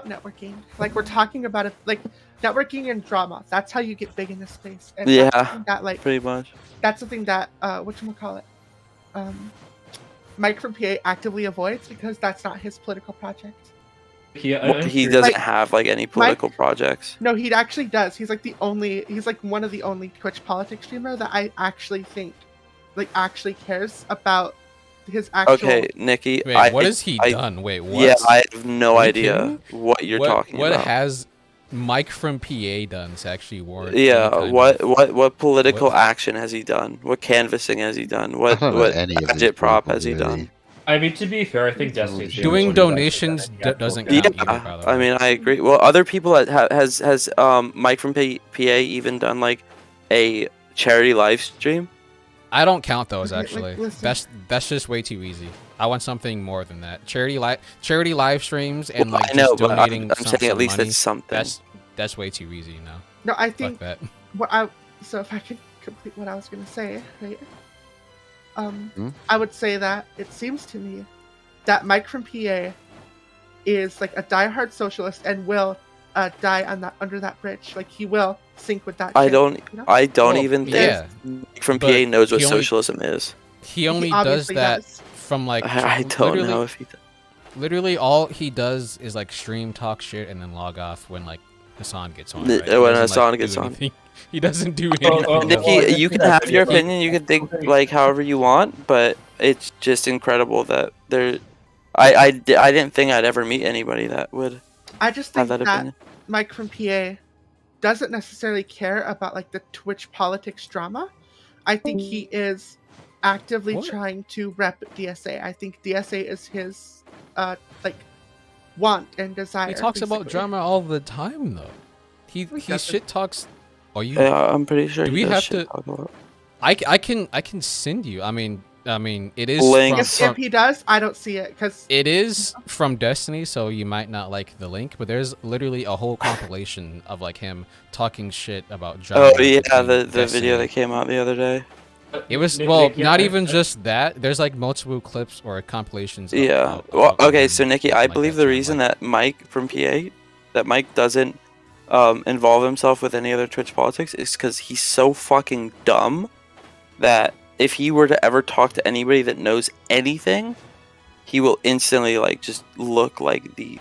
networking. Like we're talking about it, like networking and drama. That's how you get big in this space. And that's Yeah, something that, like, pretty much. that's the thing that whatchamacallit, Mike from PA actively avoids because that's not his political project. Well, he doesn't have like any political projects. No, he actually does. He's like one of the only Twitch politics streamer that I actually think actually cares about his actual. Okay, Nikki. Wait, what has he done? Wait, what? Yeah, I have no Are you idea kidding? what you're talking what about. What has Mike from PA done to actually warrant? Yeah, any kind what political action has he done? What canvassing has he done? What don't know what any of his agitprop has he political, done? I mean, to be fair, I think Destiny's Doing donations doesn't count either, by the way. I mean, I agree. Well, other people has Mike from PA even done like a charity live stream? I don't count those Okay, actually. listen. That's just way too easy. I want something more than that. Charity live streams and Well, like I know, just but donating. I'm saying at least money, that's something. That's way too easy. No. No, I Fuck think that. so if I could complete what I was gonna say, right? I would say that it seems to me that Mike from PA is like a diehard socialist and will die on that under that bridge. Like he will sink with that. I ship, don't. you know? I don't Well, even think yeah. Mike from But PA knows what he only- socialism is. He only does obviously that does. from like. I don't literally- know if he. Literally, all he does is like stream, talk shit, and then log off when like Hassan gets on. When Right? He doesn't, Hassan do gets on. anything. He doesn't do anything. Nikki, you can have your opinion. You can think like however you want, but it's just incredible that there. I didn't think I'd ever meet anybody that would. I just have think that that opinion. Mike from PA doesn't necessarily care about like the Twitch politics drama. I think he is actively What? trying to rep DSA. I think DSA is his like want and desire. He talks about basically. drama all the time, though. He doesn't. shit talks. Are you? Yeah, I'm pretty sure. Do he we does have shit to? talk a lot. I can send you. I mean, it is Links. If he does, I don't see it because it is from Destiny, so you might not like the link, but there's literally a whole compilation of like him talking shit about drama. Oh yeah, between the Destiny. video that came out the other day. It was Nick, well, yeah, not even just that. There's like multiple clips or compilations. Yeah. Well, okay. So Nikki, I believe the reason that Mike from PA, that Mike doesn't involve himself with any other Twitch politics is because he's so fucking dumb that if he were to ever talk to anybody that knows anything, he will instantly like just look like the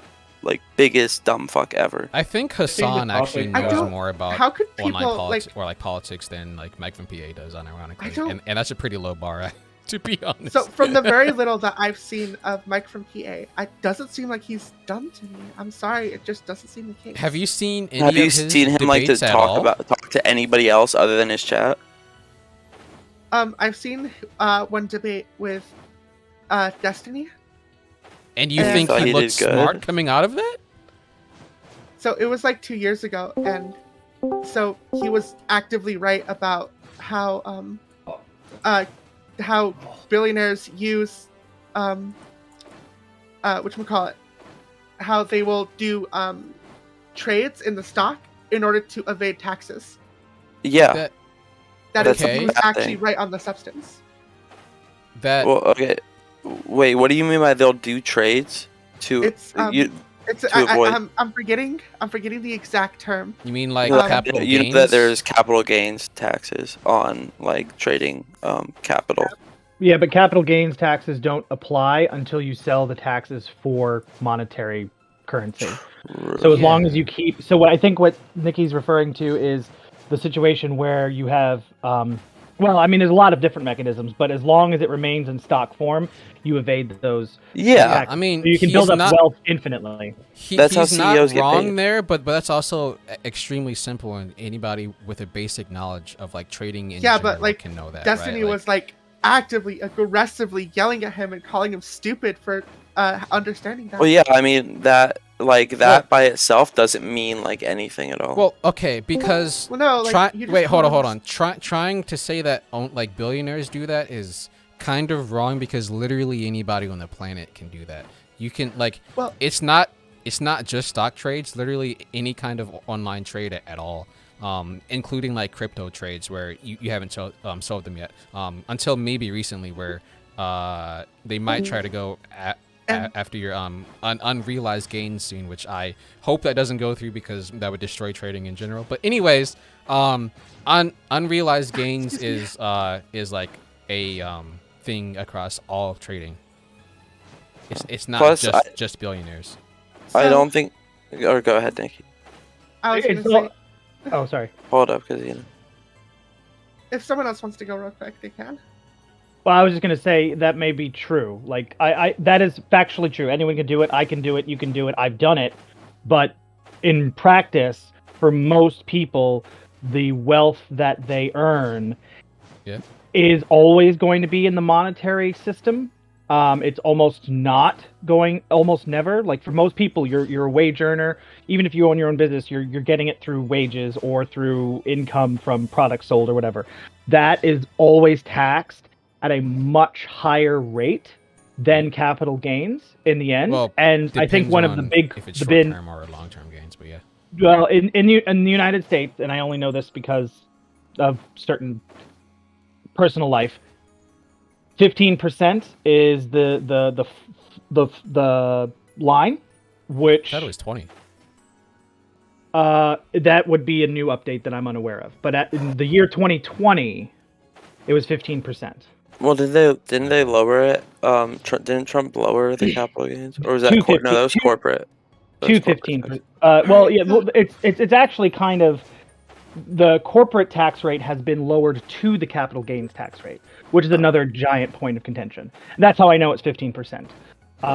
biggest dumb fuck ever. I think Hassan actually knows more about how could online people, politics or like politics than like Mike from PA does, unironically. I don't- And that's a pretty low bar, to be honest. So from the very little that I've seen of Mike from PA, it doesn't seem like he's dumb to me. I'm sorry, it just doesn't seem the case. Have you seen any Have you of his seen him like to debates at all? talk to anybody else other than his chat? I've seen one debate with Destiny. And you think he he looks did good? smart coming out of that? So it was like 2 years ago, and so he was actively right about how billionaires use whatchamacallit, how they will do trades in the stock in order to evade taxes. Yeah. That is Okay. he was Bad actually thing. right on the substance. That Well, okay. Wait, what do you mean by they'll do trades to It's to I, avoid? I'm forgetting the exact term. you mean like Well, capital you gains? know that there's capital gains taxes on like trading capital. Yeah, but capital gains taxes don't apply until you sell the taxes for monetary currency. So as long as you keep, so what I think what Nikki's referring to is the situation where you have, well, I mean, there's a lot of different mechanisms, but as long as it remains in stock form, you evade those. Yeah, taxes. I mean, So you can he's build up not- wealth infinitely. That's how he's not CEOs get wrong paid. there, but that's also extremely simple, and anybody with a basic knowledge of like trading in Yeah, general but like can know that. Destiny right? was like actively, aggressively yelling at him and calling him stupid for understanding that. Well, yeah, I mean that by itself doesn't mean like anything at all. Well, okay, because Well, no, like, you just wait, hold call on. Trying to say that like billionaires do that is kind of wrong because literally anybody on the planet can do that. You can like, Well- it's not just stock trades. Literally any kind of online trade at all, including like crypto trades where you haven't sold them yet. Until maybe recently where they might try to go after your unrealized gains soon, which I hope that doesn't go through because that would destroy trading in general. But anyways, unrealized gains is like a thing across all of trading. It's not Plus, just billionaires. I don't think. Or go ahead, Nikki. I was It's gonna say, Oh, sorry. Hold up, because you know. if someone else wants to go real quick, they can. Well, I was just gonna say that may be true. Like, I that is factually true. Anyone can do it. I can do it. You can do it. I've done it. But in practice, for most people, the wealth that they earn is always going to be in the monetary system. It's almost never. Like for most people, you're a wage earner. Even if you own your own business, you're getting it through wages or through income from products sold or whatever. That is always taxed at a much higher rate than capital gains in the end. Well, and I think depends one of the on big if it's the short bin term or long term gains, but yeah. well in the United States, and I only know this because of certain personal life. 15% is the line, which I thought it was 20. that would be a new update that I'm unaware of. But in the year 2020, it was 15%. Well, didn't they lower it? Didn't Trump lower the capital gains, or was that no? That was corporate. That was 215%. Well, yeah, well, it's actually kind of the corporate tax rate has been lowered to the capital gains tax rate, which is another giant point of contention. And that's how I know it's 15%,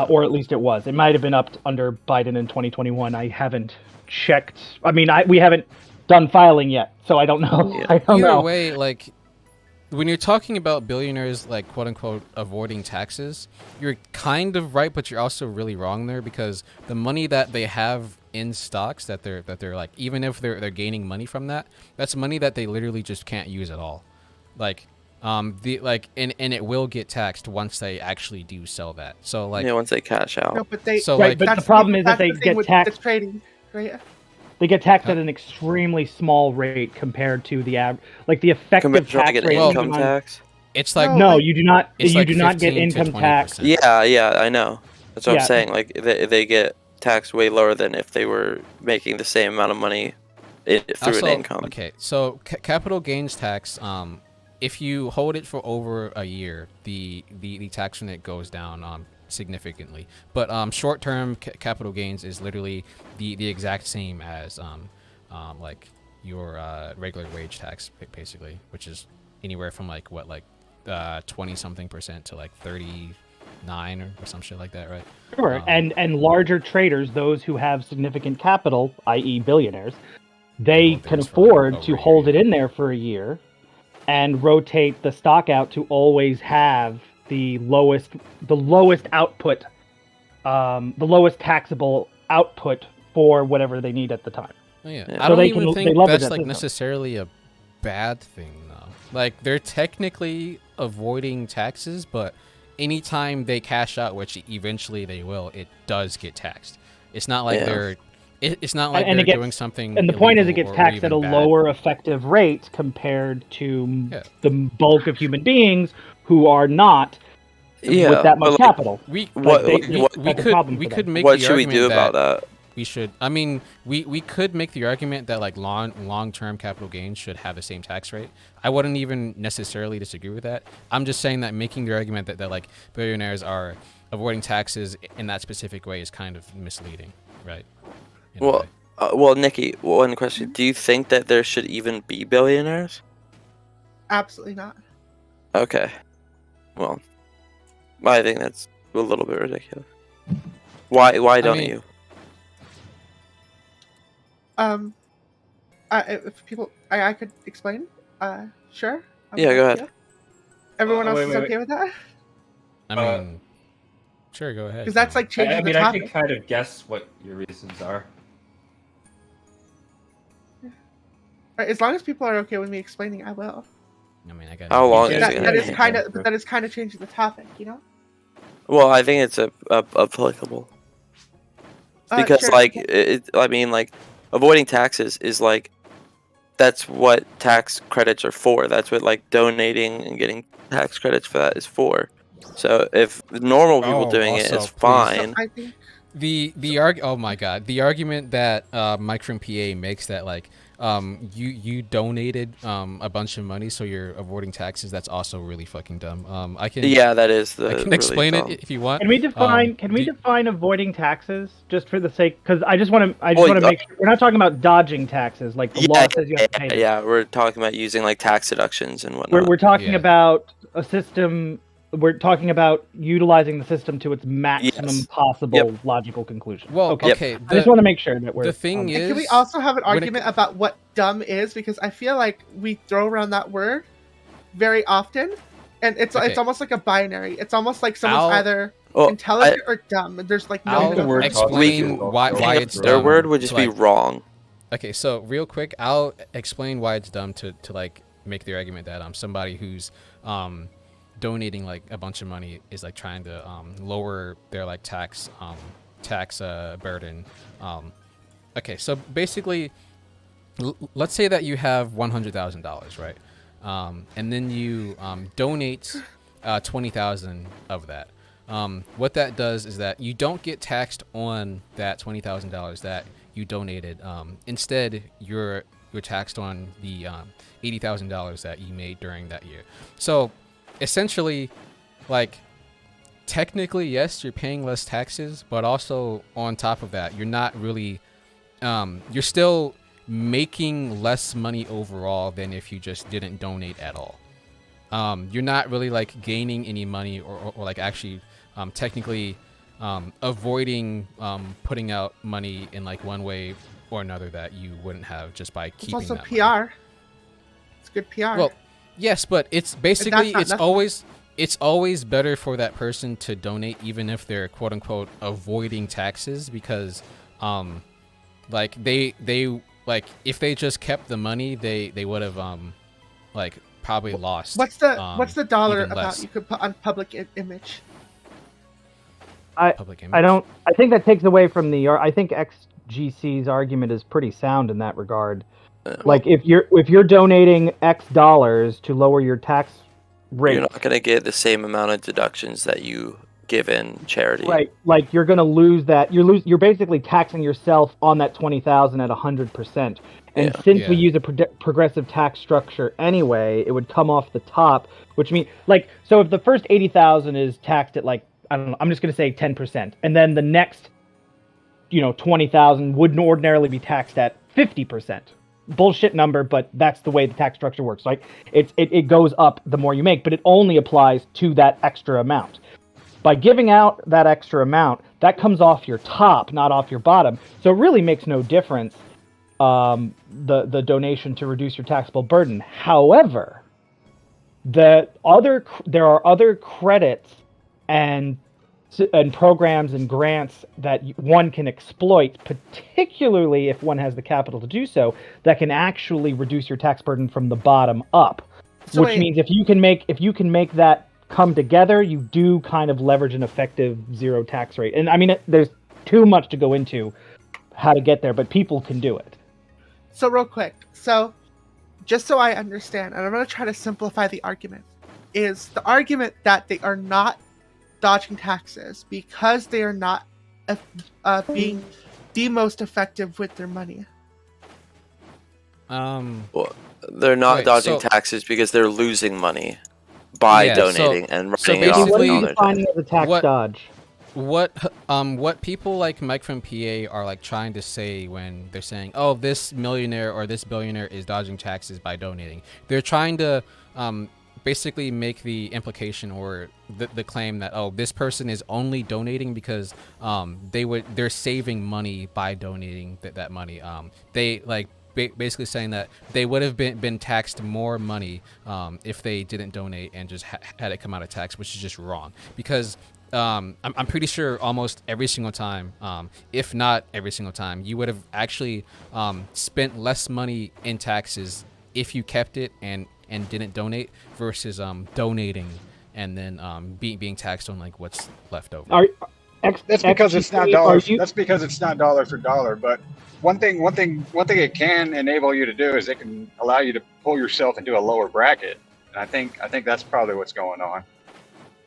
or at least it was. It might have been upped under Biden in 2021. I haven't checked. I mean, we haven't done filing yet, so I don't know. I don't Either know. way, like when you're talking about billionaires, like quote unquote avoiding taxes, you're kind of right, but you're also really wrong there, because the money that they have in stocks that they're like, even if they're gaining money from that, that's money that they literally just can't use at all. Like and it will get taxed once they actually do sell that. So like, yeah, once they cash out. No, but they, So, right, like, but the that's problem is that that's they the thing get with taxed. the trading, right? They get taxed at an extremely small rate compared to the like the effective Compared to tax get rate. income even on- tax. it's like No, you do not. it's You like do not get 15 to income tax. 20%. Yeah, I know. That's what Yeah. I'm saying. Like they get taxed way lower than if they were making the same amount of money through Also, an income. Okay, so capital gains tax, if you hold it for over a year, the tax on it goes down significantly. But short-term capital gains is literally the exact same as like your regular wage tax, basically, which is anywhere from like 20-something% to like 39 or some shit like that, right? Sure, and larger traders, those who have significant capital, i.e., billionaires, they can afford to hold it in there for a year and rotate the stock out to always have the lowest output, the lowest taxable output for whatever they need at the time. Oh, yeah. So I don't they even can- think they leverage that's that like system. necessarily a bad thing, though. Like, they're technically avoiding taxes, but anytime they cash out, which eventually they will, it does get taxed. It's not like it's not like And they're it gets- doing something. And the point is, it illegal gets or taxed even at a bad. lower effective rate compared to the bulk of human beings who are not with that much capital. We Like, we that's a problem could for them. make What the should we argument do about that? We should. I mean, we could make the argument that like long-term capital gains should have the same tax rate. I wouldn't even necessarily disagree with that. I'm just saying that making the argument that like billionaires are avoiding taxes in that specific way is kind of misleading, right? Well, Nikki, one question: do you think that there should even be billionaires? Absolutely not. Okay. Well, I think that's a little bit ridiculous. Why don't you? If people, I could explain. Sure. Yeah, go ahead. Everyone else wait, is wait, okay with that? I mean, sure, go ahead. Because that's like changing I mean, the I topic. can kind of guess what your reasons are. Right, as long as people are okay with me explaining, I will. I mean, I got. How long is it That, gonna that be? is kind of, but that is kind of changing the topic, you know. Well, I think it's applicable because, Sure. like, I mean, like, avoiding taxes is like that's what tax credits are for. That's what like donating and getting tax credits for that is for. So if normal people doing it is fine. I think Oh my god, the argument that Mike from PA makes that like you donated a bunch of money, so you're avoiding taxes. That's also really fucking dumb. I can that is I can explain it if you want. Can we define? Define avoiding taxes just for the sake? Because I just want to make sure we're not talking about dodging taxes. Like the law says you have to pay them. Yeah, we're talking about using like tax deductions and whatnot. We're talking about a system. We're talking about utilizing the system to its maximum possible logical conclusion. Well, okay. I just want to make sure that we're. The thing is, can we also have an argument about what dumb is? Because I feel like we throw around that word very often, and it's almost like a binary. It's almost like someone's either intelligent or dumb. And there's like no. I'll explain why it's their dumb. word would just be wrong. Okay, so real quick, I'll explain why it's dumb to like make the argument that somebody who's donating like a bunch of money is like trying to lower their like tax burden. Okay, so basically, let's say that you have $100,000, right? And then you donate 20,000 of that. What that does is that you don't get taxed on that $20,000 that you donated. Instead, you're taxed on the $80,000 that you made during that year. So essentially, like, technically, yes, you're paying less taxes, but also on top of that, you're not really, you're still making less money overall than if you just didn't donate at all. You're not really like gaining any money or like actually technically avoiding putting out money in like one way or another that you wouldn't have just by keeping It's also that PR. It's good PR. Well, Yes, but it's basically not nothing. it's always better for that person to donate even if they're quote unquote avoiding taxes, because like they like if they just kept the money, they would have like probably lost. What's the dollar even amount less. you could put on public image? Public image. I think that takes away from I think XGC's argument is pretty sound in that regard. Like if you're donating X dollars to lower your tax rate, you're not going to get the same amount of deductions that you give in charity. right? Like you're going to lose that. You're basically taxing yourself on that 20,000 at 100%. And since we use a progressive tax structure anyway, it would come off the top, which means so if the first 80,000 is taxed at I don't know, I'm just going to say 10%, and then the next 20,000 wouldn't ordinarily be taxed at 50%. Bullshit number, but that's the way the tax structure works. Like it goes up the more you make, but it only applies to that extra amount. By giving out that extra amount, that comes off your top, not off your bottom. So it really makes no difference, the donation to reduce your taxable burden. However, there are other credits and programs and grants that one can exploit, particularly if one has the capital to do so, that can actually reduce your tax burden from the bottom up. Which means if you can make that come together, you do kind of leverage an effective zero tax rate. And I mean, there's too much to go into how to get there, but people can do it. So real quick, just so I understand, and I'm going to try to simplify the argument, is the argument that they are not dodging taxes because they are not being the most effective with their money. Well, they're not dodging taxes because they're losing money by donating and writing it off. What are you defining as a tax dodge? What people like Mike from PA are like trying to say when they're saying, oh, this millionaire or this billionaire is dodging taxes by donating, they're trying to basically make the implication or the claim that, oh, this person is only donating because they're saving money by donating that money. They like basically saying that they would have been taxed more money if they didn't donate and just had it come out of tax, which is just wrong. Because I'm pretty sure almost every single time, if not every single time, you would have actually spent less money in taxes if you kept it and didn't donate versus donating and then being taxed on like what's left over. That's because it's not dollar. That's because it's not dollar for dollar. But one thing it can enable you to do is it can allow you to pull yourself into a lower bracket. And I think that's probably what's going on.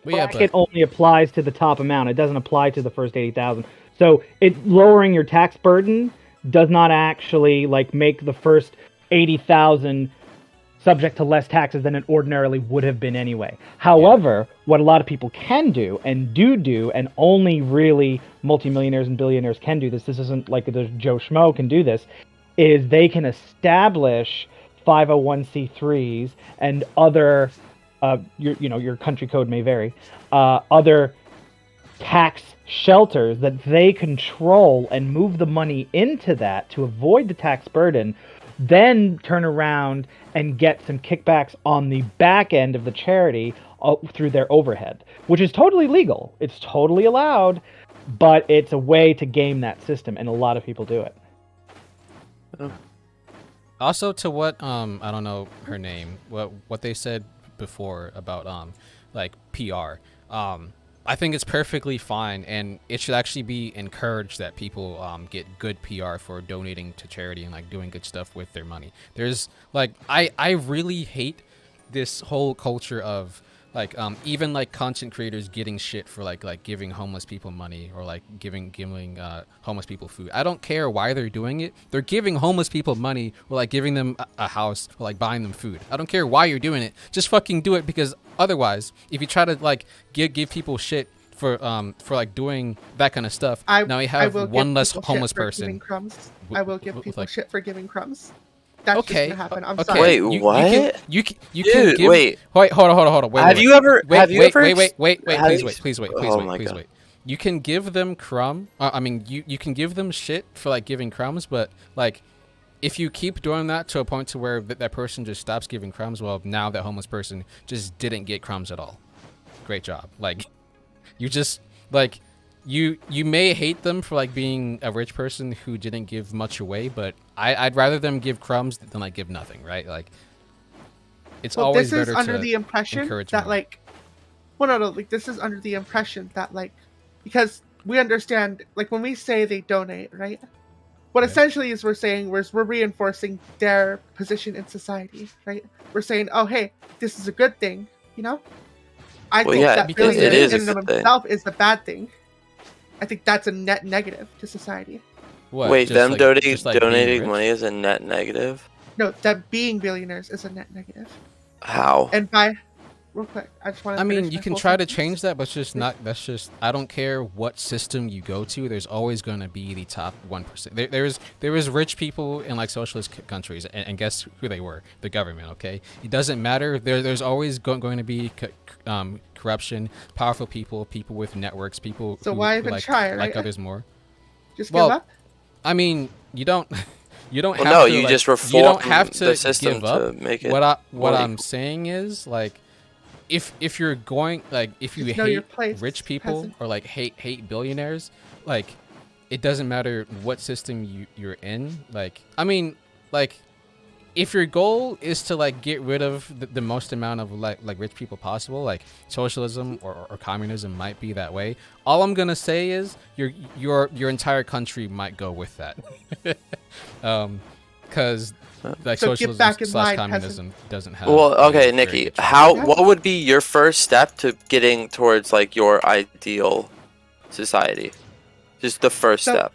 Bracket only applies to the top amount. It doesn't apply to the first 80,000. So lowering your tax burden does not actually like make the first 80,000 subject to less taxes than it ordinarily would have been anyway. However, what a lot of people can do and do, and only really multimillionaires and billionaires can do this isn't like the Joe Schmo can do this, is they can establish 501c3s and other, your country code may vary, other tax shelters that they control and move the money into that to avoid the tax burden, then turn around and get some kickbacks on the back end of the charity through their overhead, which is totally legal. It's totally allowed, but it's a way to game that system, and a lot of people do it. Also, to what I don't know her name, what they said before about like PR. I think it's perfectly fine, and it should actually be encouraged that people get good PR for donating to charity and like doing good stuff with their money. There's like I really hate this whole culture of like even like content creators getting shit for like giving homeless people money or like giving homeless people food. I don't care why they're doing it. They're giving homeless people money or like giving them a house or like buying them food. I don't care why you're doing it. Just fucking do it, because otherwise, if you try to like give people shit for like doing that kind of stuff, now you have one less homeless person. I will give people shit for giving crumbs. That's just gonna happen. I'm sorry. Wait, what? You can Dude, give. Wait, hold on. Wait, have you ever? Wait. Please wait. You can give them you can give them shit for like giving crumbs, but like if you keep doing that to a point to where that person just stops giving crumbs, well, now that homeless person just didn't get crumbs at all. Great job. Like, you just, like, you may hate them for, like, being a rich person who didn't give much away, but I'd rather them give crumbs than, like, give nothing, right? Like, it's always better to this is under the impression encourage that, more. like, well, no, like, this is under the impression that, like, because we understand, like, when we say they donate, right? What essentially is we're saying we're reinforcing their position in society, right? We're saying, oh, hey, this is a good thing, you know? I Well, think yeah, that because failure it is a in and of good thing. itself is a bad thing. I think that's a net negative to society. What, Wait, just them like- donating just like being donating rich? money is a net negative? No, that being billionaires is a net negative. How? And by, real quick, I just want to. I mean, you can try to change that, but it's just not. That's just. I don't care what system you go to. There's always going to be the top 1%. There was rich people in like socialist countries, and guess who they were? The government. Okay, it doesn't matter. There's always going to be corruption, powerful people with networks, people. So who why even like, try, like right? others more? Just Well, give up. I mean, you don't. You don't Well, have no, to. you like, just you don't reform have to the system give up. to make it what more I'm equal. saying is like, if you're going like if you Just know your hate place, rich people peasant. or like hate billionaires, like it doesn't matter what system you're in. Like I mean, like if your goal is to like get rid of the most amount of like rich people possible, like socialism or communism might be that way. All I'm gonna say is your entire country might go with that, because like So get socialism back in slash line, communism doesn't have. Well, a okay, very Nikki, good track how record. what would be your first step to getting towards like your ideal society? Just the first So- step.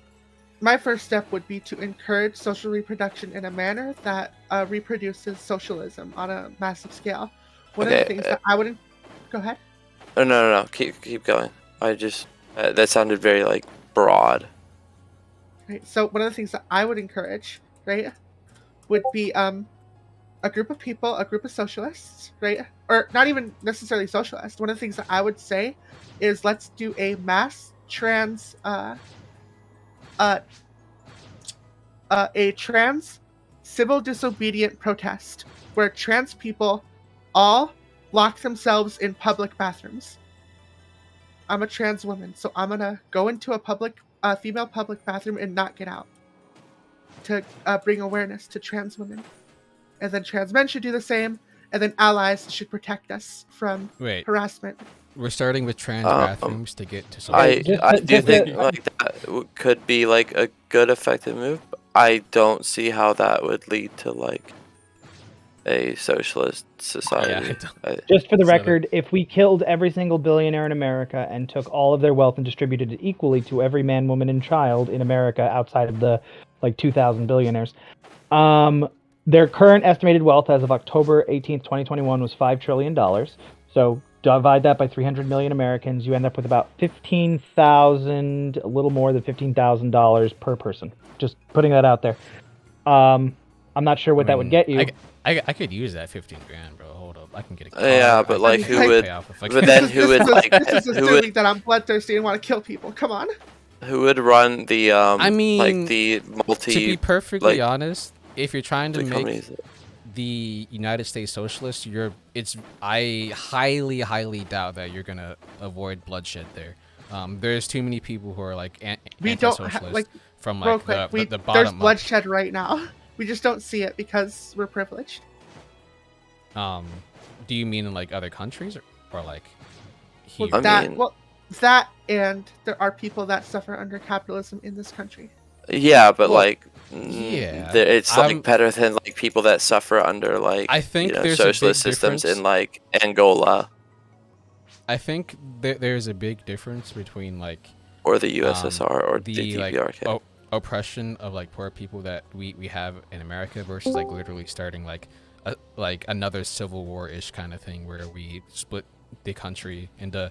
My first step would be to encourage social reproduction in a manner that reproduces socialism on a massive scale. One of Okay, the things that I would go ahead. Oh, no. Keep going. I just that sounded very like broad. Right. So one of the things that I would encourage, right, would be a group of people, a group of socialists, right, or not even necessarily socialists. One of the things that I would say is let's do a mass trans a trans civil disobedient protest where trans people all lock themselves in public bathrooms. I'm a trans woman, so I'm gonna go into a female public bathroom and not get out to bring awareness to trans women. And then trans men should do the same, and then allies should protect us from harassment. We're starting with trans bathrooms to get to. I do think like that could be like a good effective move. But I don't see how that would lead to like a socialist society. Just for the record, if we killed every single billionaire in America and took all of their wealth and distributed it equally to every man, woman, and child in America outside of the like 2,000 billionaires, their current estimated wealth as of October 18th, 2021 was $5 trillion. So divide that by 300 million Americans, you end up with about 15,000, a little more than $15,000 per person. Just putting that out there. I'm not sure what that would get you. I could use that 15 grand, bro. Hold up, I can get a car. Yeah, but like who would? But then who would like? This is Who assuming would? that I'm bloodthirsty and want to kill people. Come on. Who would run the I mean, like the multi? To be perfectly like, honest, if you're trying to the make companies- the United States socialist, I highly doubt that you're gonna avoid bloodshed there. There's too many people who are like We don't anti-socialist like from real like quick. the There's bottom up. bloodshed right now. We just don't see it because we're privileged. Do you mean in like other countries or like here? Well, that and there are people that suffer under capitalism in this country. Yeah, but Well, like, yeah, it's like better than like people that suffer under like I think there's a big socialist systems difference. in like Angola I think there's a big difference between like or the USSR or the like DPRK. Oppression of like poor people that we have in America versus like literally starting like another civil war-ish kind of thing where we split the country into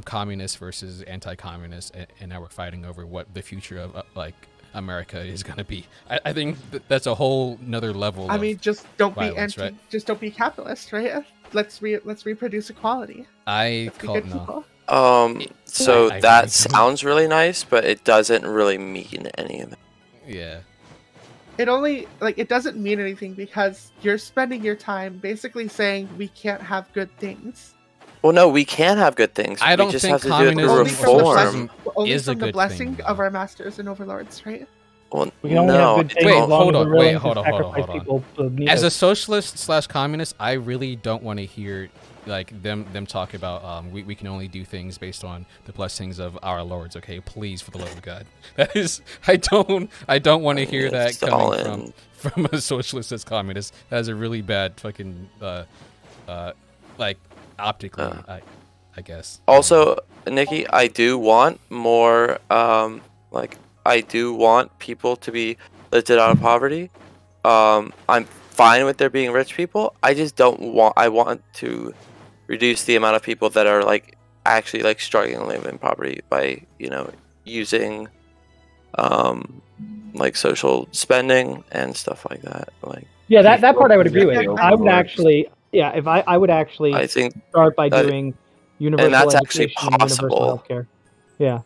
communist versus anti-communist, and now we're fighting over what the future of like America is going to be. I think that's a whole nother level. I mean, just don't violence, be right? just don't be capitalist, right? Let's reproduce equality. I Let's be call good no. people. So I that agree. sounds really nice, but it doesn't really mean any of it. Yeah. it only it doesn't mean anything because you're spending your time basically saying we can't have good things. Well, no, we can have good things. I don't we just think have to do it through communism or reform. socialism Only is a from the good blessing thing. of our masters and overlords, right? Well, We can only have good things Wait, as long hold as on. we're willing Wait, to hold on. sacrifice people beneath As a us. socialist / communist, I really don't want to hear them talk about we can only do things based on the blessings of our lords. Okay, please, for the love of God, that is I don't want to hear that coming from a socialist / communist. That is a really bad fucking optically. I guess. Also, Nikki, I do want more. I do want people to be lifted out of poverty. I'm fine with there being rich people. I just don't want. I want to reduce the amount of people that are actually struggling to live in poverty by using social spending and stuff like that. Yeah, that part I would agree with. I would actually, if I would actually I think start by that- doing universal and that's actually education and universal possible. healthcare. Yeah,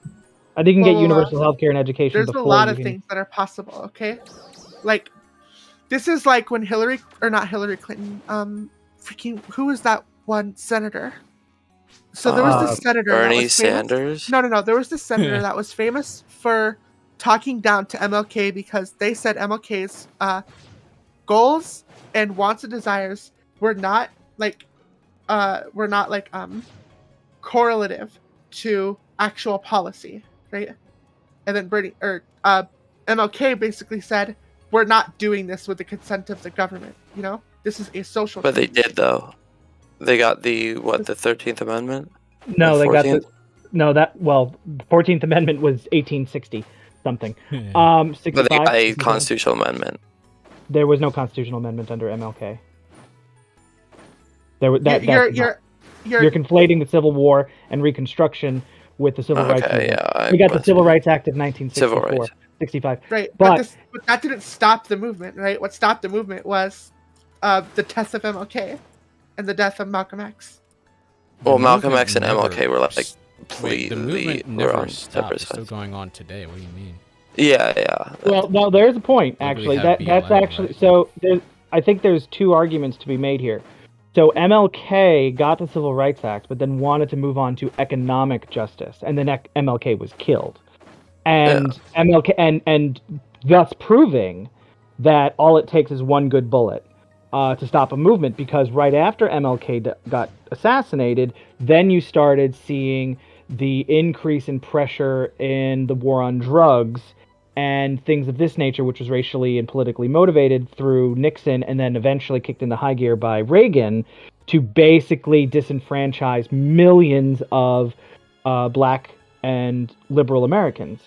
I think you can get Well, universal healthcare and education There's before a lot you of can... things that are possible. Okay, this is like when not Hillary Clinton, freaking who was that one senator? So there was this senator Bernie that was famous. Sanders? No. There was this senator that was famous for talking down to MLK because they said MLK's goals and wants and desires were not correlative to actual policy, right? And then MLK basically said, we're not doing this with the consent of the government. This is a social. But they did though. They got the 13th Amendment. No, Or they got 14th? the 14th Amendment was 1860 something. But 65. they got a constitutional amendment. There was no constitutional amendment under MLK. You're conflating the Civil War and Reconstruction with the Civil Rights Movement. Yeah, we got the Civil Rights Act of 1964, Civil rights. 65. Right, but that didn't stop the movement, right? What stopped the movement was the death of MLK and the death of Malcolm X. Well, Malcolm X and MLK were Wait, the movement were never on stopped. separate It's still sides. going on today. What do you mean? Yeah. Well, there's a point actually. have That's BLM, actually so. I think there's two arguments to be made here. So MLK got the Civil Rights Act, but then wanted to move on to economic justice, and then MLK was killed, and MLK and thus proving that all it takes is one good bullet to stop a movement. Because right after MLK got assassinated, then you started seeing the increase in pressure in the war on drugs and things of this nature, which was racially and politically motivated through Nixon, and then eventually kicked into high gear by Reagan to basically disenfranchise millions of black and liberal Americans.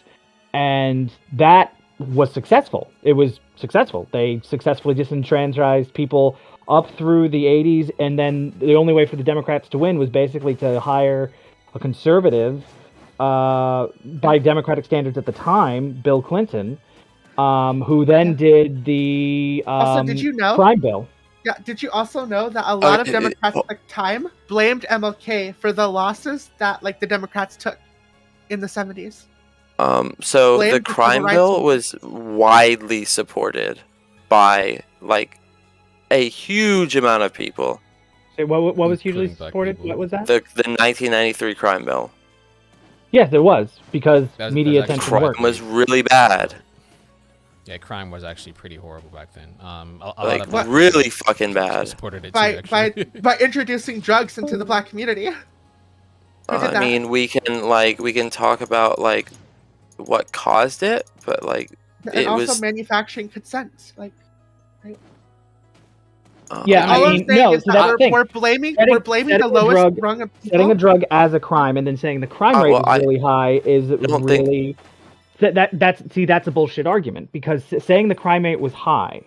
And that was successful. It was successful. They successfully disenfranchised people up through the 80s, and then the only way for the Democrats to win was basically to hire a conservative, by Democratic standards at the time, Bill Clinton, who then did the Also, did you know? crime bill. Yeah, did you also know that a lot of Democrats at the time blamed MLK for the losses that the Democrats took in the 70s? So Blamed the the crime civil rights bill was widely supported by a huge amount of people. Say, what was hugely supported? What was that? The 1993 crime bill. Yes, there was, because media that's attention Crime worked. was really bad. Yeah, crime was actually pretty horrible back then. A lot of Really fucking bad. supported it By too, actually. by introducing drugs into the black community. Who did I that? mean, we can talk about what caused it, but And it also was manufacturing consent. Yeah, all I I'm mean, saying no. is So that that's the thing. we're blaming Setting the a lowest drug, rung of people. setting a drug as a crime and then saying the crime rate is really high is don't think- really that's a bullshit argument, because saying the crime rate was high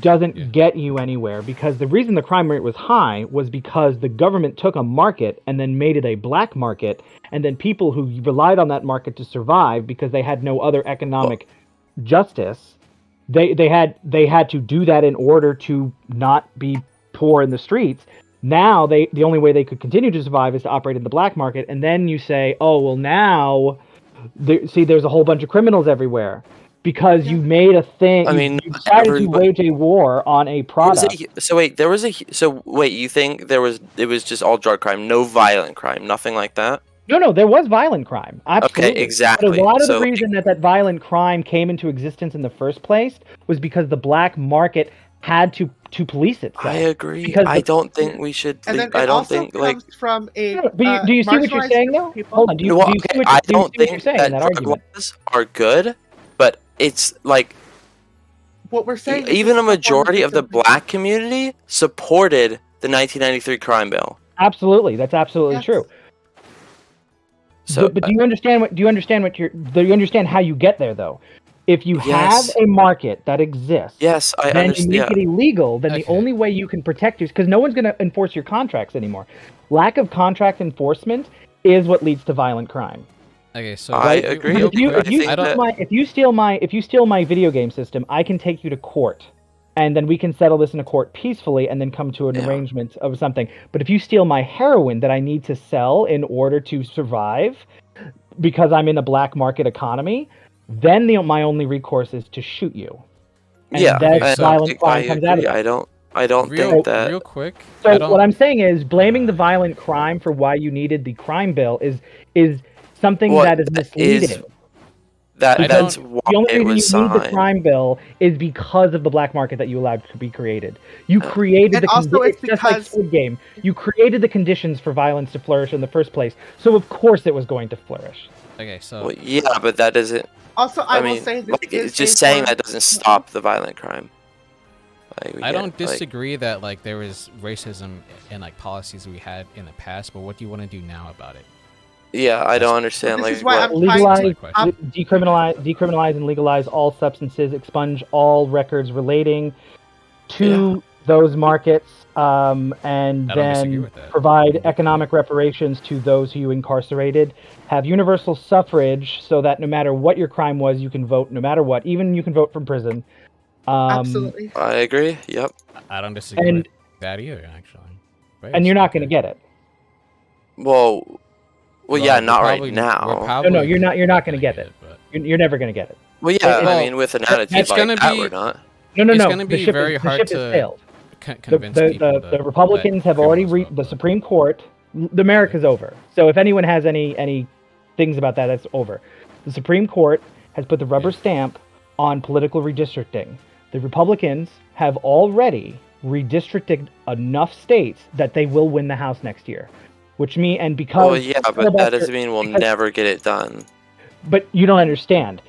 doesn't get you anywhere, because the reason the crime rate was high was because the government took a market and then made it a black market, and then people who relied on that market to survive because they had no other economic justice, they had to do that in order to not be poor in the streets. Now the only way they could continue to survive is to operate in the black market, and then you say, oh well, now there's a whole bunch of criminals everywhere. because you made a thing. I mean, you decided to everybody- wage a war on a product. So wait, you think it was just all drug crime, no violent crime, nothing like that? No, there was violent crime. Absolutely. Okay, exactly. But a lot of So, the reason that violent crime came into existence in the first place was because the black market had to police itself. I agree. Because I don't think we should. And then I it don't also think like. comes from a But do you see what you're marginalized saying group though? of people. Hold on. Do you, Well, do you okay, see what, I do you don't see what think you're saying that in that drug argument? laws are good, but it's like What we're saying is even this a is form majority of the discrimination. black community supported the 1993 crime bill. Absolutely, that's absolutely Yes. true. So, but do you understand what? Do you understand how you get there though? If you Yes. have a market that exists, Yes, I then you understand. make it Yeah. illegal. Then the only way you can protect you, because no one's going to enforce your contracts anymore. Lack of contract enforcement is what leads to violent crime. Okay, so I agree. Because if you steal my video game system, I can take you to court, and then we can settle this in a court peacefully, and then come to an arrangement of something. But if you steal my heroin that I need to sell in order to survive, because I'm in a black market economy, then my only recourse is to shoot you. And then violent crime comes out of that. I don't think that. Real quick. So what I'm saying is blaming the violent crime for why you needed the crime bill is something that is misleading. That's why the only it reason was you need the signed. crime bill is because of the black market that you allowed to be created. You created And the also it's just like because- Squid Game. You created the conditions for violence to flourish in the first place. So of course it was going to flourish. Okay, so Well, yeah, but that doesn't. Also, I will mean, say this like, is it's just a saying form- that doesn't stop the violent crime. Like, we I don't can't, like- disagree that like there was racism and like policies we had in the past, but what do you want to do now about it? Yeah, I don't understand. This Like, is why what? I'm Legalize, trying to- decriminalize and legalize all substances, expunge all records relating to those markets, and I don't disagree then with that. provide economic reparations to those who you incarcerated. Have universal suffrage so that no matter what your crime was, you can vote no matter what. Even you can vote from prison. Absolutely. I agree. Yep. I don't disagree And- with that either, actually. Right, And you're it's not okay. going to get it. Well, yeah, we're not probably- right now. No, you're not. You're not going to get it. You're never going to get it. Well, yeah, It- I mean, with an attitude it's like gonna that, be- we're not. No. It's The gonna be ship very is- hard the ship to has sailed. convince people. The Republicans have already reached the Supreme Court. The America's over. So if anyone has any things about that, that's over. The Supreme Court has put the rubber stamp on political redistricting. The Republicans have already redistricted enough states that they will win the House next year. Which and because Well, yeah, but that doesn't mean we'll never get it done. But you don't understand.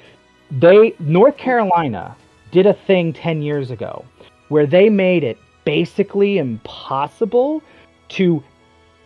North Carolina did a thing 10 years ago where they made it basically impossible to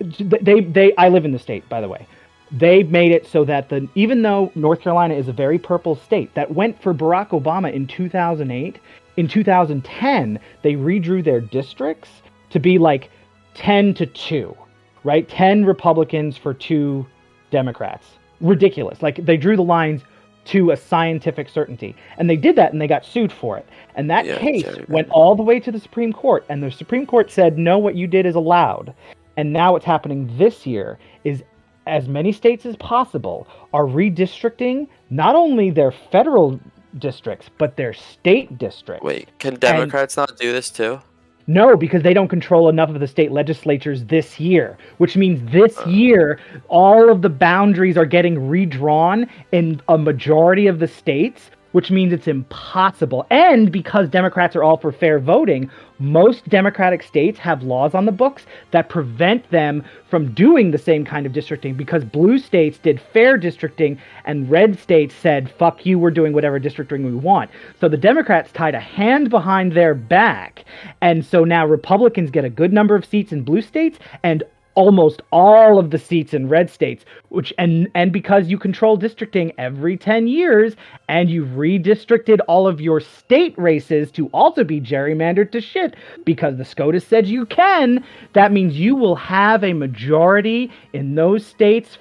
I live in the state, by the way. They made it so that even though North Carolina is a very purple state that went for Barack Obama in 2008, in 2010 they redrew their districts to be like 10-2, right? 10 Republicans for 2 Democrats. Ridiculous. Like they drew the lines to a scientific certainty. And they did that and they got sued for it. And that case went all the way to the Supreme Court. And the Supreme Court said, no, what you did is allowed. And now what's happening this year is as many states as possible are redistricting not only their federal districts, but their state districts. Wait, can Democrats not do this too? No, because they don't control enough of the state legislatures this year, which means this year, all of the boundaries are getting redrawn in a majority of the states, which means it's impossible. And because Democrats are all for fair voting, most Democratic states have laws on the books that prevent them from doing the same kind of districting because blue states did fair districting and red states said, fuck you, we're doing whatever districting we want. So the Democrats tied a hand behind their back. And so now Republicans get a good number of seats in blue states and almost all of the seats in red states, which and because you control districting every 10 years and you've redistricted all of your state races to also be gerrymandered to shit because the SCOTUS said you can, that means you will have a majority in those states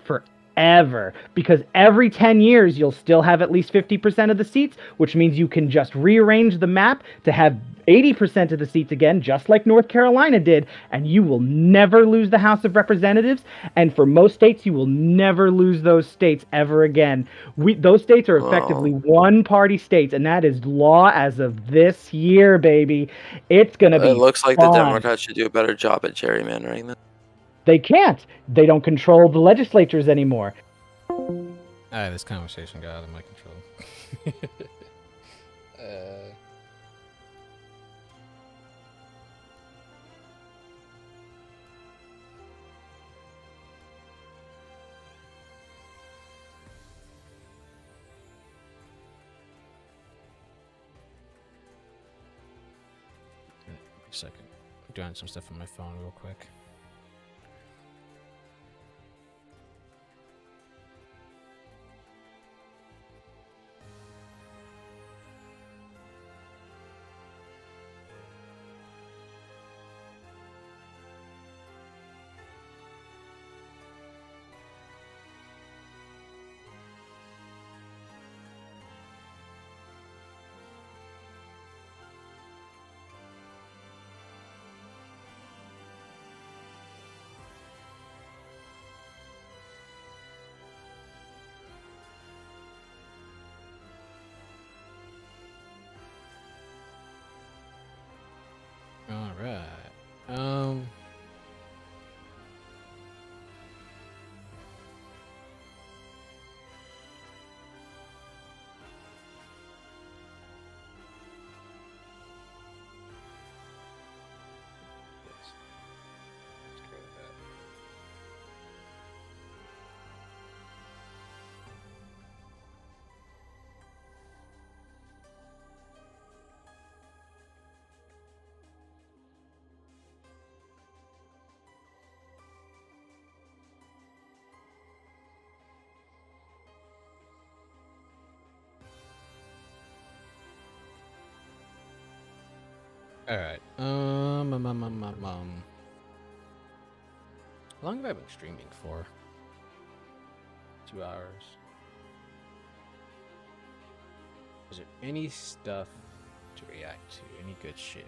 ever, because every 10 years you'll still have at least 50% of the seats, which means you can just rearrange the map to have 80% of the seats again, just like North Carolina did, and you will never lose the House of Representatives. And for most states, you will never lose those states ever again. Those states are effectively one-party states, and that is law as of this year, baby. It's gonna be It looks like fun. the Democrats should do a better job at gerrymandering this. They can't. They don't control the legislatures anymore. This conversation got out of my control. A second. I'm doing some stuff on my phone real quick. Alright. Alright. How long have I been streaming for? 2 hours. Is there any stuff to react to? Any good shit?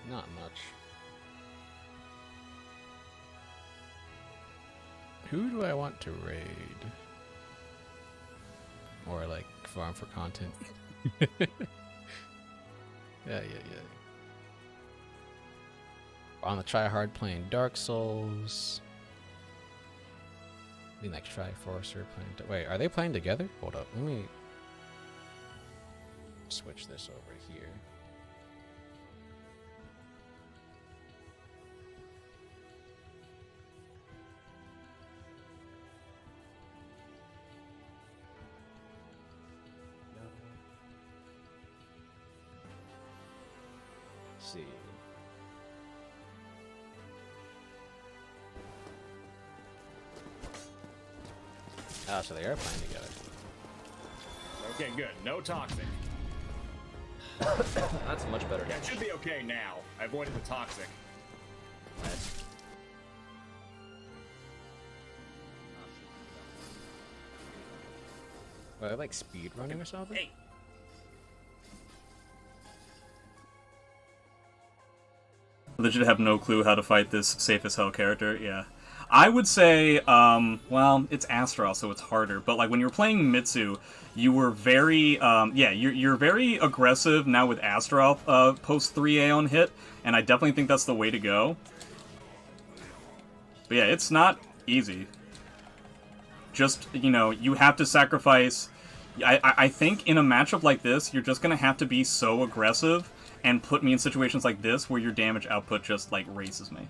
Not much. Who do I want to raid? Or like farm for content? Yeah. On the try-hard playing Dark Souls. I mean, like Triforce are playing. Wait, are they playing together? Hold up, let me switch this over here. Let's see. Oh, so they are playing together. Okay, good. No toxic. That's much better. Yeah, it should be okay now. I avoided the toxic. Nice. Are they like speed running or something? Hey. Legit have no clue how to fight this safe as hell character. Yeah. I would say, well, it's Astral, so it's harder. But like when you were playing Mitsu, you were very, you're very aggressive now with Astral post 3A on hit, and I definitely think that's the way to go. But yeah, it's not easy. Just, you know, you have to sacrifice. I think in a matchup like this, you're just gonna have to be so aggressive and put me in situations like this where your damage output just like races me.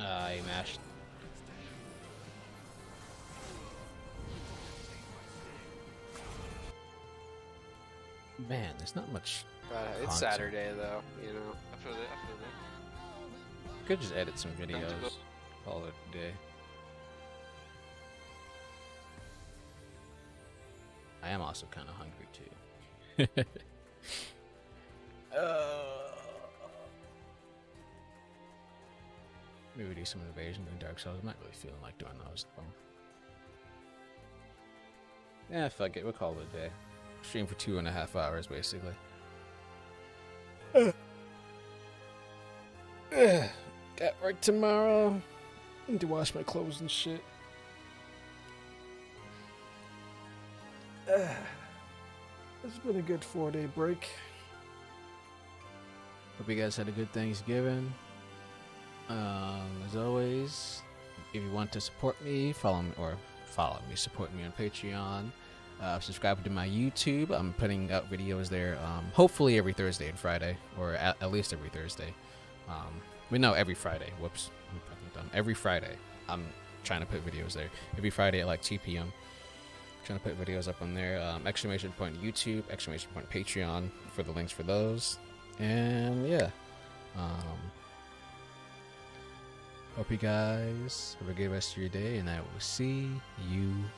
I mashed. Man, there's not much. It's content. Saturday though, you know. I feel it. Could just edit some videos. Call it a day. I am also kind of hungry too. Maybe do some invasion and Dark Souls. I'm not really feeling like doing those though. Yeah, fuck it. We'll call it a day. Stream for 2.5 hours basically. Got work tomorrow. Need to wash my clothes and shit. It's been a good 4-day break. Hope you guys had a good Thanksgiving. As always, if you want to support me, support me on Patreon. Subscribe to my YouTube. I'm putting out videos there, hopefully every Thursday and Friday, or at least every Thursday. No, every Friday. Whoops, I'm fucking dumb. Every Friday, I'm trying to put videos there. Every Friday at like 2 p.m. Trying to put videos up on there. Exclamation point YouTube, exclamation point Patreon for the links for those. And yeah. Hope you guys have a good rest of your day, and I will see you